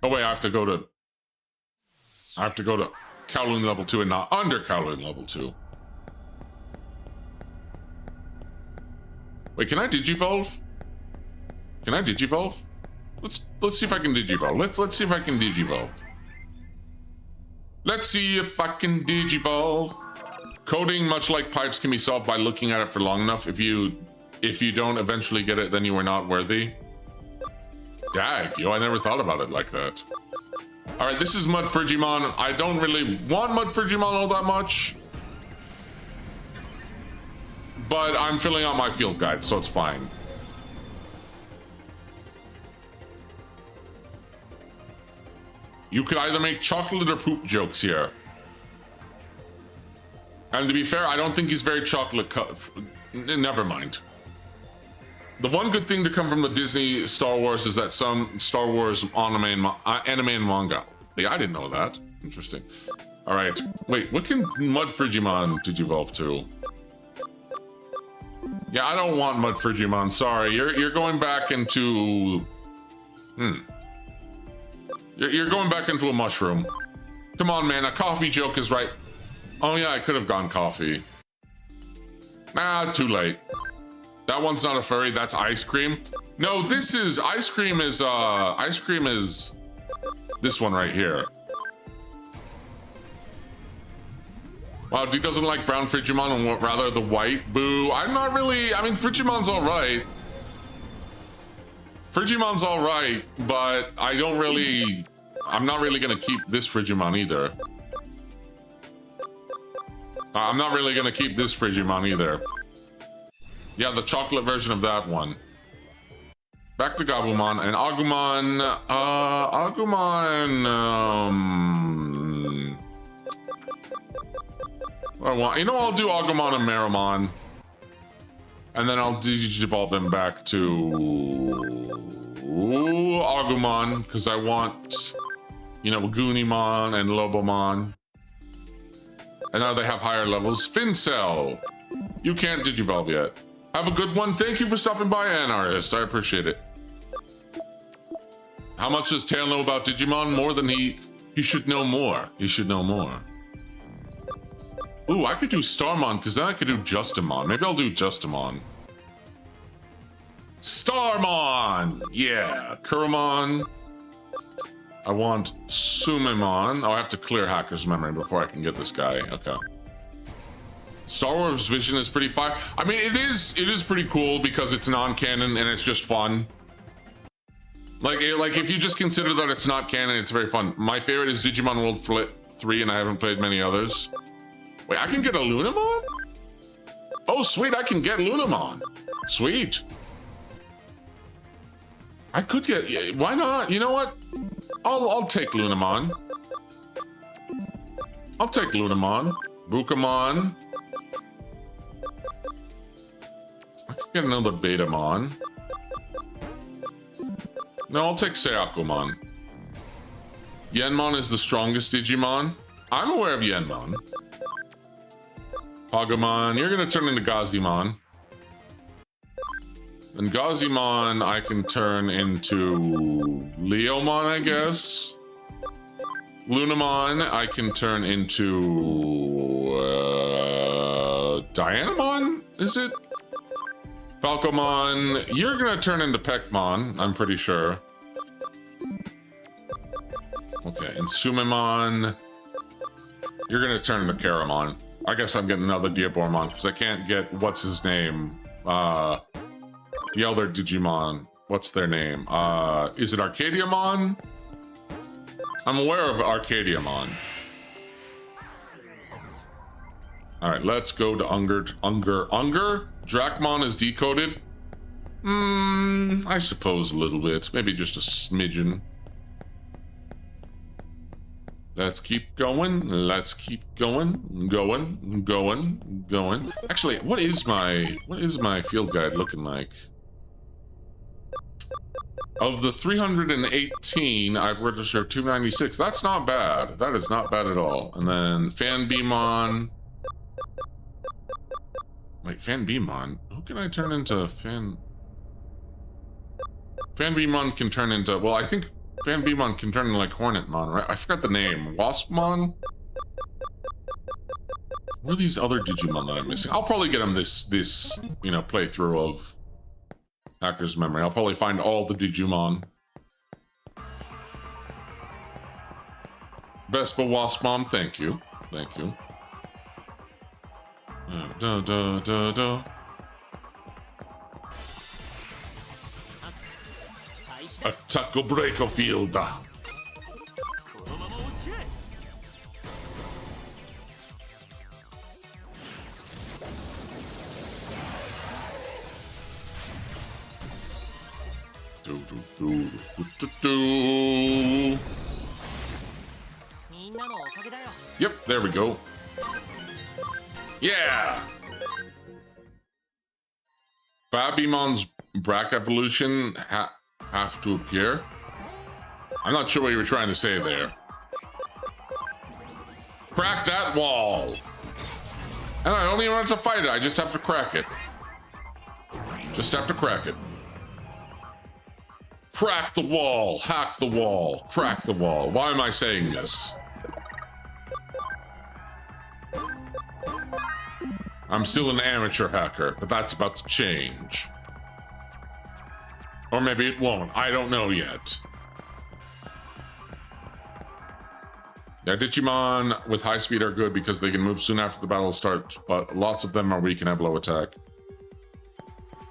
Oh wait, I have to go to Kowloon level 2 and not under Kowloon level 2. Wait, can I digivolve? Can I digivolve? Let's see if I can digivolve. Let's see if I can digivolve. Let's see if I can digivolve. Coding, much like pipes, can be solved by looking at it for long enough. If you don't eventually get it, then you are not worthy. Dag, yo, I never thought about it like that. All right, this is Mud Frigimon. I don't really want Mud Frigimon all that much, but I'm filling out my field guide, so it's fine. You could either make chocolate or poop jokes here. And to be fair, I don't think he's very chocolate. Never mind. The one good thing to come from the Disney Star Wars is that some Star Wars anime and manga. Yeah, I didn't know that. Interesting. All right. Wait, what can Mud Frigimon digivolve to? Yeah, I don't want Mud Frigimon. Sorry, you're going back into. You're going back into a mushroom. Come on, man. A coffee joke is right. Oh yeah, I could have gone coffee. Nah, too late. That one's not a furry, that's ice cream. No, this is, ice cream is this one right here. Wow, he doesn't like brown Frigimon and rather the white. Boo, I'm not really, I mean, Frigimon's all right. Frigimon's all right, but I'm not really gonna keep this Frigimon either. I'm not really gonna keep this Frigimon either. Yeah, the chocolate version of that one. Back to Gabumon and Agumon. What I want, you know, I'll do Agumon and Meramon, and then I'll digivolve them back to Agumon because I want, you know, Goonimon and Lobomon. And now they have higher levels. Fincell, you can't digivolve yet. Have a good one. Thank you for stopping by, Anartist. I appreciate it. How much does Tail know about Digimon? More than he should know more. He should know more. Ooh, I could do Starmon, because then I could do Justimon. Maybe I'll do Justimon. Starmon! Yeah. Kuramon. I want Sumimon. Oh, I have to clear Hacker's memory before I can get this guy. Okay. Star Wars Vision is pretty fire. I mean, it is pretty cool because it's non-canon and it's just fun. Like if you just consider that it's not canon, it's very fun. My favorite is Digimon World Flip 3, and I haven't played many others. Wait, I can get a Lunamon? Oh, sweet, I can get Lunamon. Sweet. I could get, yeah, why not? You know what? I'll take Lunamon. I'll take Lunamon. Bukamon. I could get another Betamon. No, I'll take Seakumon. Yenmon is the strongest Digimon. I'm aware of Yenmon. Pagumon, you're gonna turn into Gazimon. And Gazimon, I can turn into Leomon, I guess. Lunamon, I can turn into Dianamon, is it? Falcomon, you're gonna turn into Peckmon, I'm pretty sure. Okay, and Sumimon, you're gonna turn into Karamon. I guess I'm getting another Diabormon because I can't get what's his name. The other Digimon. What's their name? Is it Arcadiamon? I'm aware of Arcadiamon. All right, let's go to Unger. Dracmon is decoded. I suppose a little bit, maybe just a smidgen. Let's keep going. Let's keep going. Going. Actually, what is my field guide looking like? Of the 318, I've registered 296. That's not bad. That is not bad at all. And then Fanbeamon. Wait, Fanbeamon? Who can I turn into Fanbeamon can turn into... Well, I think Fanbeamon can turn into, like, Hornetmon, right? I forgot the name. Waspmon? What are these other Digimon that I'm missing? I'll probably get them this you know, playthrough of Hacker's Memory. I'll probably find all the Digimon. Vespa Waspmon, thank you. Thank you. A taco breako field. Yep, there we go. Yeah! Fabimon's Brack evolution have to appear. I'm not sure what you were trying to say there. Crack that wall! And I don't even have to fight it, I just have to crack it. Just have to crack it. Crack the wall, hack the wall, crack the wall. Why am I saying this? I'm still an amateur hacker, but that's about to change. Or maybe it won't, I don't know yet. Yeah, Digimon with high speed are good because they can move soon after the battle starts, but lots of them are weak and have low attack.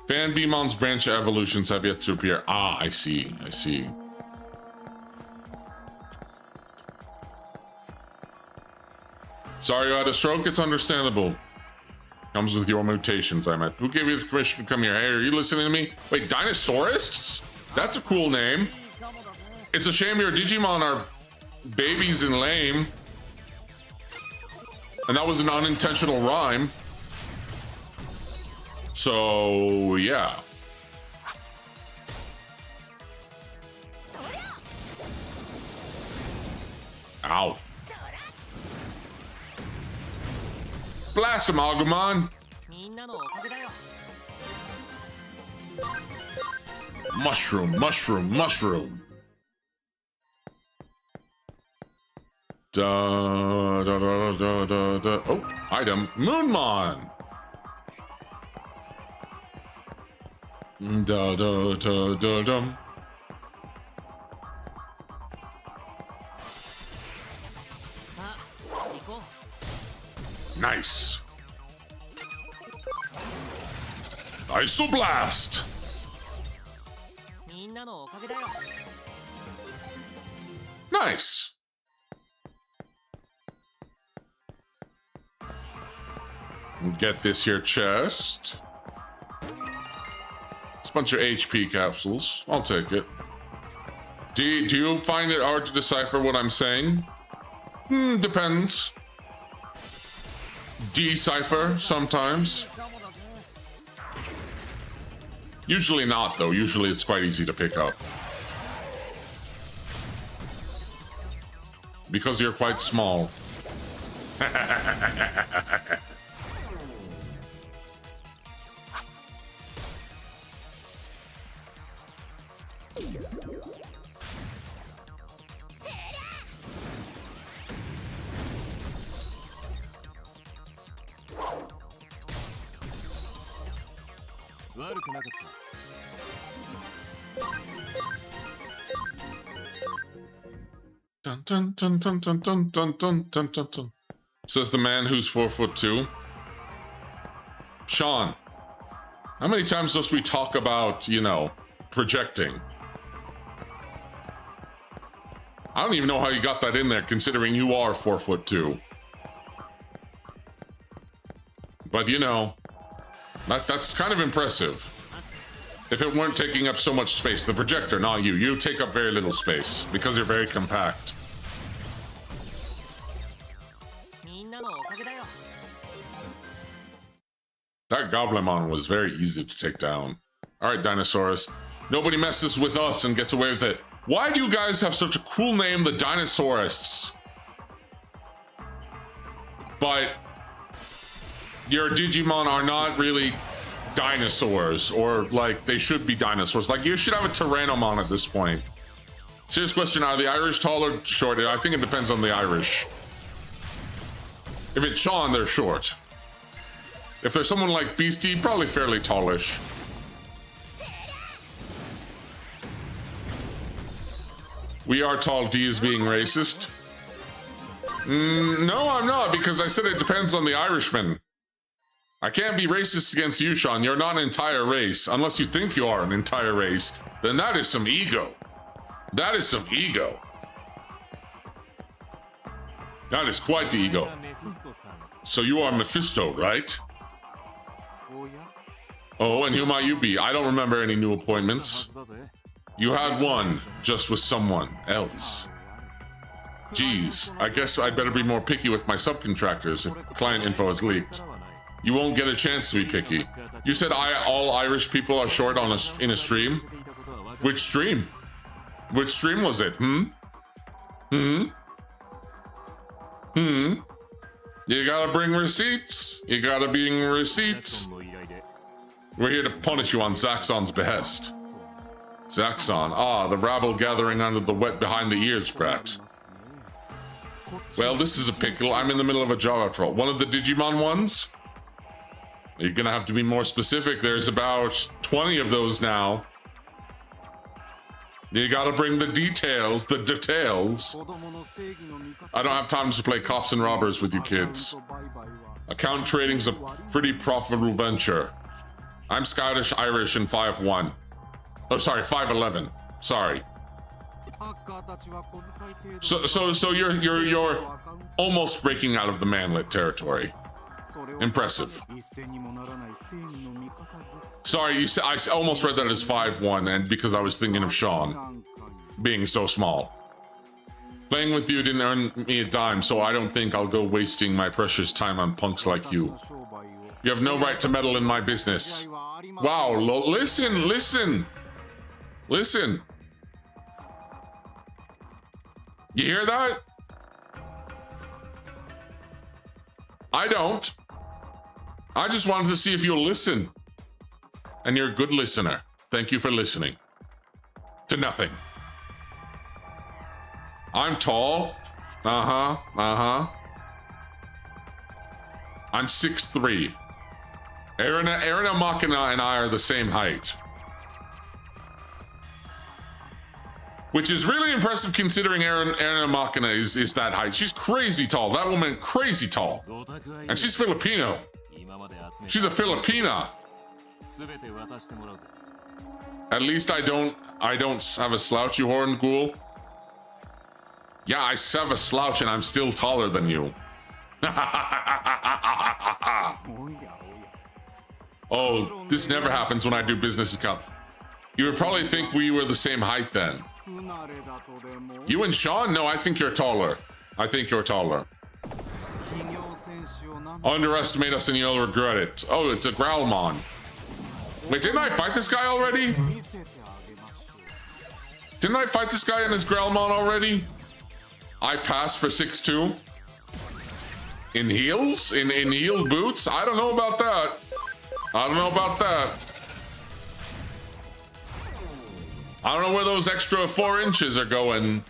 Fanbeamon's branch evolutions have yet to appear. Ah, I see, I see. Sorry you had a stroke, it's understandable. Comes with your mutations, I meant. Who gave you the permission to come here? Hey, are you listening to me? Wait, Dinosaurists? That's a cool name. It's a shame your Digimon are babies and lame. And that was an unintentional rhyme. So, yeah. Ow. Blast him, Agumon! Mushroom, mushroom, mushroom. Da da da da da da. Oh, item, Moonmon. Da da da da da. Nice. Isoblast. Nice. Get this here chest. It's a bunch of HP capsules. I'll take it. Do you find it hard to decipher what I'm saying? Depends. Decipher sometimes. Usually not, though. Usually it's quite easy to pick up. Because you're quite small. Dun, dun, dun, dun, dun, dun, dun, dun, dun, dun, dun. Says the man who's 4'2". Sean, how many times must we talk about, you know, projecting? I don't even know how you got that in there, considering you are 4'2". But you know, that's kind of impressive. If it weren't taking up so much space, the projector, not you. You take up very little space because you're very compact. That Goblimon was very easy to take down. All right, Dinosaurus. Nobody messes with us and gets away with it. Why do you guys have such a cool name, the Dinosaurists? But your Digimon are not really dinosaurs, or like they should be dinosaurs. Like you should have a Tyrannomon at this point. Serious question, are the Irish tall or short? I think it depends on the Irish. If it's Sean, they're short. If there's someone like Beastie, probably fairly tallish. We are tall, D is being racist. No, I'm not, because I said it depends on the Irishman. I can't be racist against you, Sean. You're not an entire race. Unless you think you are an entire race, then that is some ego. That is some ego. That is quite the ego. So you are Mephisto, right? Oh, and who might you be? I don't remember any new appointments. You had one, just with someone else. Geez, I guess I'd better be more picky with my subcontractors if client info is leaked. You won't get a chance to be picky. You said all Irish people are short in a stream? Which stream? Which stream was it? You gotta bring receipts. You gotta bring receipts. We're here to punish you on Zaxxon's behest. Zaxxon. The rabble gathering under the wet behind the ears, brat. Well, this is a pickle. I'm in the middle of a job after all. One of the Digimon ones? You're gonna have to be more specific. There's about 20 of those now. You gotta bring the details, the details. I don't have time to play cops and robbers with you kids. Account trading's a pretty profitable venture. I'm Scottish, Irish, and 5'1". Oh, sorry, 5'11". Sorry. So you're almost breaking out of the manlet territory. Impressive. Sorry, I almost read that as 5'1", and because I was thinking of Sean being so small. Playing with you didn't earn me a dime, so I don't think I'll go wasting my precious time on punks like you. You have no right to meddle in my business. Wow, listen. You hear that? I don't. I just wanted to see if you'll listen. And you're a good listener. Thank you for listening. To nothing. I'm tall. I'm 6'3". Erina Machina and I are the same height. Which is really impressive considering Erina Machina is that height. She's crazy tall. That woman crazy tall. And she's Filipino. She's a Filipina. At least I don't have a slouchy horn, ghoul. Yeah, I have a slouch and I'm still taller than you. Oh, this never happens when I do business account. You would probably think we were the same height then. You and Sean? No, I think you're taller. I think you're taller. Underestimate us and you'll regret it. Oh, it's a Growlmon. Wait, didn't I fight this guy already? Didn't I fight this guy in his Growlmon already? I passed for 6'2". In heels? In heeled boots? I don't know about that. I don't know about that. I don't know where those extra 4 inches are going.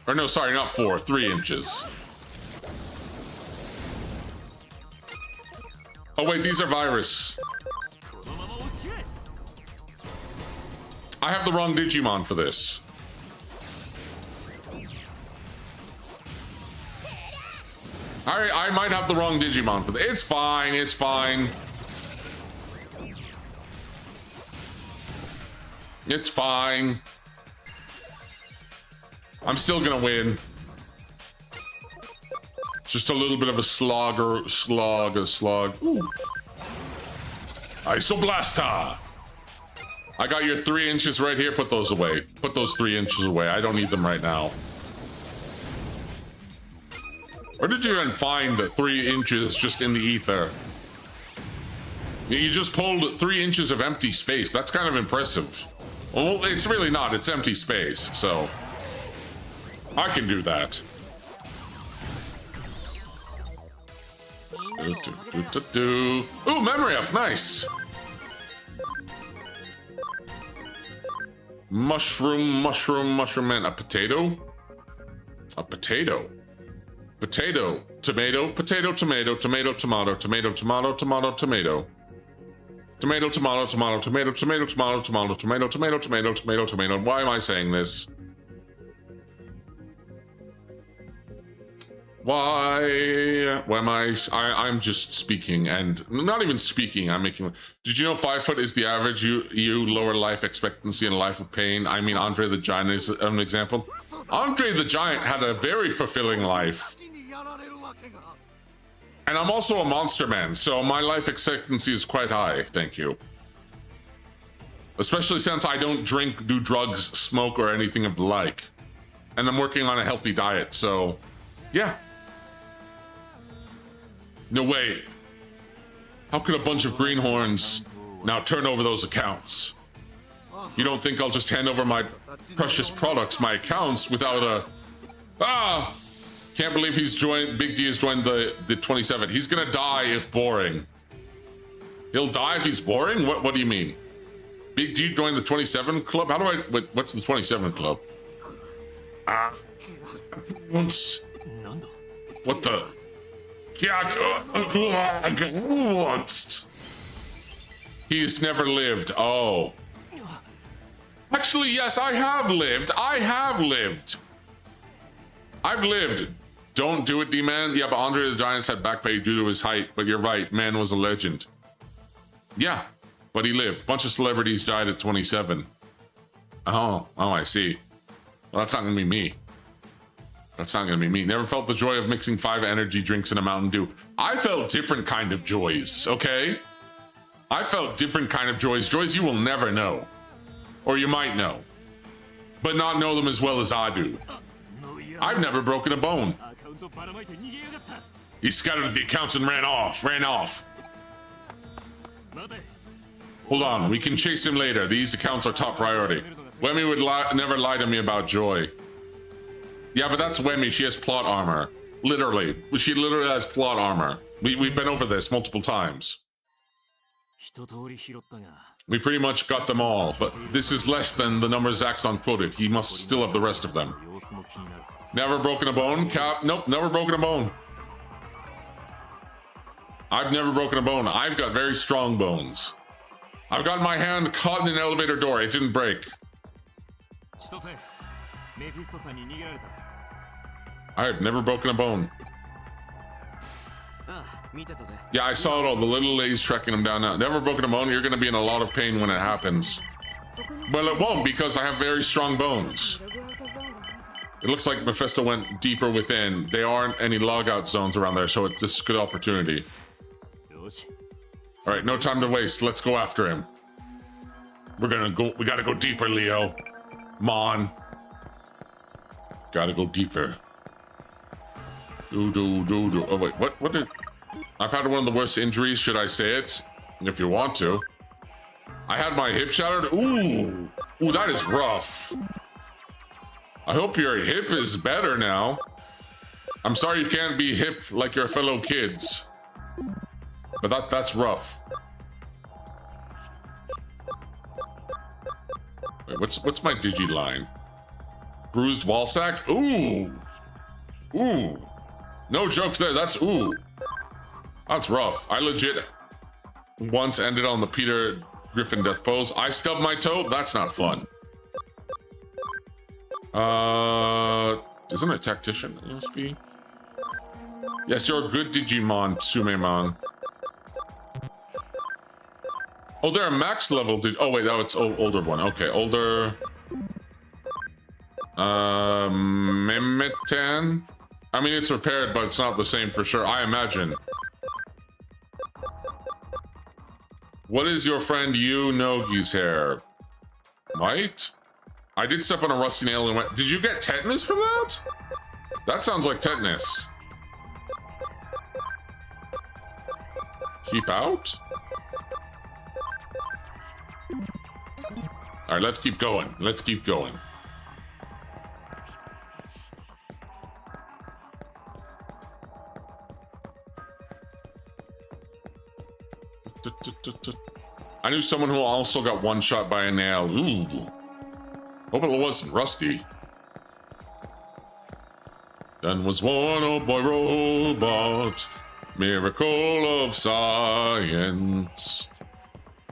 Or no, sorry, not 4, 3 inches. Oh wait, these are virus. I have the wrong Digimon for this. I might have the wrong Digimon for this. It's fine. It's fine. It's fine. I'm still gonna win. Just a little bit of a slog. Ooh. Isoblaster. I got your 3 inches right here. Put those away. Put those 3 inches away. I don't need them right now. Where did you even find 3 inches just in the ether? You just pulled 3 inches of empty space. That's kind of impressive. Well, it's really not. It's empty space, so I can do that. Ooh, memory up. Nice. Mushroom, man. A potato? A potato. Potato, tomato, potato, tomato, tomato, tomato, tomato, tomato, tomato, tomato. Tomato, tomato, tomato, tomato, tomato, tomato, tomato, tomato, tomato, tomato, tomato, tomato. Why am I saying this? Why am I'm just speaking, and not even speaking, I'm making. Did you know 5 foot is the average you lower life expectancy in a life of pain? I mean, Andre the Giant is an example. Andre the Giant had a very fulfilling life. And I'm also a monster man, so my life expectancy is quite high, thank you. Especially since I don't drink, do drugs, smoke, or anything of the like. And I'm working on a healthy diet, so yeah. No way. How could a bunch of greenhorns now turn over those accounts? You don't think I'll just hand over my precious products, my accounts, without a... Ah! Can't believe he's joined... Big D has joined the 27. He's gonna die if boring. He'll die if he's boring? What do you mean? Big D joined the 27 club? How do I... What's the 27 club? What the... He's never lived. Oh. Actually, yes, I have lived. I've lived. Don't do it, D-Man. Yeah, but Andre the Giant had back pay due to his height. But you're right, man was a legend. Yeah, but he lived. A bunch of celebrities died at 27. Oh, I see. Well, that's not gonna be me. That's not gonna be me. Never felt the joy of mixing 5 energy drinks in a Mountain Dew. I felt different kind of joys, okay? I felt different kind of joys. Joys you will never know. Or you might know. But not know them as well as I do. I've never broken a bone. He scattered the accounts and ran off. Hold on, we can chase him later. These accounts are top priority. Wemmy would never lie to me about joy. Yeah, but that's Wemmy. She has plot armor. Literally. She literally has plot armor. We've been over this multiple times. We pretty much got them all, but this is less than the number Zaxxon quoted. He must still have the rest of them. Never broken a bone? Cap? Nope, never broken a bone. I've never broken a bone. I've got very strong bones. I've got my hand caught in an elevator door. It didn't break. I've never broken a bone. Yeah, I saw it all. The little lady's trekking him down now. Never broken a bone. You're going to be in a lot of pain when it happens. Well, it won't because I have very strong bones. It looks like Mephisto went deeper within. There aren't any logout zones around there, so it's this good opportunity. All right, no time to waste. Let's go after him. We gotta go deeper, Leo. Come on. Gotta go deeper. Oh wait, what did... I've had one of the worst injuries, should I say it? If you want to. I had my hip shattered. Ooh, that is rough. I hope your hip is better now. I'm sorry you can't be hip like your fellow kids. But that's rough. Wait, what's my digi line? Bruised wall sack? Ooh. No jokes there, that's ooh. That's rough. I legit once ended on the Peter Griffin death pose. I stubbed my toe? That's not fun. Isn't it a tactician? It must be. Yes, you're a good Digimon, Tsumemon. Oh, they're a max level. Oh, wait, no, it's older one. Okay, older. Memetan. I mean, it's repaired, but it's not the same for sure, I imagine. What is your friend Yu Nogi's hair? White? I did step on a rusty nail and went... Did you get tetanus from that? That sounds like tetanus. Keep out? All right, let's keep going. Let's keep going. I knew someone who also got one shot by a nail. Ooh. Hope it wasn't Rusty. Then was one oh boy robot, miracle of science,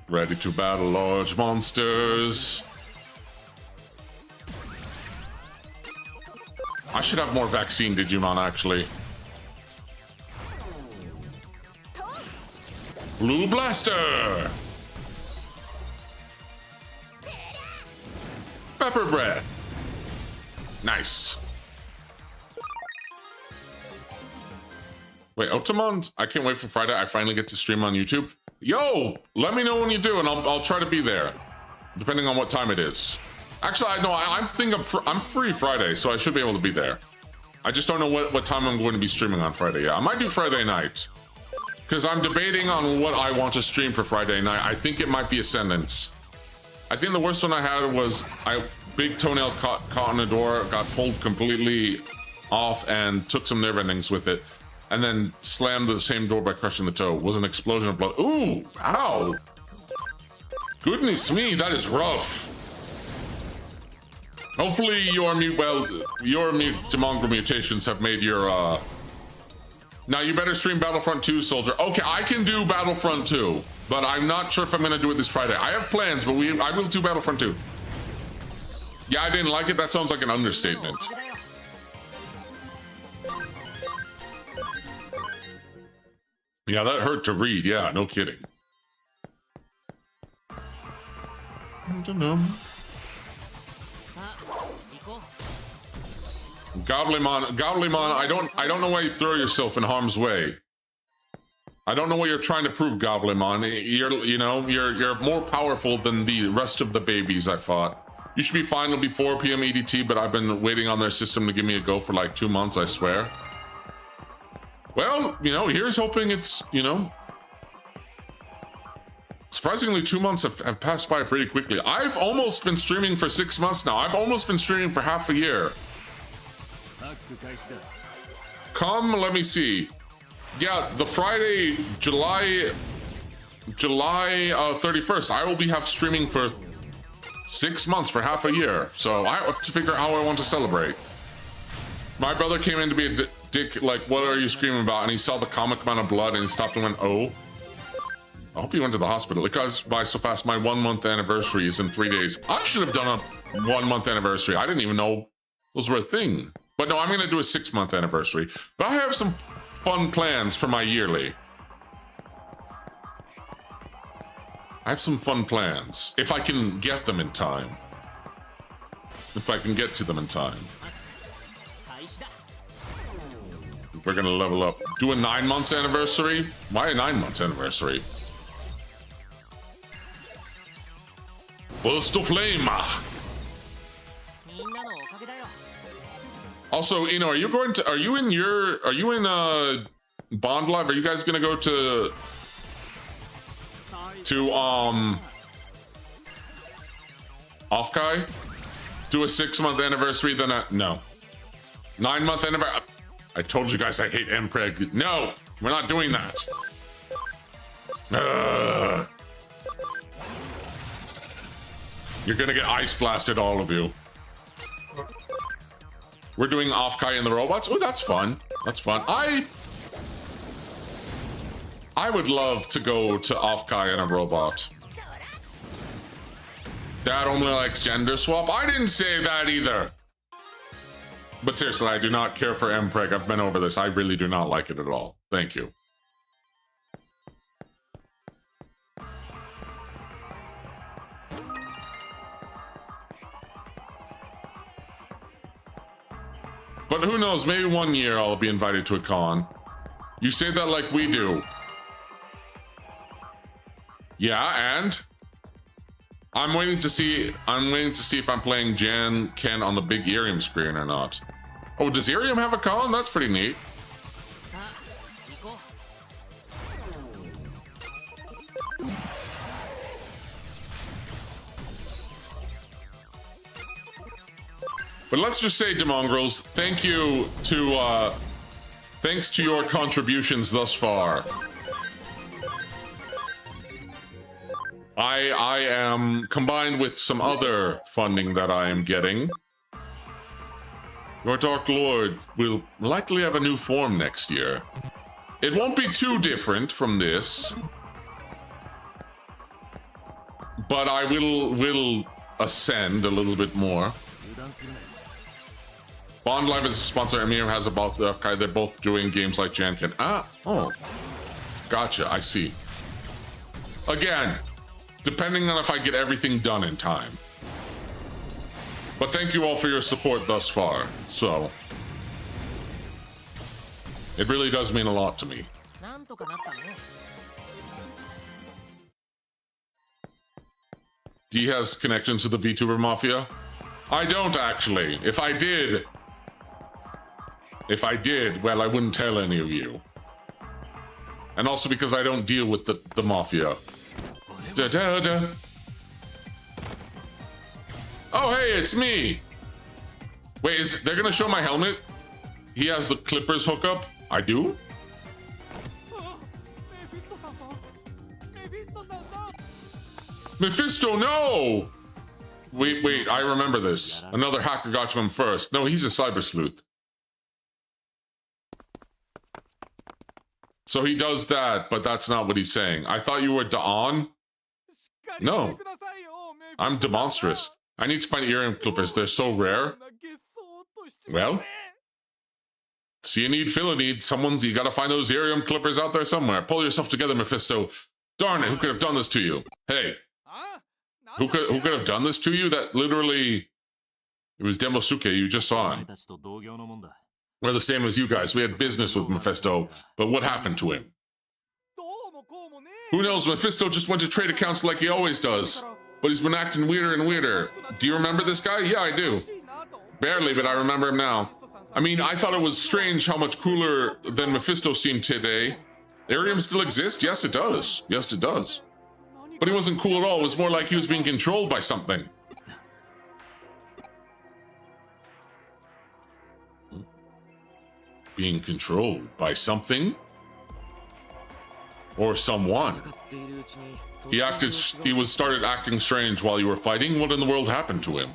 ready to battle large monsters. I should have more vaccine Digimon, actually. Blue Blaster! Pepper Breath. Nice. Wait, Otamon? I can't wait for Friday. I finally get to stream on YouTube. Yo, let me know when you do, and I'll try to be there, depending on what time it is. Actually, I think I'm free Friday, so I should be able to be there. I just don't know what time I'm going to be streaming on Friday. Yeah, I might do Friday night, because I'm debating on what I want to stream for Friday night. I think it might be Ascendance. I think the worst one I had was big toenail caught in a door, got pulled completely off, and took some nerve endings with it, and then slammed the same door by crushing the toe. It was an explosion of blood. Ooh, ow! Goodness me, that is rough. Hopefully your Demongrel mutations have made your Now you better stream Battlefront 2, Soldier. Okay, I can do Battlefront 2, but I'm not sure if I'm gonna do it this Friday. I have plans, but I will do Battlefront 2. Yeah, I didn't like it. That sounds like an understatement. Yeah, that hurt to read. Yeah, no kidding. Goblimon, I don't know why you throw yourself in harm's way. I don't know what you're trying to prove, Goblimon. You're more powerful than the rest of the babies I fought. You should be fine. It'll be 4 p.m. EDT, but I've been waiting on their system to give me a go for like 2 months, I swear. Well, here's hoping it's, surprisingly 2 months have passed by pretty quickly. I've almost been streaming for 6 months now. I've almost been streaming for half a year. Let me see. Yeah, the Friday, July 31st, I will be streaming for 6 months, for half a year. So I have to figure out how I want to celebrate. My brother came in to be a dick, like, what are you screaming about? And he saw the comic amount of blood and he stopped and went, oh. I hope he went to the hospital. It goes by so fast. My 1 month anniversary is in 3 days. I should have done a 1 month anniversary. I didn't even know those were a thing. But no, I'm going to do a 6 month anniversary. But I have some fun plans for my yearly. I have some fun plans. If I can get them in time. If I can get to them in time. We're going to level up. Do a 9 months anniversary? Why a 9 months anniversary? Burst of flame. Also, are you in Bond Live? Are you guys gonna go to Offkai? Do a 6 month anniversary, then no. 9 month anniversary. I told you guys I hate Mpreg. No, we're not doing that. You're gonna get ice blasted, all of you. We're doing Offkai and the robots. Oh, that's fun. That's fun. I would love to go to Offkai and a robot. Dad only likes gender swap. I didn't say that either. But seriously, I do not care for Mpreg. I've been over this. I really do not like it at all. Thank you. But who knows, maybe one year I'll be invited to a con. You say that like we do. Yeah, and I'm waiting to see if I'm playing Jan Ken on the big Irium screen or not. Oh, does Irium have a con? That's pretty neat. But let's just say, Demongrels, thank you to, thanks to your contributions thus far. I am, combined with some other funding that I am getting, your Dark Lord will likely have a new form next year. It won't be too different from this, but I will ascend a little bit more. Bond Live is a sponsor. Amir has about the okay, they're both doing games like Janken. Oh, gotcha. I see. Again, depending on if I get everything done in time. But thank you all for your support thus far. So it really does mean a lot to me. D has connections to the VTuber Mafia? I don't actually. If I did, well, I wouldn't tell any of you. And also because I don't deal with the Mafia. Oh, hey, it's me. Wait, they're gonna show my helmet? He has the Clippers hookup? I do? Mephisto, no! Wait, I remember this. Another hacker got to him first. No, he's a CYBERSLEUTH. So he does that, but that's not what he's saying. I thought you were Da'on? No. I'm Demonstrous. I need to find Irium Clippers. They're so rare. Well, see a need, fill a need. You gotta find those Irium Clippers out there somewhere. Pull yourself together, Mephisto. Darn it, who could have done this to you? Hey. Who could have done this to you? That literally... It was Demosuke, you just saw him. We're the same as you guys. We had business with Mephisto, but what happened to him? Who knows? Mephisto just went to trade accounts like he always does. But he's been acting weirder and weirder. Do you remember this guy? Yeah, I do. Barely, but I remember him now. I mean, I thought it was strange how much cooler than Mephisto seemed today. Irium still exists? Yes, it does. Yes, it does. But he wasn't cool at all. It was more like he was being controlled by something. Being controlled by something? Or someone? He started acting strange while you were fighting? What in the world happened to him?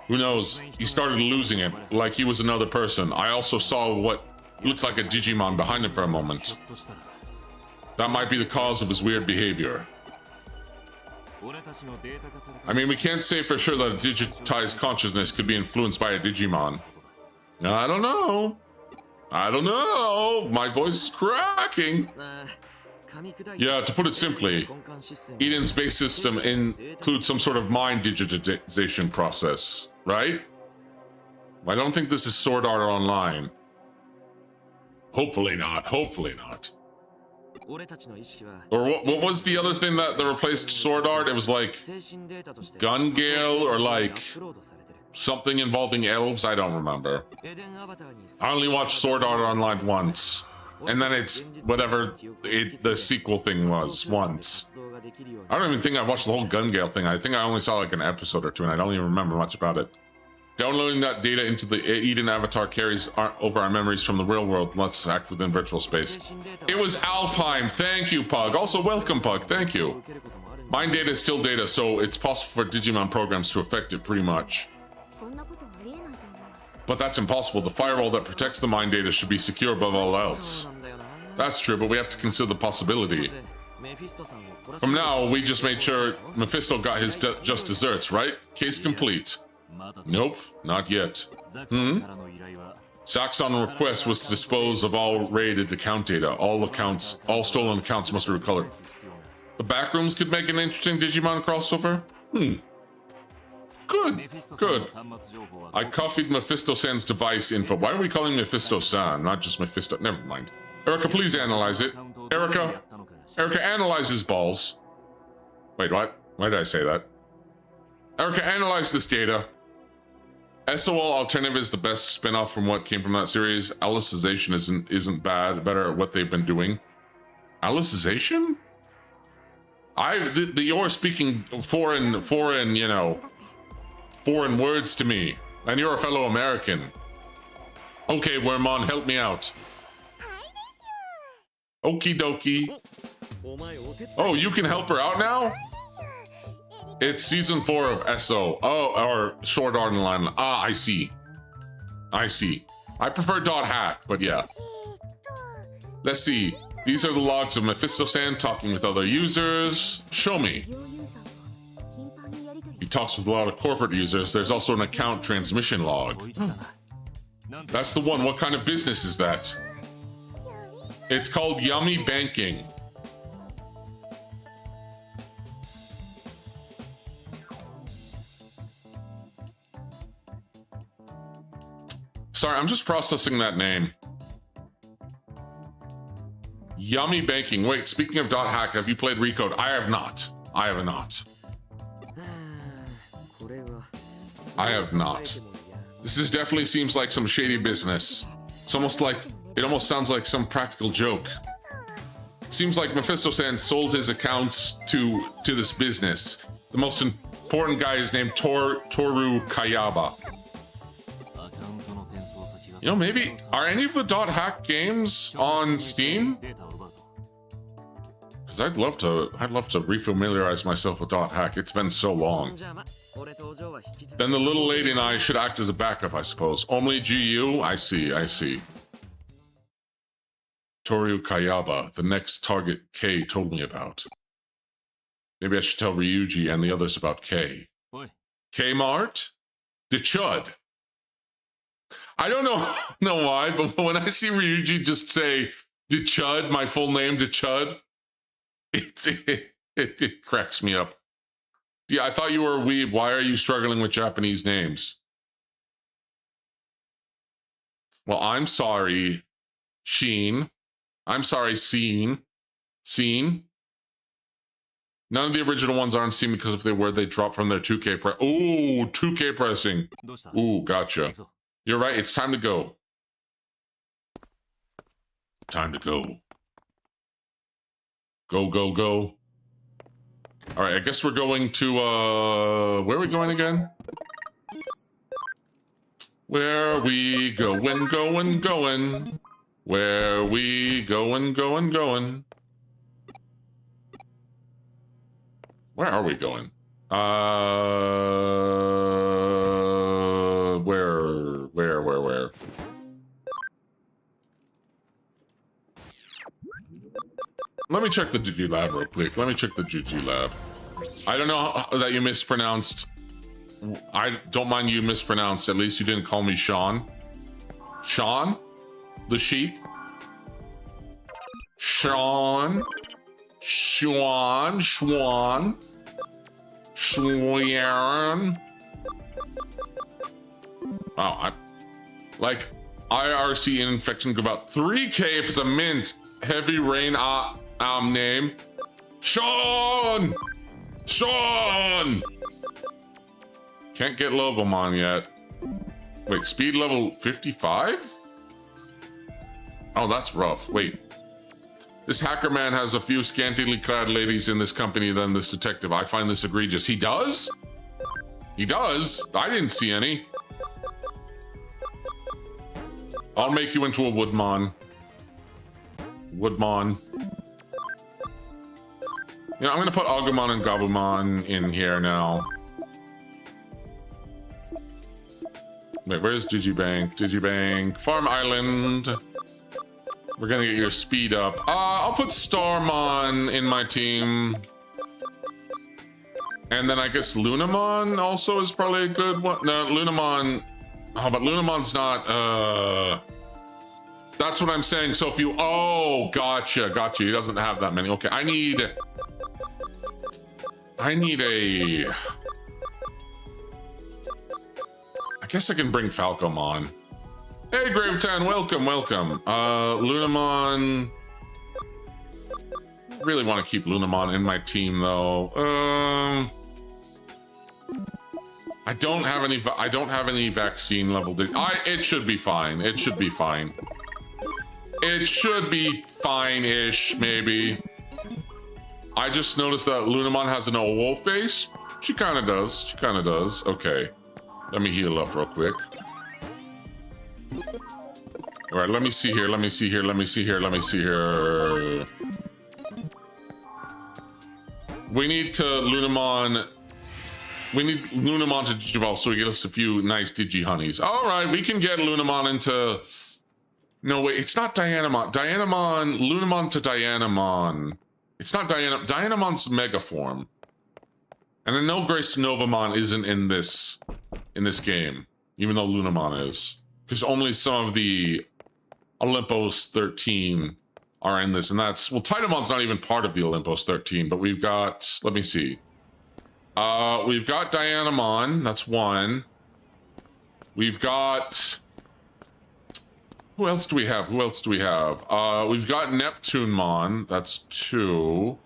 Who knows? He started losing it, like he was another person. I also saw what looked like a Digimon behind him for a moment. That might be the cause of his weird behavior. I mean, we can't say for sure that a digitized consciousness could be influenced by a Digimon. I don't know. I don't know. My voice is cracking. Yeah, to put it simply, Eden's base system includes some sort of mind digitization process, right? I don't think this is Sword Art Online. Hopefully not. Hopefully not. Or what was the other thing that replaced Sword Art? It was like Gun Gale or like something involving elves. I don't remember. I only watched Sword Art Online once. And then it's whatever the sequel thing was once. I don't even think I watched the whole Gun Gale thing. I think I only saw like an episode or two and I don't even remember much about it. Downloading that data into the Eden avatar carries over our memories from the real world and lets us act within virtual space. It was Alfheim. Thank you, Pug. Also, welcome, Pug. Thank you. Mind data is still data, so it's possible for Digimon programs to affect it pretty much. But that's impossible. The firewall that protects the mind data should be secure above all else. That's true, but we have to consider the possibility. From now, we just made sure Mephisto got his just desserts, right? Case complete. Nope, not yet. Saxon request was to dispose of all raided account data. All stolen accounts must be recolored. The backrooms could make an interesting Digimon crossover. Good. I copied Mephisto-san's device info. Why are we calling Mephisto-san, not just Mephisto? Never mind. Erica, please analyze it. Erica, analyze his balls. Wait, what? Why did I say that? Erica, analyze this data. SOL Alternative is the best spin-off from what came from that series. Alicization isn't bad. Better at what they've been doing. Alicization? You're speaking foreign, you know, foreign words to me. And you're a fellow American. Okay, Wormon, help me out. Okie dokie. Oh, you can help her out now? It's season 4 of SO. Oh, or Sword Art Online. Ah, I see. I prefer Dot Hack, but yeah. Let's see. These are the logs of Mephisto-san talking with other users. Show me. He talks with a lot of corporate users. There's also an account transmission log. That's the one. What kind of business is that? It's called Yummy Banking. Sorry, I'm just processing that name. Yummy Banking. Wait, speaking of Dot Hack, have you played Recode? I have not. I have not. This definitely seems like some shady business. It's almost like, it almost sounds like some practical joke. It seems like Mephisto-san sold his accounts to this business. The most important guy is named Toru Kayaba. You know, maybe, are any of the Dot Hack games on Steam? Because I'd love to refamiliarize myself with Dot Hack. It's been so long. Then the little lady and I should act as a backup, I suppose. Only GU? I see. Toru Kayaba, the next target K told me about. Maybe I should tell Ryuji and the others about K. Kmart? The Chud. I don't know why, but when I see Ryuji just say the Chud, my full name, the Chud, it cracks me up. Yeah, I thought you were a weeb. Why are you struggling with Japanese names? Well, I'm sorry, Sheen. I'm sorry, Scene. None of the original ones are on Steam because if they were, they drop from their 2K press. Ooh, 2K pressing. Ooh, gotcha. You're right, it's time to go. Go. All right, I guess we're going to, where are we going again? Where we going? Where we going? Where are we going? Where? Let me check the Digilab real quick. I don't know that you mispronounced. I don't mind you mispronounced. At least you didn't call me Sean. Sean? The sheep? Sean? Schwan? Schwan? Wow, like IRC infection go about 3K if it's a mint. Heavy rain name. Sean! Can't get Lobomon yet. Wait, speed level 55? Oh, that's rough. Wait. This hacker man has a few scantily clad ladies in this company than this detective. I find this egregious. He does? He does? I didn't see any. I'll make you into a Woodmon. You know, I'm gonna put Agumon and Gabumon in here now. Wait, where's Digibank? Farm Island. We're gonna get your speed up. I'll put Starmon in my team. And then I guess Lunamon also is probably a good one. No, Lunamon. Oh, but Lunamon's not. That's what I'm saying. So if you. Oh, gotcha. He doesn't have that many. Okay, I need a. I guess I can bring Falcomon. Hey, Gravetan, welcome. Lunamon. Really want to keep Lunamon in my team though. I don't have any vaccine level. It should be fine. It should be fine-ish, maybe. I just noticed that Lunamon has an old wolf base. She kind of does. Okay. Let me heal up real quick. All right, let me see here. We need Lunamon to Digivolve so we get us a few nice Digi-Honeys. All right, we can get Lunamon into... No, wait, it's not Dianamon. Lunamon to Dianamon. It's not Dianamon's Mega Form. And I know Grace Novamon isn't in this game, even though Lunamon is. Because only some of the Olympus 13 are in this, and that's... Well, Tidamon's not even part of the Olympus 13, but we've got... Let me see. We've got Dianamon, that's one. We've got... Who else do we have? We've got Neptunemon, that's two.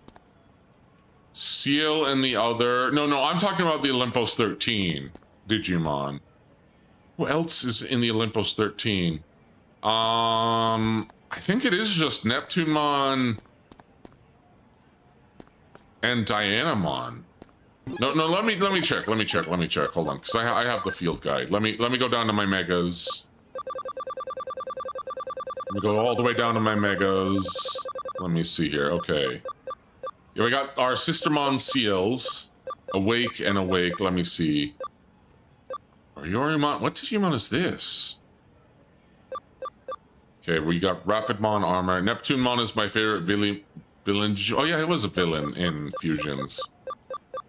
Seal and the other... No, I'm talking about the Olympus 13 Digimon. Who else is in the Olympus 13? I think it is just Neptunemon and Dianamon. No, let me check. Hold on, because I have the field guide. Let me go down to my megas. Let me go all the way down to my megas. Let me see here. Okay. Yeah, we got our Sistermon Seals. Awake. Let me see. Yorimon. What Digimon is this? Okay, we got Rapidmon Armor. Neptunemon is my favorite villain. Oh yeah, it was a villain in Fusions.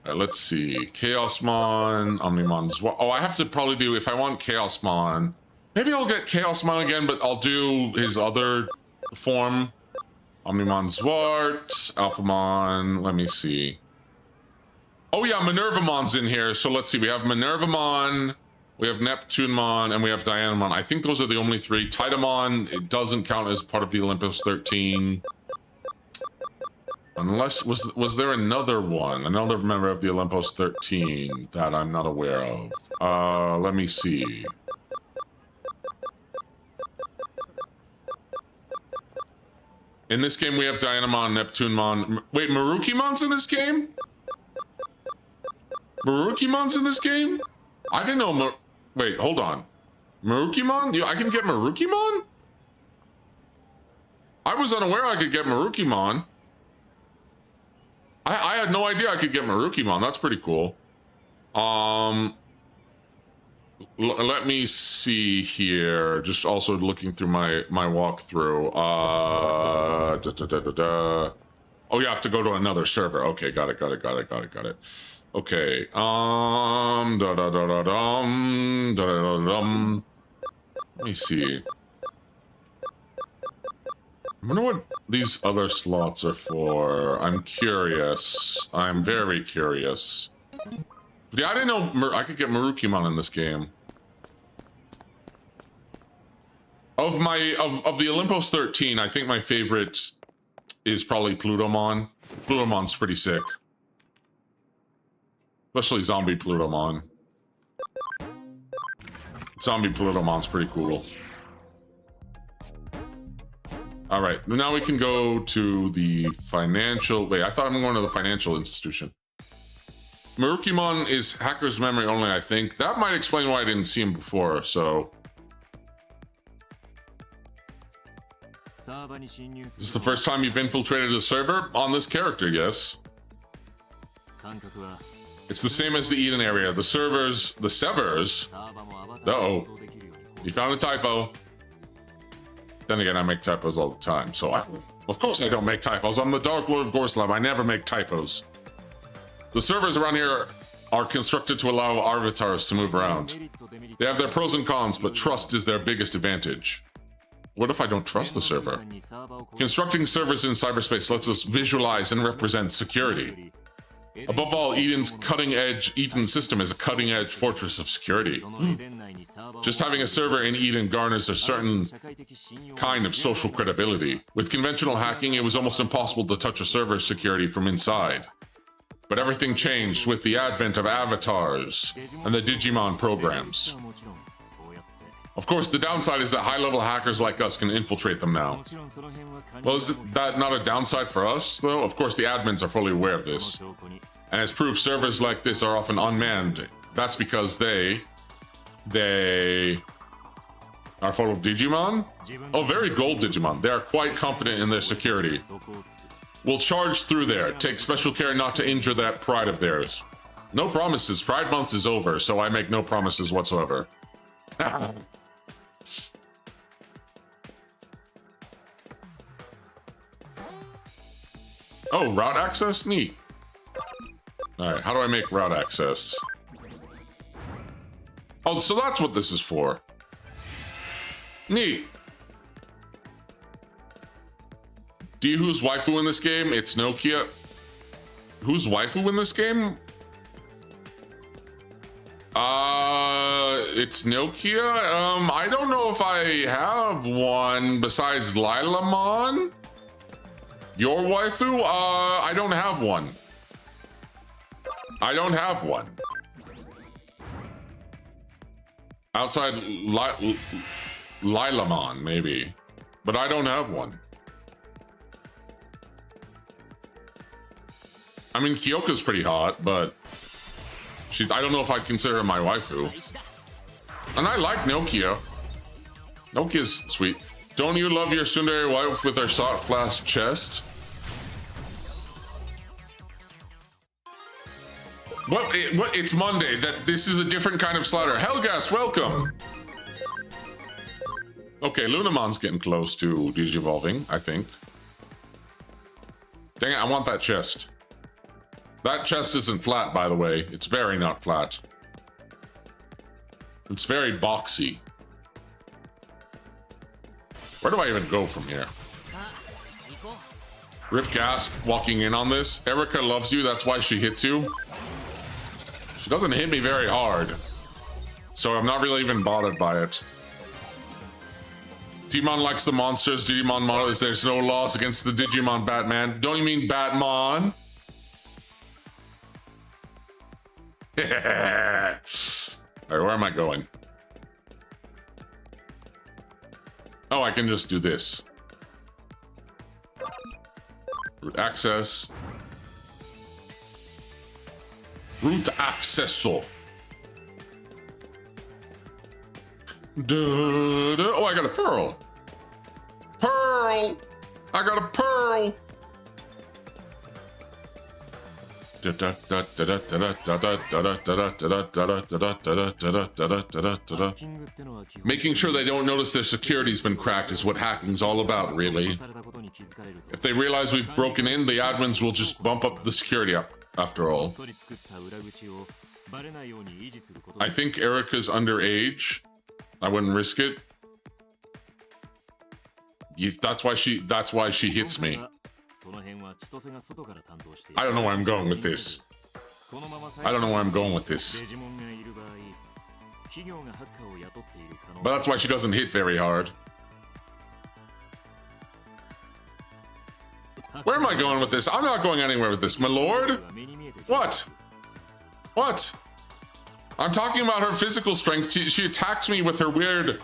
Alright, let's see. Chaosmon, Omnimon's... Oh, I have to probably do... If I want Chaosmon... Maybe I'll get Chaosmon again, but I'll do his other form. Omnimon Zwart, Alphamon... Let me see. Oh yeah, Minervamon's in here. So let's see. We have Minervamon... We have Neptunemon, and we have Dianamon. I think those are the only three. Tidamon, it doesn't count as part of the Olympus 13. Unless, was there another one? Another member of the Olympus 13 that I'm not aware of. Let me see. In this game, we have Dianamon, Neptunemon. Wait, Marukimon's in this game? Marukimon's in this game? I didn't know Wait, hold on. Marukimon? I can get Marukimon? I was unaware I could get Marukimon. I had no idea I could get Marukimon. That's pretty cool. Let me see here. Just also looking through my walkthrough. Oh, you have to go to another server. Okay, got it. Okay. Let me see. I wonder what these other slots are for. I'm curious. I'm very curious. Yeah, I didn't know I could get Marukimon in this game. Of the Olympus 13, I think my favorite is probably Plutomon. Plutomon's pretty sick. Especially Zombie Plutomon. Zombie Plutomon's pretty cool. All right, now we can go to the financial... Wait, I thought I'm going to the financial institution. Marukimon is hacker's memory only, I think. That might explain why I didn't see him before, so... Is this the first time you've infiltrated a server? On this character, yes. It's the same as the Eden area. The servers... Uh-oh. You found a typo. Then again, I make typos all the time, so of course I don't make typos. I'm the Dark Lord of Gorslav. I never make typos. The servers around here are constructed to allow avatars to move around. They have their pros and cons, but trust is their biggest advantage. What if I don't trust the server? Constructing servers in cyberspace lets us visualize and represent security. Above all, Eden system is a cutting-edge fortress of security. Just having a server in Eden garners a certain kind of social credibility. With conventional hacking, it was almost impossible to touch a server's security from inside. But everything changed with the advent of avatars and the Digimon programs. Of course, the downside is that high-level hackers like us can infiltrate them now. Well, is that not a downside for us, though? Of course, the admins are fully aware of this. And as proof, servers like this are often unmanned. That's because they are full of Digimon? Oh, very gold Digimon. They are quite confident in their security. We'll charge through there. Take special care not to injure that pride of theirs. No promises. Pride Month is over, so I make no promises whatsoever. Oh, route access? Neat. Alright, how do I make route access? Oh, so that's what this is for. Neat. Do you who's waifu in this game? It's Nokia. Who's waifu in this game? It's Nokia. I don't know if I have one besides Lilamon. Your waifu? I don't have one. I don't have one. Outside Lilamon, maybe. But I don't have one. I mean, Kyoko's pretty hot, but I don't know if I'd consider her my waifu. And I like Nokia. Nokia's sweet. Don't you love your tsundere wife with her soft flask chest? What? It's Monday. This is a different kind of slider. Helgas, welcome. Okay, Lunamon's getting close to digivolving, I think. Dang it, I want that chest. That chest isn't flat, by the way. It's very not flat. It's very boxy. Where do I even go from here? Rip Gas walking in on this. Erica loves you, that's why she hits you. She doesn't hit me very hard, so I'm not really even bothered by it. Digimon likes the monsters. Digimon motto is there's no loss against the Digimon Batman. Don't you mean Batmon? Alright, where am I going? Oh, I can just do this. Root access. Root accesso. Oh, I got a pearl. Pearl. I got a pearl. Making sure they don't notice their security's been cracked is what hacking's all about, really. If they realize we've broken in, the admins will just bump up the security up, after all. I think Erica's underage. I wouldn't risk it. That's why she hits me. I don't know where I'm going with this. I don't know where I'm going with this. But that's why she doesn't hit very hard. Where am I going with this? I'm not going anywhere with this, my lord. What? What? I'm talking about her physical strength. She attacks me with her weird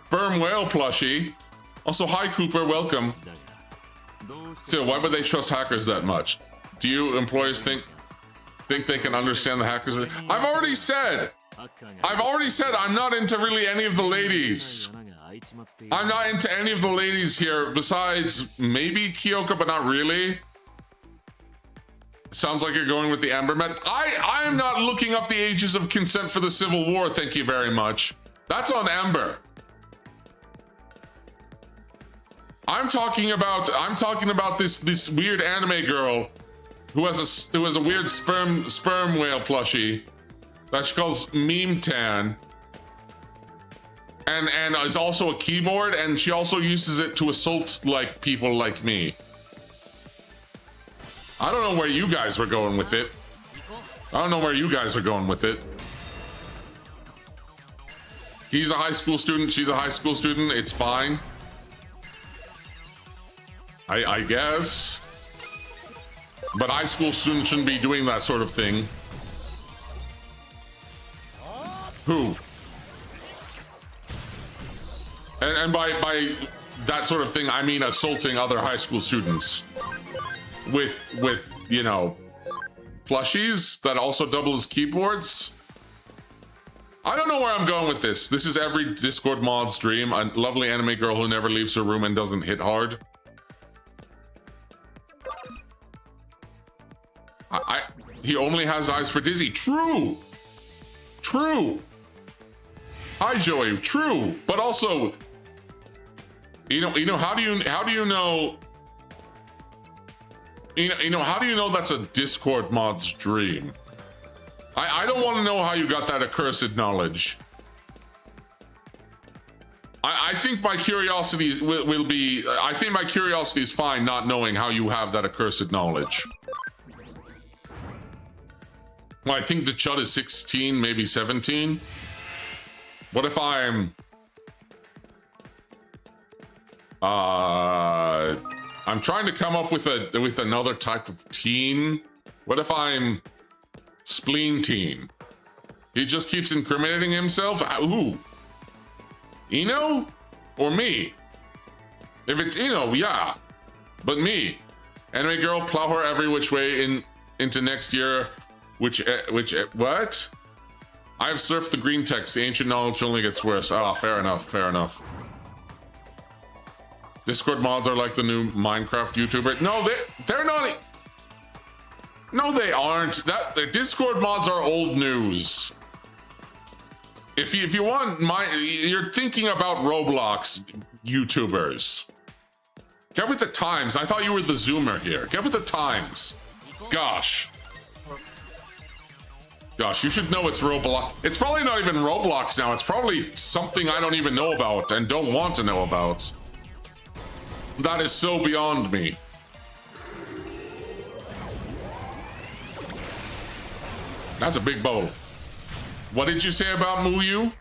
sperm whale plushie. Also, hi Cooper, welcome. Still, why would they trust hackers that much? Do you employers think they can understand the hackers? I've already said I'm not into really any of the ladies. I'm not into any of the ladies here, besides maybe Kyoko, but not really. Sounds like you're going with the Amber method. I am not looking up the ages of consent for the Civil War, thank you very much. That's on Amber. I'm talking about this weird anime girl who has a weird sperm whale plushie that she calls Meme Tan, and is also a keyboard, and she also uses it to assault like people like me. I don't know where you guys were going with it. I don't know where you guys are going with it. He's a high school student. She's a high school student. It's fine. I guess. But high school students shouldn't be doing that sort of thing. Who? And by that sort of thing, I mean assaulting other high school students with you know, plushies that also double as keyboards. I don't know where I'm going with this. This is every Discord mod's dream. A lovely anime girl who never leaves her room and doesn't hit hard. He only has eyes for Dizzy. True. True. Hi, Joey. True. But also, you know, how do you know? You know, how do you know that's a Discord mod's dream? I don't want to know how you got that accursed knowledge. I think my curiosity will be. I think my curiosity is fine, not knowing how you have that accursed knowledge. Well, I think the chud is 16, maybe 17. What if I'm trying to come up with another type of teen. What if I'm spleen teen? He just keeps incriminating himself. Who? Ino or me? If it's Ino, yeah, but me. Anime girl, plow her every which way into next year. What? I've surfed the green text. The ancient knowledge only gets worse. Ah, fair enough. Fair enough. Discord mods are like the new Minecraft YouTuber. No, they're not. No, they aren't. The Discord mods are old news. If you want you're thinking about Roblox YouTubers. Get with the times. I thought you were the Zoomer here. Get with the times. Gosh, you should know it's Roblox. It's probably not even Roblox now. It's probably something I don't even know about and don't want to know about. That is so beyond me. That's a big bowl. What did you say about Muyu?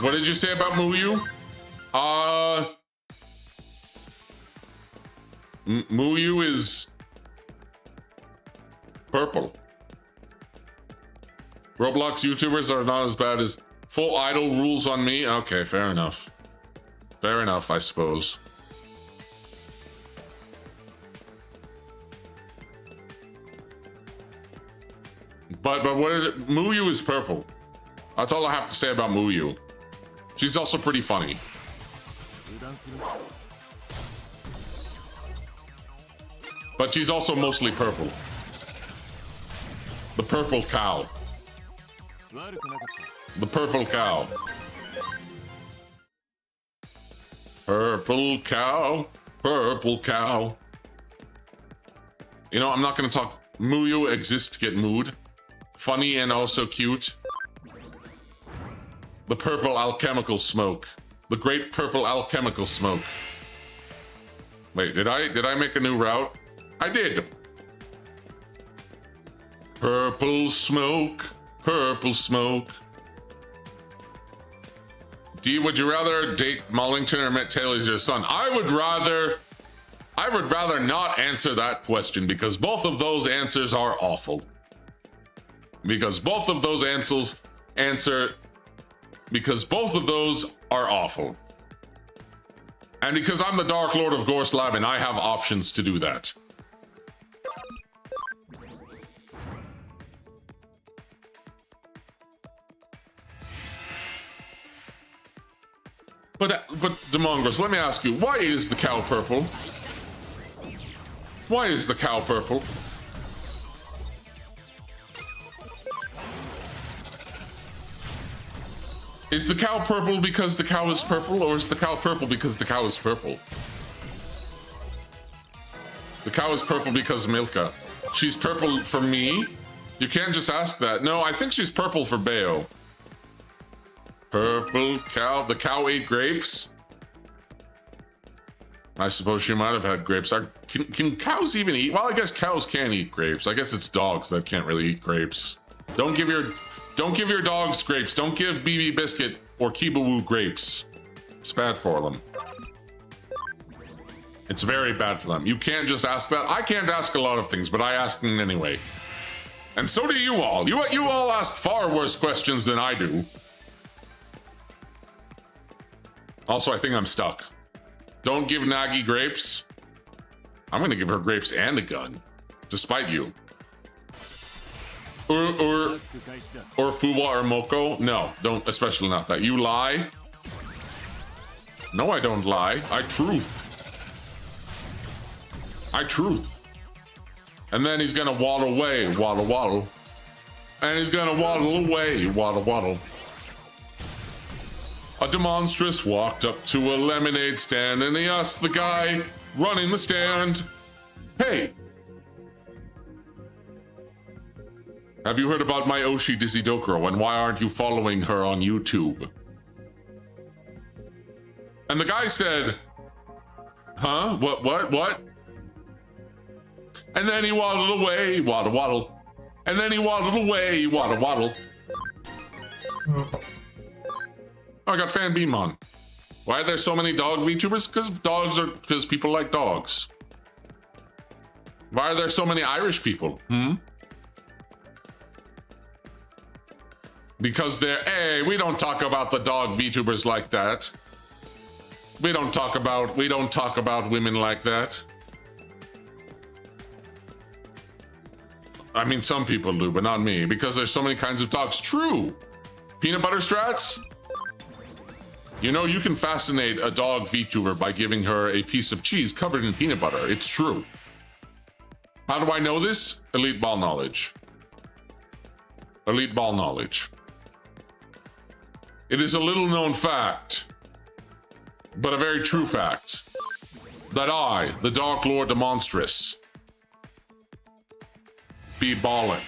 What did you say about Muyu? Muyu is purple. Roblox YouTubers are not as bad as full idol rules on me. Okay, fair enough. Fair enough, I suppose. But what is it? Muyu is purple. That's all I have to say about Muyu. She's also pretty funny. But she's also mostly purple. The purple cow. The purple cow. Purple cow. Purple cow. You know, I'm not going to talk. Muyu exists to get mood. Funny and also cute. The purple alchemical smoke. The great purple alchemical smoke. Wait, did I make a new route? I did. Purple smoke. Purple smoke. Would you rather date Mollington or Met Taylor as your son? I would rather not answer that question because both of those answers are awful. Because both of those are awful. And because I'm the Dark Lord of Gorslab and I have options to do that. But Demongos, let me ask you, why is the cow purple? Why is the cow purple? Is the cow purple because the cow is purple, or is the cow purple because the cow is purple? The cow is purple because Milka. She's purple for me? You can't just ask that. No, I think she's purple for Bayo. Purple cow. The cow ate grapes? I suppose she might have had grapes. Can cows even eat? Well, I guess cows can eat grapes. I guess it's dogs that can't really eat grapes. Don't give your dogs grapes. Don't give BB Biscuit or Kibawoo grapes. It's bad for them. It's very bad for them. You can't just ask that. I can't ask a lot of things, but I ask them anyway. And so do you all. You all ask far worse questions than I do. Also, I think I'm stuck. Don't give Nagi grapes. I'm gonna give her grapes and a gun, despite you. Or Fuwa or Moko. No, don't, especially not that. You lie. No, I don't lie. I truth. And then he's gonna waddle away, waddle, waddle. And he's gonna waddle away, waddle, waddle. A demonstress walked up to a lemonade stand and he asked the guy running the stand, "Hey, have you heard about my Oshi Dizidokuro and why aren't you following her on YouTube?" And the guy said, "Huh? What? And then he waddled away, waddle, waddle. And then he waddled away, waddle, waddle. Oh, I got Fan Beam on. Why are there so many dog VTubers? Because people like dogs. Why are there so many Irish people? Because hey, we don't talk about the dog VTubers like that. We don't talk about women like that. I mean, some people do, but not me, because there's so many kinds of dogs. True. Peanut butter strats? You know, you can fascinate a dog VTuber by giving her a piece of cheese covered in peanut butter. It's true. How do I know this? Elite ball knowledge. Elite ball knowledge. It is a little known fact, but a very true fact, that I, the Dark Lord Demonstress, be ballin'.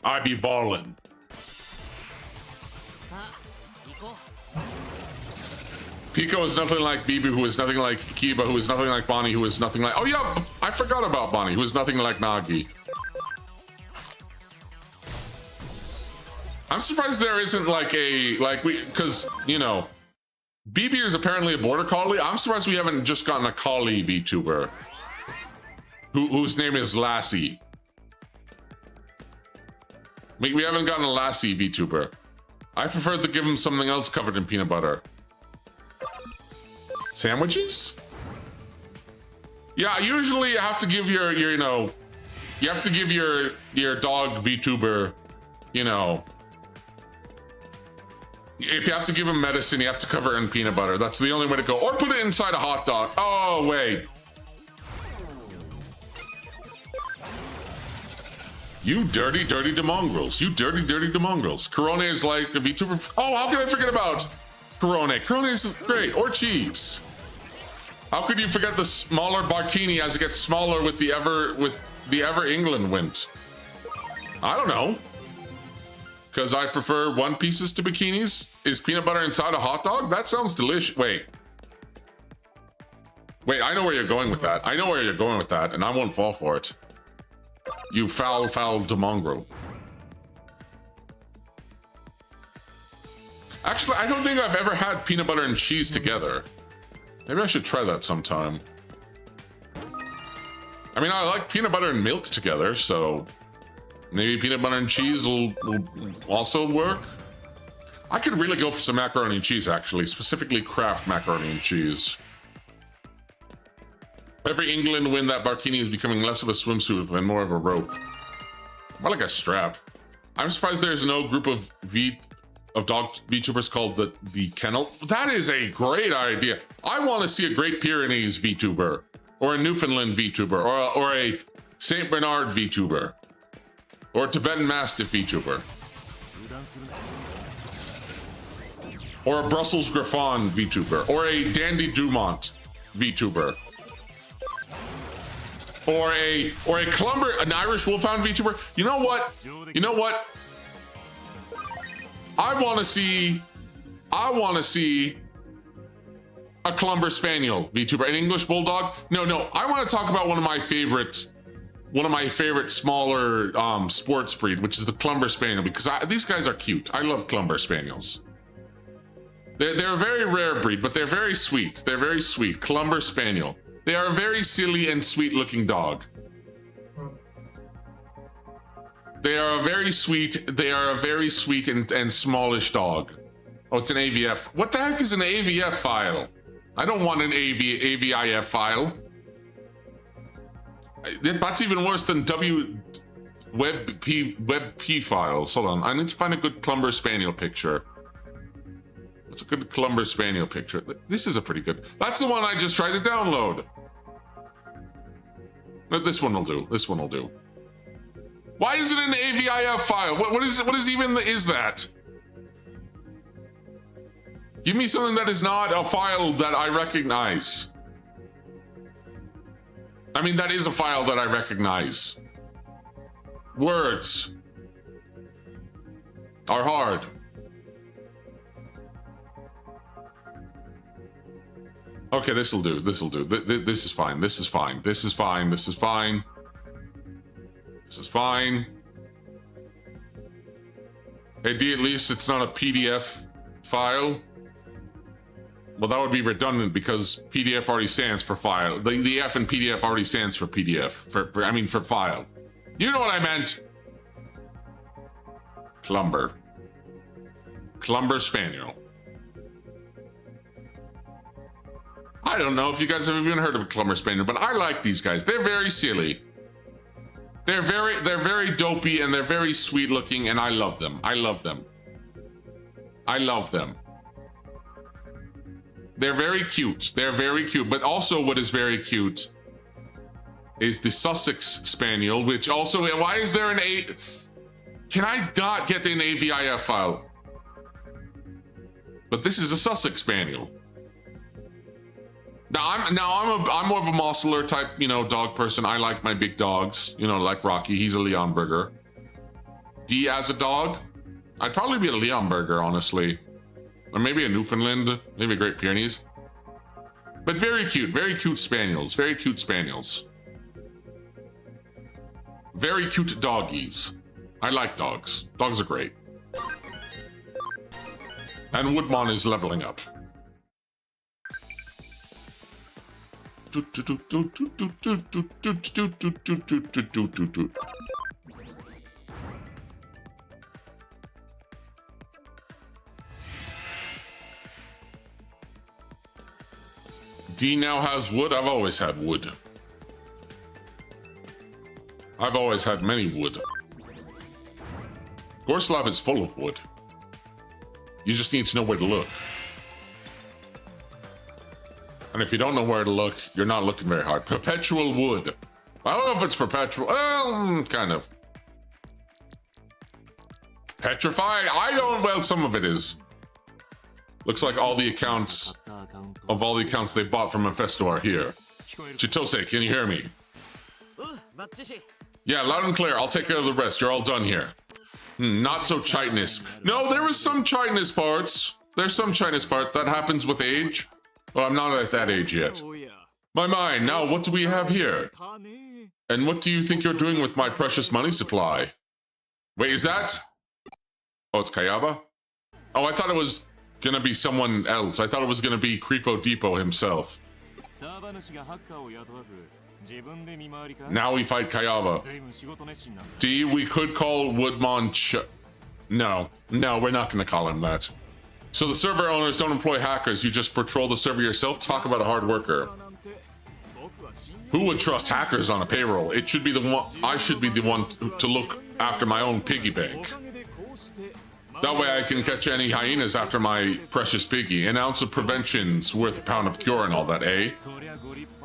I be ballin'. Pico is nothing like Bibu, who is nothing like Kiba, who is nothing like Bonnie, who is nothing like... Oh yeah, I forgot about Bonnie, who is nothing like Nagi. I'm surprised there isn't like because, you know, BB is apparently a border collie. I'm surprised we haven't just gotten a collie VTuber. Whose name is Lassie. We haven't gotten a Lassie VTuber. I prefer to give him something else covered in peanut butter. Sandwiches? Yeah, usually you have to give your you know, you have to give your dog VTuber, you know, if you have to give him medicine, you have to cover it in peanut butter. That's the only way to go. Or put it inside a hot dog. Oh, wait. You dirty, dirty demongrels. You dirty, dirty demongrels. Corona is like a VTuber. Oh, how can I forget about Corona? Corona is great. Or cheese. How could you forget the smaller Barkini as it gets smaller with the ever England went? I don't know. Because I prefer one pieces to bikinis. Is peanut butter inside a hot dog? That sounds delicious. Wait, I know where you're going with that. And I won't fall for it. You foul demongrel. Actually, I don't think I've ever had peanut butter and cheese together. Maybe I should try that sometime. I mean, I like peanut butter and milk together, so maybe peanut butter and cheese will also work. I could really go for some macaroni and cheese, actually, specifically Kraft macaroni and cheese. Every England win, that Barkini is becoming less of a swimsuit and more of a rope. More like a strap. I'm surprised there's no group of dog VTubers called the Kennel. That is a great idea. I want to see a Great Pyrenees VTuber, or a Newfoundland VTuber, or a Saint Bernard VTuber, or a Tibetan Mastiff VTuber, or a Brussels Griffon VTuber, or a Dandy Dumont. VTuber. Or a an Irish Wolfhound VTuber. You know what? You know what? I want to see a Clumber Spaniel VTuber, an English Bulldog. No, I want to talk about one of my favorite smaller sports breed, which is the Clumber Spaniel, because these guys are cute. I love Clumber Spaniels. They're a very rare breed, but they're very sweet. They're very sweet. Clumber Spaniel. They are a very silly and sweet looking dog. They are a very sweet and smallish dog. Oh, it's an AVF. What the heck is an AVF file? I don't want an AVIF file. That's even worse than WebP files. Hold on, I need to find a good Clumber Spaniel picture. What's a good Clumber Spaniel picture? This is a pretty good. That's the one I just tried to download. But this one will do. This one will do. Why is it an AVIF file? What is that? Give me something that is not a file that I recognize. I mean, that is a file that I recognize. Words are hard. Okay, this'll do. This'll do. This is fine. This is fine. This is fine. This is fine. This is fine. Hey, D, at least it's not a PDF file. Well, that would be redundant because PDF already stands for file. The F in PDF already stands for PDF. For file. You know what I meant. Clumber. Clumber Spaniel. I don't know if you guys have even heard of a Clumber Spaniel, but I like these guys. They're very silly. They're very dopey and they're very sweet looking, and I love them. I love them. I love them. They're very cute. They're very cute. But also what is very cute is the Sussex Spaniel, which also, why is there an A? Can I not get an AVIF file? But this is a Sussex Spaniel. I'm more of a muscular type, dog person. I like my big dogs, like Rocky. He's a Leonberger. D as a dog, I'd probably be a Leonberger, honestly. Or maybe a Newfoundland, maybe a Great Pyrenees. But very cute spaniels, very cute spaniels. Very cute doggies. I like dogs. Dogs are great. And Woodmon is leveling up. D now has wood. I've always had wood. I've always had many wood. Gorslav is full of wood. You just need to know where to look. And if you don't know where to look, you're not looking very hard. Perpetual wood. I don't know if it's perpetual. Well, kind of. Petrified? Well, some of it is. Looks like all the accounts they bought from Mephisto are here. Chitose, can you hear me? Yeah, loud and clear. I'll take care of the rest. You're all done here. Not so chiteness. No, there was some chiteness parts. There's some chiteness part. That happens with age. Well, I'm not at that age yet. My mind, now what do we have here? And what do you think you're doing with my precious money supply? Wait, is that? Oh, it's Kayaba? Oh, I thought it was gonna be someone else. I thought it was gonna be Creepo Depot himself. Now we fight Kayaba. D, we could call Woodmon No, we're not gonna call him that. So the server owners don't employ hackers, you just patrol the server yourself? Talk about a hard worker. Who would trust hackers on a payroll? It should be the one. I should be the one to look after my own piggy bank. That way I can catch any hyenas after my precious piggy. An ounce of prevention's worth a pound of cure and all that, eh?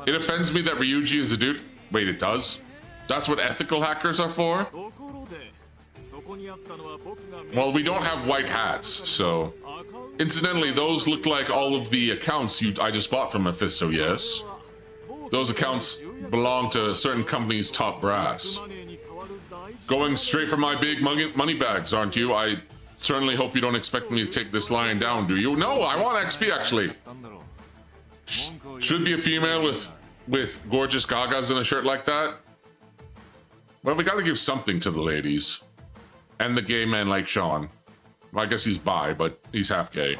It offends me that Ryuji is a dude. Wait, it does? That's what ethical hackers are for? Well, we don't have white hats, so... Incidentally, those look like all of the accounts I just bought from Mephisto, yes? Those accounts belong to certain companies' top brass. Going straight for my big money bags, aren't you? I certainly hope you don't expect me to take this lying down, do you? No, I want XP, actually. Should be a female with gorgeous gagas in a shirt like that. Well, we gotta give something to the ladies. And the gay men like Sean. Well, I guess he's bi, but he's half gay.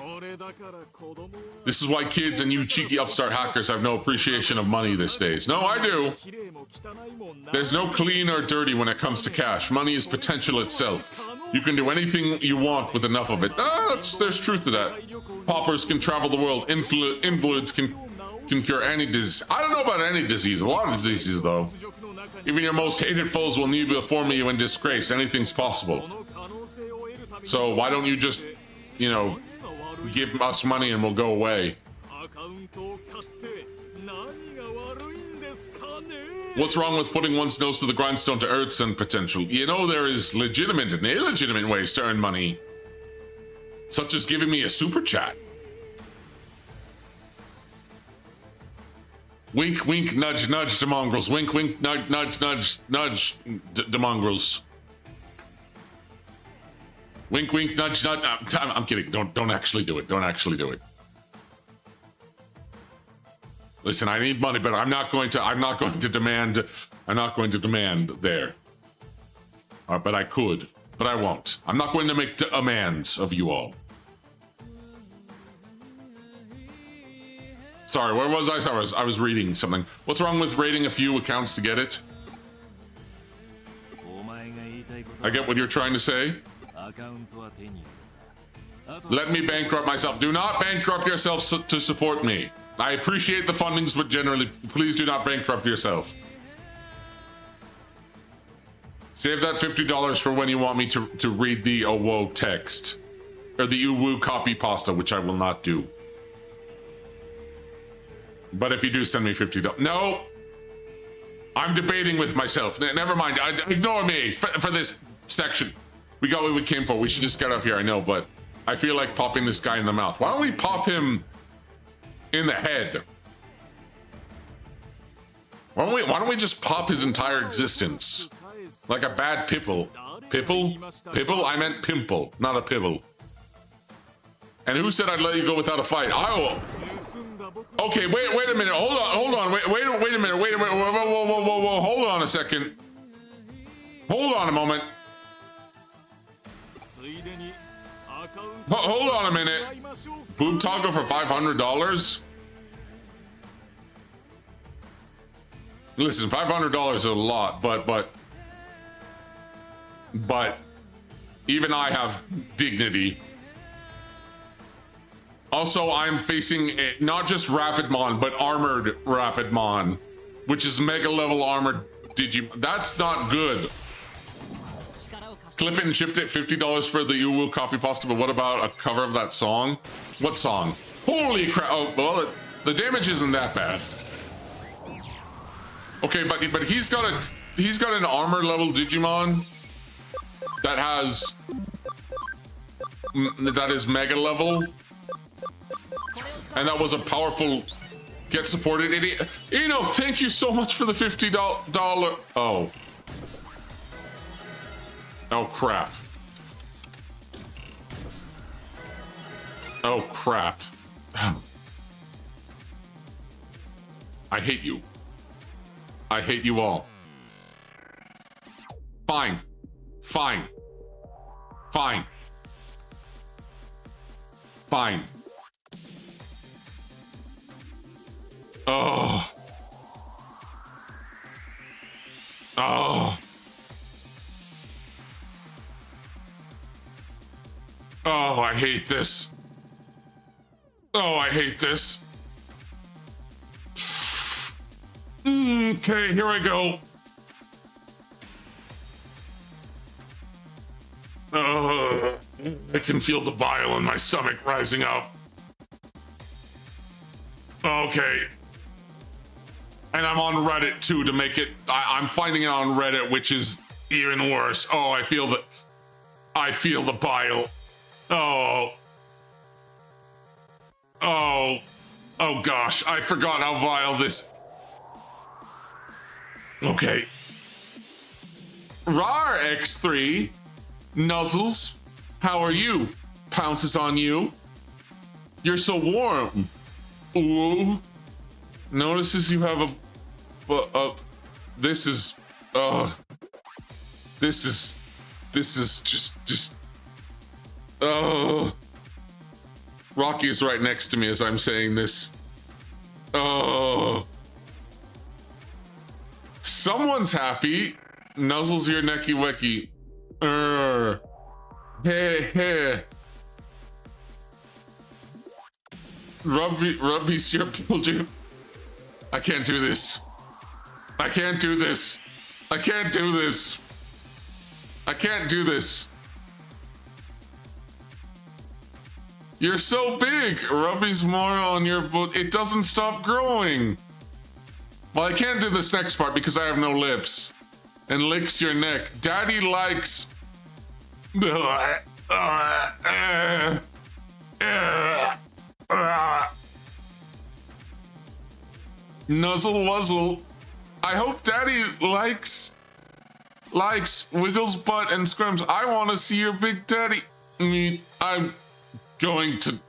This is why kids and you cheeky upstart hackers have no appreciation of money these days. No, I do. There's no clean or dirty when it comes to cash. Money is potential itself. You can do anything you want with enough of it. There's truth to that. Paupers can travel the world. Invalids can cure any disease. I don't know about any disease. A lot of diseases, though. Even your most hated foes will kneel before you in disgrace. Anything's possible. So why don't you just, you know, give us money and we'll go away. What's wrong with putting one's nose to the grindstone to earn some potential? You know, there is legitimate and illegitimate ways to earn money. Such as giving me a super chat. Wink, wink, nudge, nudge to mongrels. Wink, wink, nudge, nudge, nudge, nudge to mongrels. Wink, wink, nudge, nudge. I'm kidding. Don't actually do it. Don't actually do it. Listen, I need money, but I'm not going to demand there. But I could, but I won't. I'm not going to make demands of you all. Sorry, where was I? Sorry, I was reading something. What's wrong with raiding a few accounts to get it? I get what you're trying to say. Let me bankrupt myself. Do not bankrupt yourself to support me. I appreciate the fundings, but generally, please do not bankrupt yourself. Save that $50 for when you want me to read the Owo text. Or the Uwu copy pasta, which I will not do. But if you do send me $50... No! I'm debating with myself. Never mind. Ignore me for this section. We got what we came for. We should just get up here, I know, but I feel like popping this guy in the mouth. Why don't we pop him in the head? Why don't we just pop his entire existence? Like a bad pipple. Pipple? Pipple? I meant pimple, not a pibble. And who said I'd let you go without a fight? Okay, wait a minute. Hold on. Wait a minute. Whoa. Hold on a second. Hold on a moment. Hold on a minute. Boob toggle for $500? Listen, $500 is a lot, but even I have dignity. Also, I'm facing not just Rapidmon, but armored Rapidmon, which is mega level armored Digimon. That's not good. Clip it and shipped it, $50 for the Uwu copy pasta, but what about a cover of that song? What song? Holy crap! Oh, well, the damage isn't that bad. Okay, but he's got an armor level Digimon that is mega level, and that was a powerful get supported idiot. You know, thank you so much for the $50. Oh crap. Oh crap. I hate you. I hate you all. Fine. Fine. Fine. Fine. Oh. Oh. Oh, I hate this. Oh, I hate this. Okay, here I go. I can feel the bile in my stomach rising up. Okay. And I'm on Reddit too to make it. I'm finding it on Reddit, which is even worse. Oh, I feel the bile. Oh. Oh, oh gosh, I forgot how vile this. Okay. Rar X3, Nuzzles, how are you? Pounces on you. You're so warm. Ooh. Notices you have this is just Rocky is right next to me as I'm saying this. Oh. Someone's happy. Nuzzles your necky wecky. Hey. Rubby's your bulge. I can't do this. I can't do this. I can't do this. I can't do this. You're so big. Rubby's more on your boot. It doesn't stop growing. Well, I can't do this next part because I have no lips. And licks your neck. Daddy likes. Nuzzle wuzzle. I hope Daddy likes wiggles butt and scrums. I want to see your big daddy. I'm going to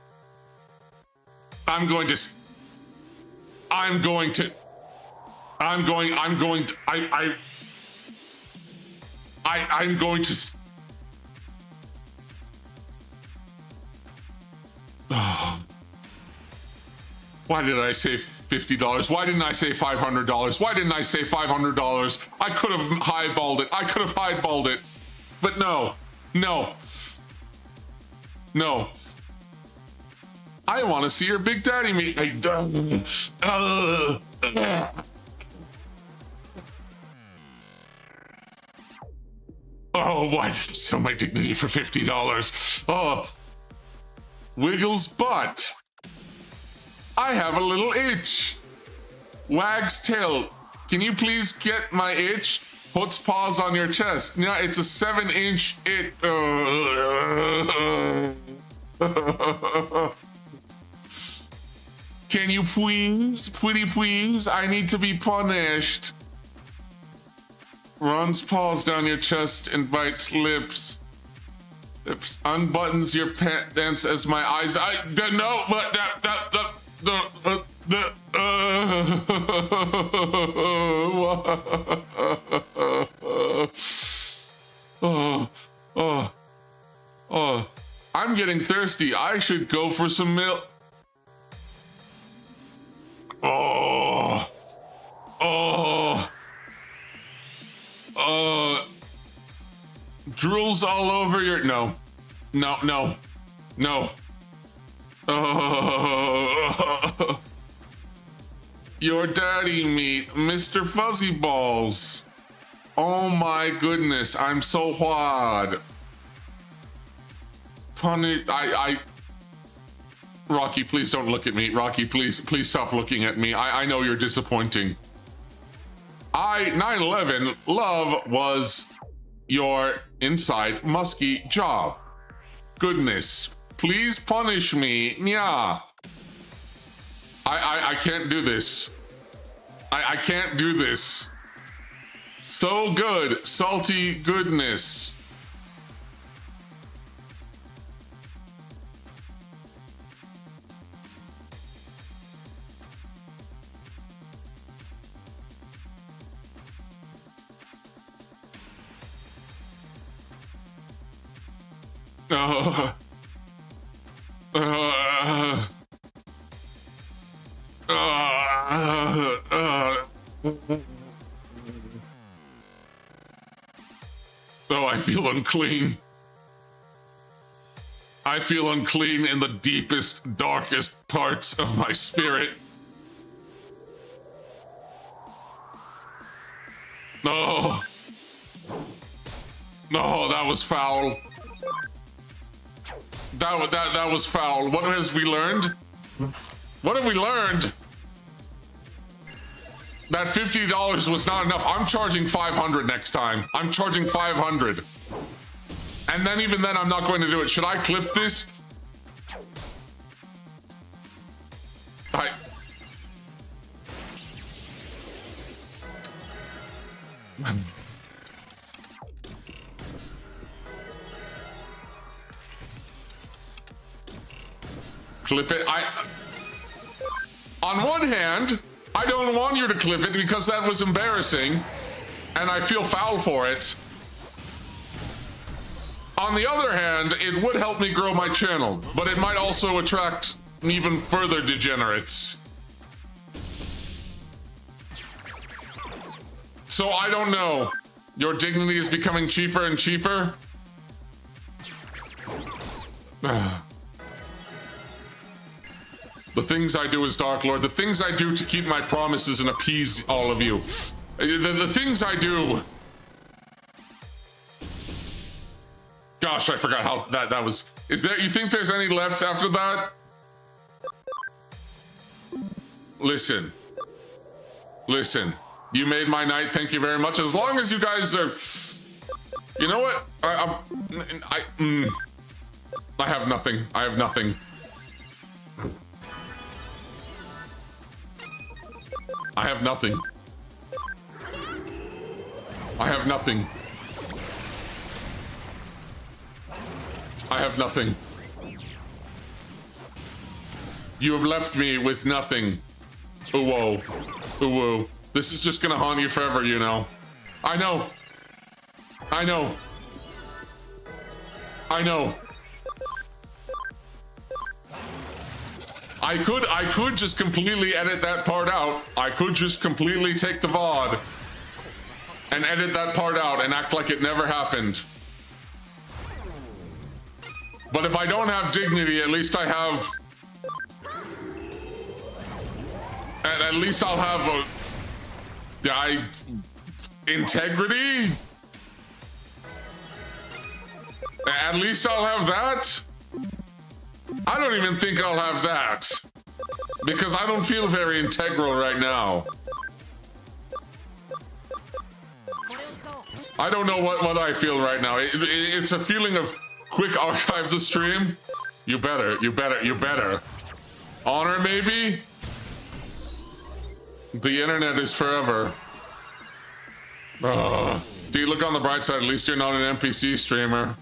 Why did I say $50? Why didn't I say $500? Why didn't I say $500? I could have highballed it. I could have highballed it. But no. I want to see your big daddy meet. Oh, why did you sell my dignity for $50? Oh, Wiggles butt. I have a little itch. Wags tail. Can you please get my itch? Puts paws on your chest. Yeah, it's a 7-inch it. Can you please, please? I need to be punished. Runs paws down your chest and bites lips. Unbuttons your pants as my eyes. No, but I'm getting thirsty. I should go for some milk. Drools all over your no. Your daddy meat, Mr. Fuzzy Balls. Oh my goodness, I'm so hard. Rocky, please don't look at me. Rocky, please stop looking at me. I know you're disappointing. 9/11, love was your inside musky job. Goodness, please punish me. Yeah. I can't do this. I can't do this. So good, salty goodness. I feel unclean. I feel unclean in the deepest, darkest parts of my spirit. No, that was foul. That was foul. What has we learned? What have we learned? That $50 was not enough. I'm charging $500 next time. I'm charging $500. And then even then, I'm not going to do it. Should I clip this? Clip it. On one hand, I don't want you to clip it because that was embarrassing, and I feel foul for it. On the other hand, it would help me grow my channel, but it might also attract even further degenerates. So I don't know. Your dignity is becoming cheaper and cheaper. The things I do as Dark Lord, the things I do to keep my promises and appease all of you. The things I do. Gosh, I forgot how that was. Is there, you think there's any left after that? Listen. Listen. You made my night, thank you very much. As long as you guys are... You know what? I have nothing. I have nothing. I have nothing. I have nothing. I have nothing. You have left me with nothing. Ooh, whoa. Ooh, whoa. This is just gonna haunt you forever, you know. I know. I know. I know. I could just completely edit that part out. I could just completely take the VOD and edit that part out and act like it never happened. But if I don't have dignity, at least I have... At least I'll have integrity? At least I'll have that? I don't even think I'll have that. Because I don't feel very integral right now. I don't know what I feel right now. It's a feeling of quick archive the stream. You better. Honor, maybe? The internet is forever. Dude, look on the bright side. At least you're not an NPC streamer.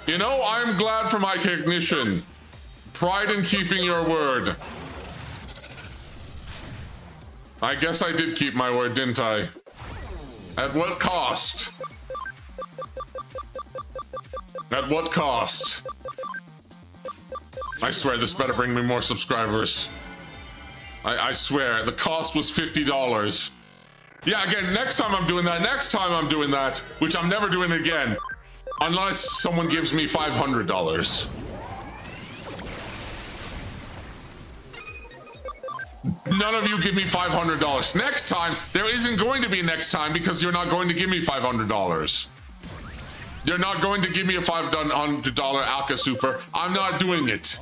You know, I'm glad for my cognition. Pride in keeping your word. I guess I did keep my word, didn't I? At what cost? At what cost? I swear this better bring me more subscribers. I swear, the cost was $50. Yeah, again, next time I'm doing that, which I'm never doing again. Unless someone gives me $500. None of you give me $500. Next time, there isn't going to be next time because you're not going to give me $500. You're not going to give me a $500 Alka Super. I'm not doing it.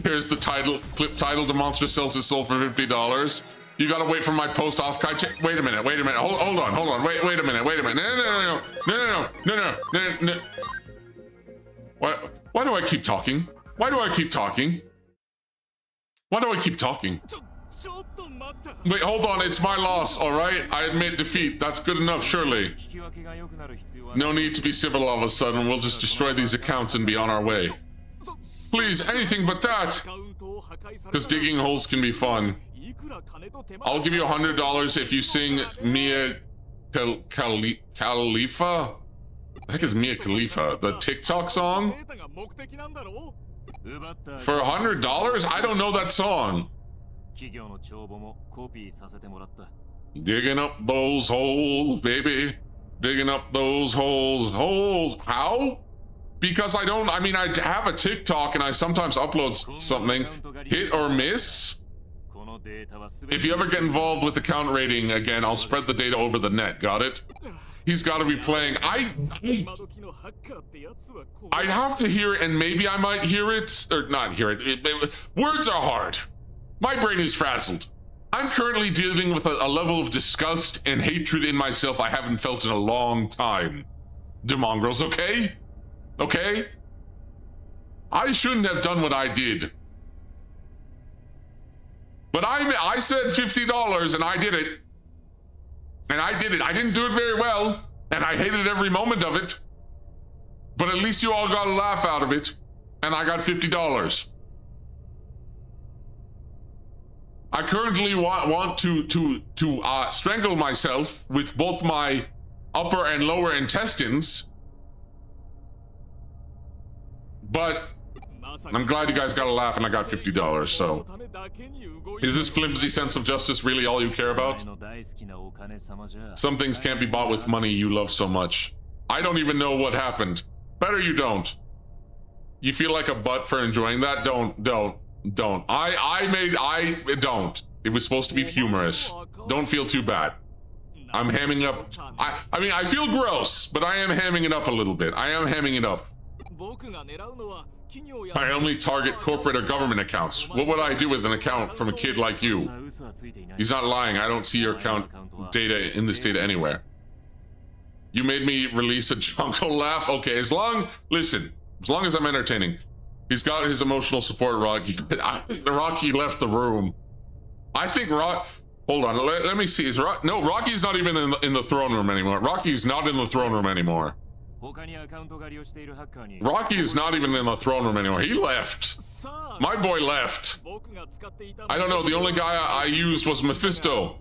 Here's the title, clip title, The Monster Sells His Soul for $50. You gotta wait for my post off. Wait a minute. Hold on. Wait a minute. No. Why do I keep talking? Why do I keep talking? Wait, hold on. It's my loss, all right? I admit defeat. That's good enough, surely. No need to be civil all of a sudden. We'll just destroy these accounts and be on our way. Please, anything but that. Because digging holes can be fun. I'll give you $100 if you sing Mia Khalifa. I think it's Mia Khalifa, the TikTok song. For $100? I don't know that song. Digging up those holes, baby. Digging up those holes. How? Because I have a TikTok and I sometimes upload something. Hit or miss? If you ever get involved with account rating again, I'll spread the data over the net. Got it? He's got to be playing. I'd have to hear it, and maybe I might hear it, or not hear it. Words are hard. My brain is frazzled. I'm currently dealing with a level of disgust and hatred in myself I haven't felt in a long time. Demongrels, okay? Okay? I shouldn't have done what I did. But I said $50 and I did it. And I did it. I didn't do it very well. And I hated every moment of it. But at least you all got a laugh out of it. And I got $50. I currently want to strangle myself with both my upper and lower intestines. But I'm glad you guys got a laugh and I got $50, so. Is this flimsy sense of justice really all you care about? Some things can't be bought with money you love so much. I don't even know what happened. Better you don't. You feel like a butt for enjoying that? Don't. Don't. It was supposed to be humorous. Don't feel too bad. I'm hamming up. I mean, I feel gross, but I am hamming it up a little bit. I am hamming it up. I only target corporate or government accounts. What would I do with an account from a kid like you? He's not lying. I don't see your account data in this data anywhere. You made me release a jungle laugh? Okay, listen, as long as I'm entertaining. He's got his emotional support, Rocky. Rocky left the room. I think hold on, let me see. No, Rocky's not even in the throne room anymore. Rocky's not in the throne room anymore. Rocky is not even in the throne room anymore. He left. My boy left. I don't know, the only guy I used was Mephisto.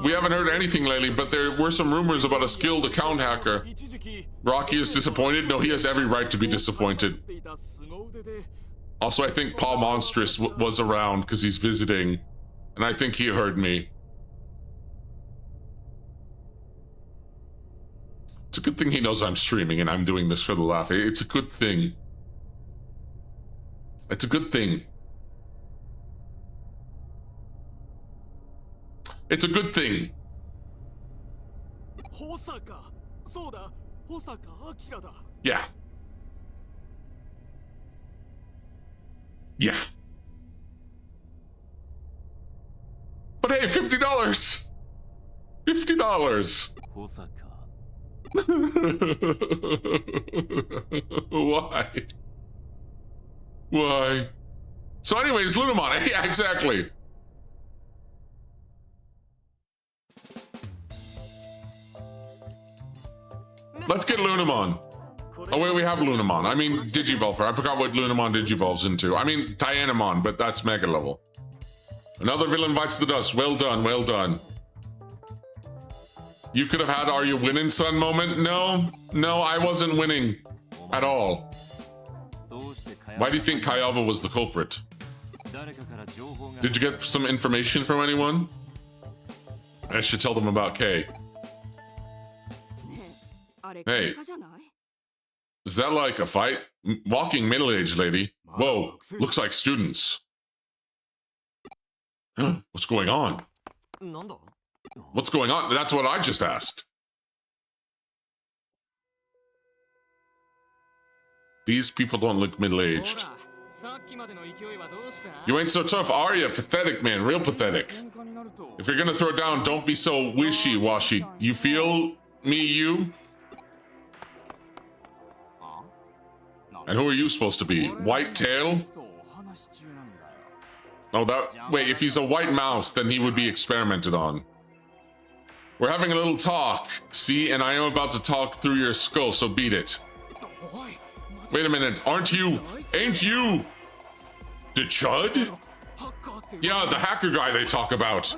We haven't heard anything lately, but there were some rumors about a skilled account hacker. Rocky is disappointed? No, he has every right to be disappointed. Also, I think Paul Monstrous was around because he's visiting, and I think he heard me. It's a good thing he knows I'm streaming and I'm doing this for the laugh. It's a good thing. It's a good thing. It's a good thing. Yeah. Yeah. But hey, $50. $50. Why? Why? So anyways, Lunamon. Yeah, exactly. Let's get Lunamon. Oh wait, we have Lunamon. I mean Digivolver. I forgot what Lunamon Digivolves into. I mean Dianamon, but that's mega level. Another villain bites the dust. Well done, well done. You could have had "Are you winning, son?" moment. No, I wasn't winning at all. Why do you think Kayava was the culprit? Did you get some information from anyone? I should tell them about Kay. Hey, is that like a fight? Walking middle-aged lady. Whoa, looks like students. What's going on? What's going on? That's what I just asked. These people don't look middle-aged. You ain't so tough, are you? Pathetic, man. Real pathetic. If you're gonna throw down, don't be so wishy-washy. You feel me, you? And who are you supposed to be? White tail? Oh, wait, if he's a white mouse, then he would be experimented on. We're having a little talk, see? And I am about to talk through your skull, so beat it. Wait a minute, ain't you the Chud? Yeah, the hacker guy they talk about.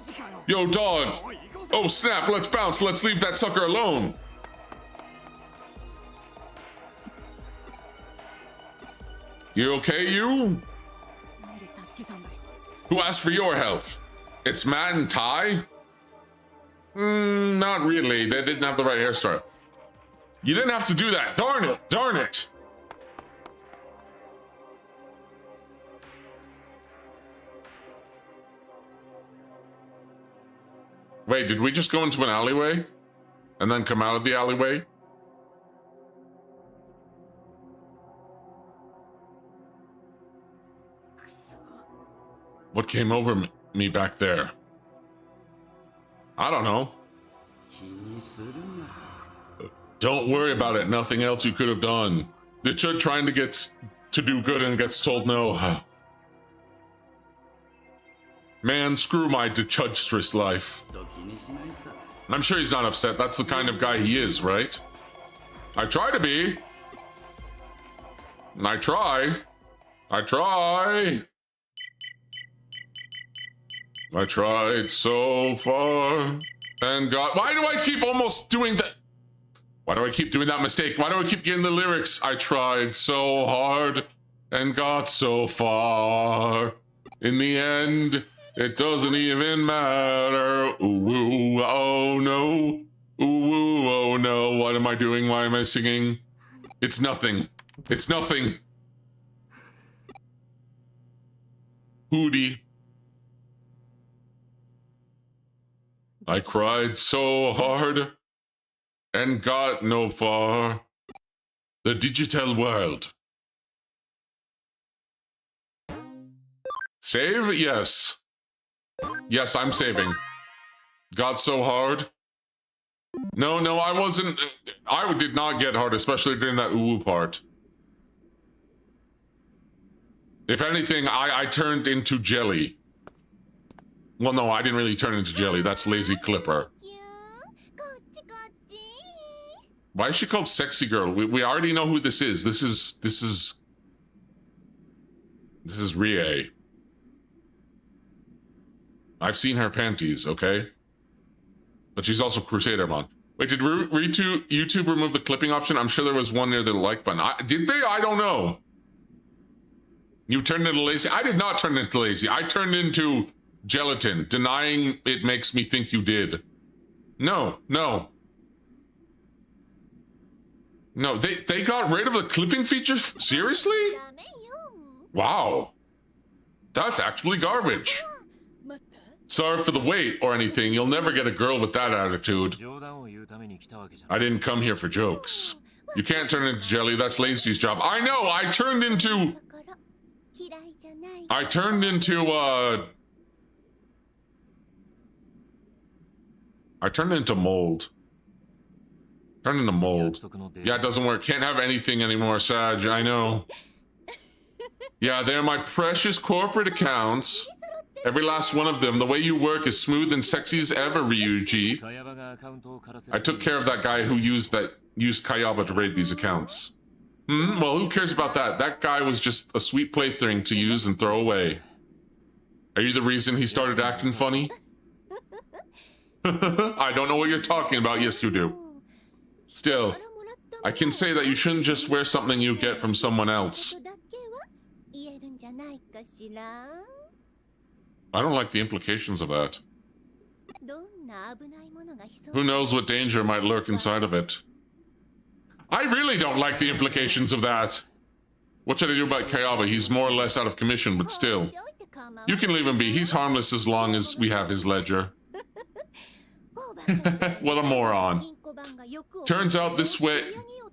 Yo, dog. Oh, snap, let's bounce. Let's leave that sucker alone. You okay, you? Who asked for your help? It's Matt and Ty? Not really. They didn't have the right hairstyle. You didn't have to do that. Darn it. Darn it. Wait, did we just go into an alleyway? And then come out of the alleyway? What came over me back there? I don't know. Don't worry about it. Nothing else you could have done. The Chud trying to get to do good and gets told no. Man, screw my dechudstrous life. I'm sure he's not upset. That's the kind of guy he is, right? I try to be. I try. I try. I tried so far and got... Why do I keep almost doing that? Why do I keep doing that mistake? Why do I keep getting the lyrics? I tried so hard and got so far. In the end, it doesn't even matter. Ooh, oh no. Ooh, oh no. What am I doing? Why am I singing? It's nothing. It's nothing. Hootie. I cried so hard and got no far. The digital world. Save? Yes. Yes, I'm saving. Got so hard. No, I wasn't. I did not get hard, especially during that ooh part. If anything, I turned into jelly. Well, no, I didn't really turn into jelly. That's Lazy Clipper. Why is she called Sexy Girl? We already know who this is. This is Rie. I've seen her panties, okay? But she's also Crusadermon. Wait, did YouTube remove the clipping option? I'm sure there was one near the like button. Did they? I don't know. You turned into Lazy? I did not turn into Lazy. I turned into gelatin. Denying it makes me think you did. No. No, they got rid of the clipping feature? Seriously? Wow. That's actually garbage. Sorry for the wait or anything. You'll never get a girl with that attitude. I didn't come here for jokes. You can't turn into jelly. That's Lazy's job. I know. I turned into mold. Turned into mold. Yeah, it doesn't work. Can't have anything anymore, Sag. I know. Yeah, they're my precious corporate accounts. Every last one of them. The way you work is smooth and sexy as ever, Ryuji. I took care of that guy who used Kayaba to raid these accounts. Well, who cares about that? That guy was just a sweet plaything to use and throw away. Are you the reason he started acting funny? I don't know what you're talking about. Yes, you do. Still, I can say that you shouldn't just wear something you get from someone else. I don't like the implications of that. Who knows what danger might lurk inside of it? I really don't like the implications of that. What should I do about Kayaba? He's more or less out of commission, but still. You can leave him be. He's harmless as long as we have his ledger. What a moron. Turns out this way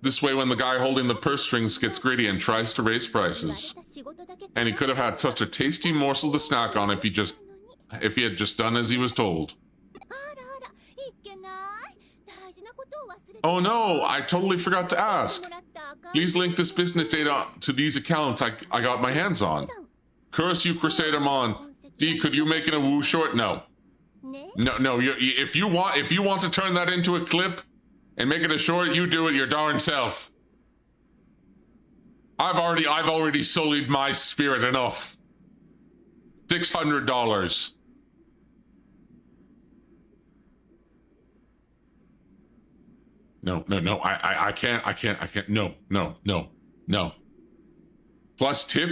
when the guy holding the purse strings gets greedy and tries to raise prices. And he could have had such a tasty morsel to snack on if he had just done as he was told. Oh no, I totally forgot to ask. Please link this business data to these accounts I got my hands on. Curse you, Crusadermon. D, could you make it a woo short? No. No, if you want to turn that into a clip and make it a short, you do it your darn self. I've already sullied my spirit enough. $600. No, I can't, no. Plus tip?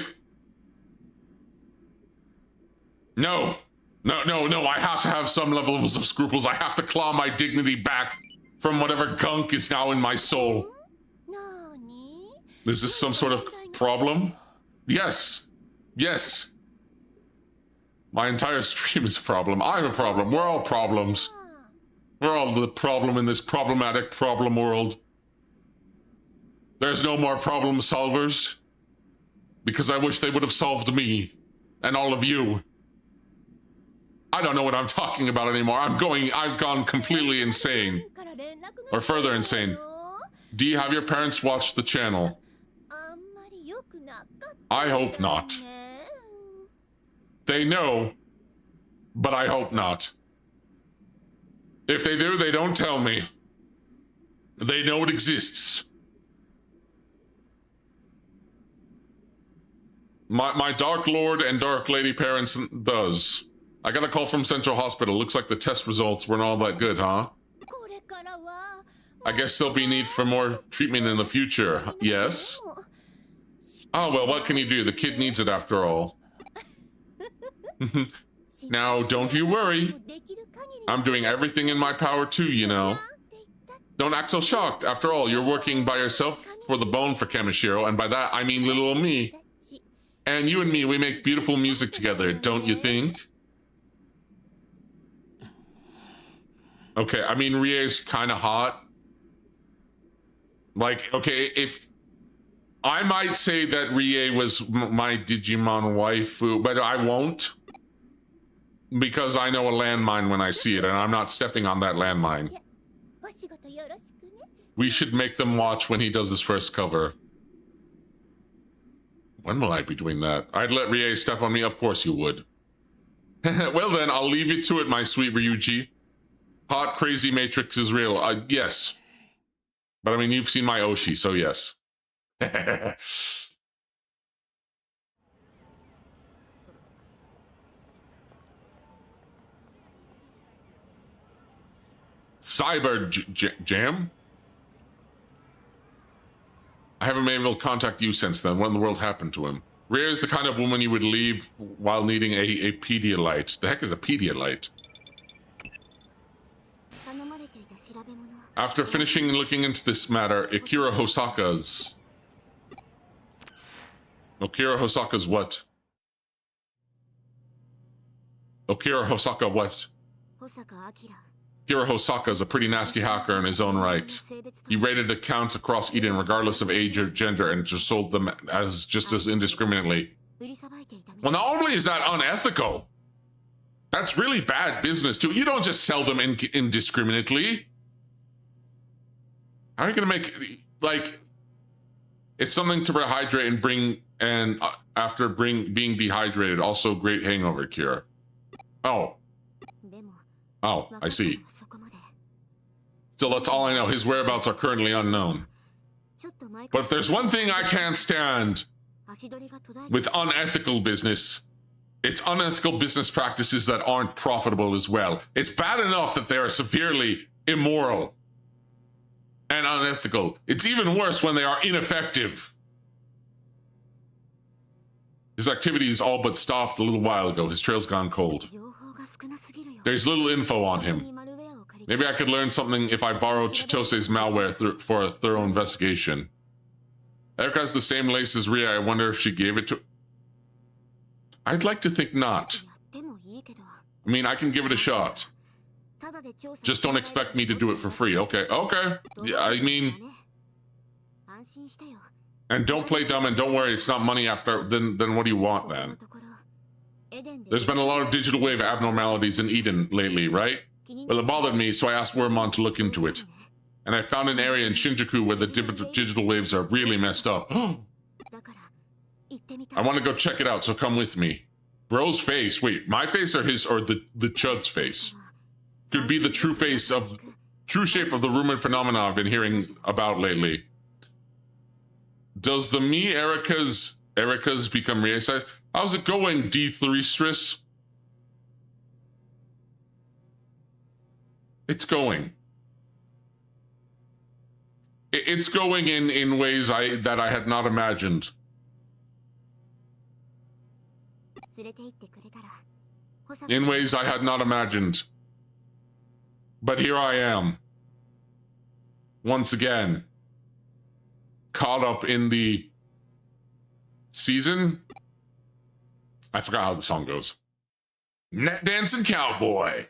No, I have to have some levels of scruples. I have to claw my dignity back from whatever gunk is now in my soul. Is this some sort of problem? Yes. My entire stream is a problem. I'm a problem. We're all problems. We're all the problem in this problematic problem world. There's no more problem solvers. Because I wish they would have solved me. And all of you. I don't know what I'm talking about anymore. I've gone completely insane. Or further insane. Do you have your parents watch the channel? I hope not. They know But I hope not. If they do, they don't tell me. They know it exists. My Dark Lord and Dark Lady parents does. I got a call from Central Hospital. Looks like the test results weren't all that good, huh? I guess there'll be need for more treatment in the future. Yes? Oh, well, what can you do? The kid needs it after all. Now, don't you worry. I'm doing everything in my power too, you know. Don't act so shocked. After all, you're working by yourself for the bone for Kamishiro, and by that, I mean little me. And you and me, we make beautiful music together, don't you think? Okay, I mean, Rie's kind of hot. Like, okay, if... I might say that Rie was my Digimon waifu, but I won't. Because I know a landmine when I see it, and I'm not stepping on that landmine. We should make them watch when he does his first cover. When will I be doing that? I'd let Rie step on me? Of course you would. Well then, I'll leave you to it, my sweet Ryuji. Hot, crazy Matrix is real. Yes. But I mean, you've seen my Oshi, so yes. Jam? I haven't been able to contact you since then. What in the world happened to him? Rhea is the kind of woman you would leave while needing a Pedialyte. The heck is a Pedialyte? After finishing and looking into this matter, Akira Hosaka's what? Akira Hosaka what? Akira Hosaka is a pretty nasty hacker in his own right. He raided accounts across Eden regardless of age or gender and just sold them as indiscriminately. Well, not only is that unethical, that's really bad business too. You don't just sell them indiscriminately. How are you gonna make, like, it's something to rehydrate and after being dehydrated, also great hangover cure. Oh, I see. So that's all I know. His whereabouts are currently unknown. But if there's one thing I can't stand with unethical business, it's unethical business practices that aren't profitable as well. It's bad enough that they are severely immoral and unethical. It's even worse when they are ineffective. His activities all but stopped a little while ago. His trail's gone cold. There's little info on him. Maybe I could learn something if I borrowed Chitose's malware for a thorough investigation. Erica has the same lace as Ria. I wonder if she gave it to... I'd like to think not. I mean, I can give it a shot. Just don't expect me to do it for free. Okay. Yeah, I mean... And don't play dumb and don't worry, it's not money after... Then what do you want, then? There's been a lot of digital wave abnormalities in Eden lately, right? Well, it bothered me, so I asked Wormmon to look into it. And I found an area in Shinjuku where the digital waves are really messed up. I want to go check it out, so come with me. Bro's face. Wait, my face or his, or the Chud's face? Could be the true shape of the rumored phenomena I've been hearing about lately. Does the me Erica's become Rie size? How's it going, D3 Stris? It's going. It's going in ways that I had not imagined. In ways I had not imagined. But here I am. Once again. Caught up in the season. I forgot how the song goes. Net dancing cowboy.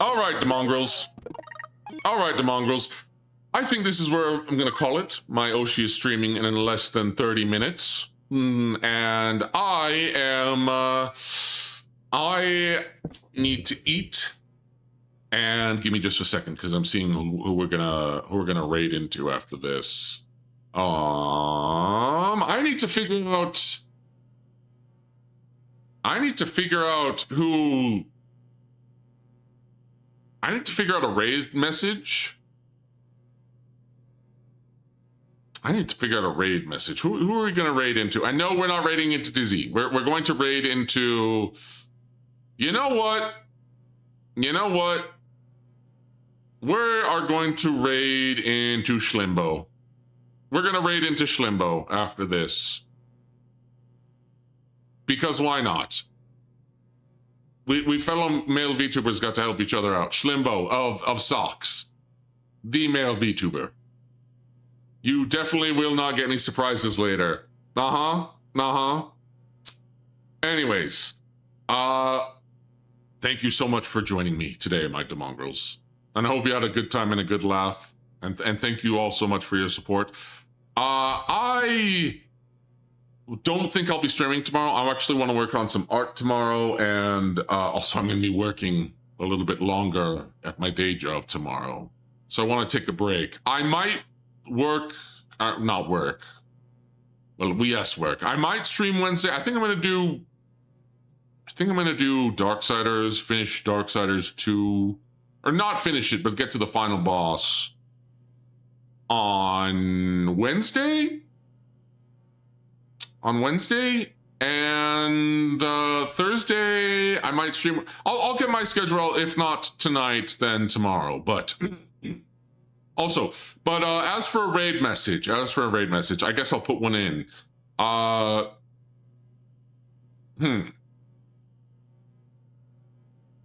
All right, the mongrels. I think this is where I'm gonna call it. My Oshi is streaming in less than 30 minutes. And I need to eat. And give me just a second, because I'm seeing who we're gonna raid into after this. I need to figure out. I need to figure out who. I need to figure out a raid message. I need to figure out a raid message. Who are we going to raid into? I know we're not raiding into Dizzy. We're going to raid into. You know what? You know what? We are going to raid into Schlimbo. We're going to raid into Schlimbo after this. Because why not? We fellow male VTubers got to help each other out. Schlimbo of Socks. The male VTuber. You definitely will not get any surprises later. Anyways. Thank you so much for joining me today, my demongrels. And I hope you had a good time and a good laugh. And thank you all so much for your support. I don't think I'll be streaming tomorrow. I actually want to work on some art tomorrow. And also I'm going to be working a little bit longer at my day job tomorrow. So I want to take a break. I might work, not work. Well, yes, work. I might stream Wednesday. I think I'm going to do Darksiders, finish Darksiders 2. Or not finish it, but get to the final boss on Wednesday? On Wednesday? And Thursday, I might stream. I'll get my schedule, if not tonight, then tomorrow. But also, but as for a raid message, I guess I'll put one in.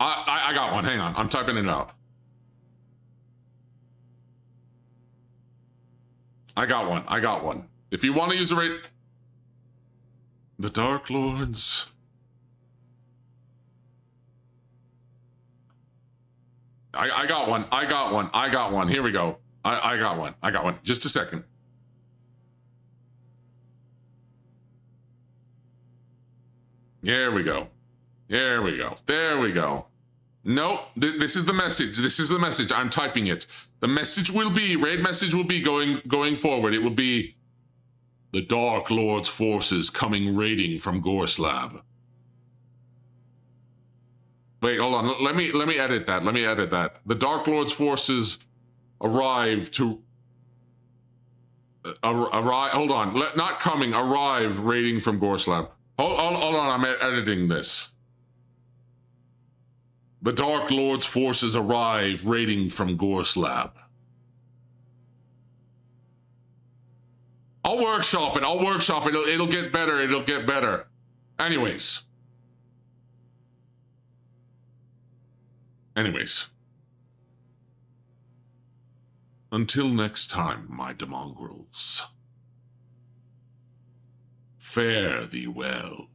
I got one. Hang on. I'm typing it out. I got one. If you want to use a raid... The Dark Lords. I got one. Here we go. I got one. Just a second. There we go. There we go. Nope. This is the message. I'm typing it. The message will be, raid message will be going forward. It will be the Dark Lord's forces coming raiding from Gorslab. Wait, hold on. Let me edit that. The Dark Lord's forces arrive to arrive. Hold on. Not coming. Arrive raiding from Gorslab. Hold on. I'm editing this. The Dark Lord's forces arrive raiding from Gorslab. I'll workshop it. It'll get better. Anyways. Until next time, my demongrels. Fare thee well.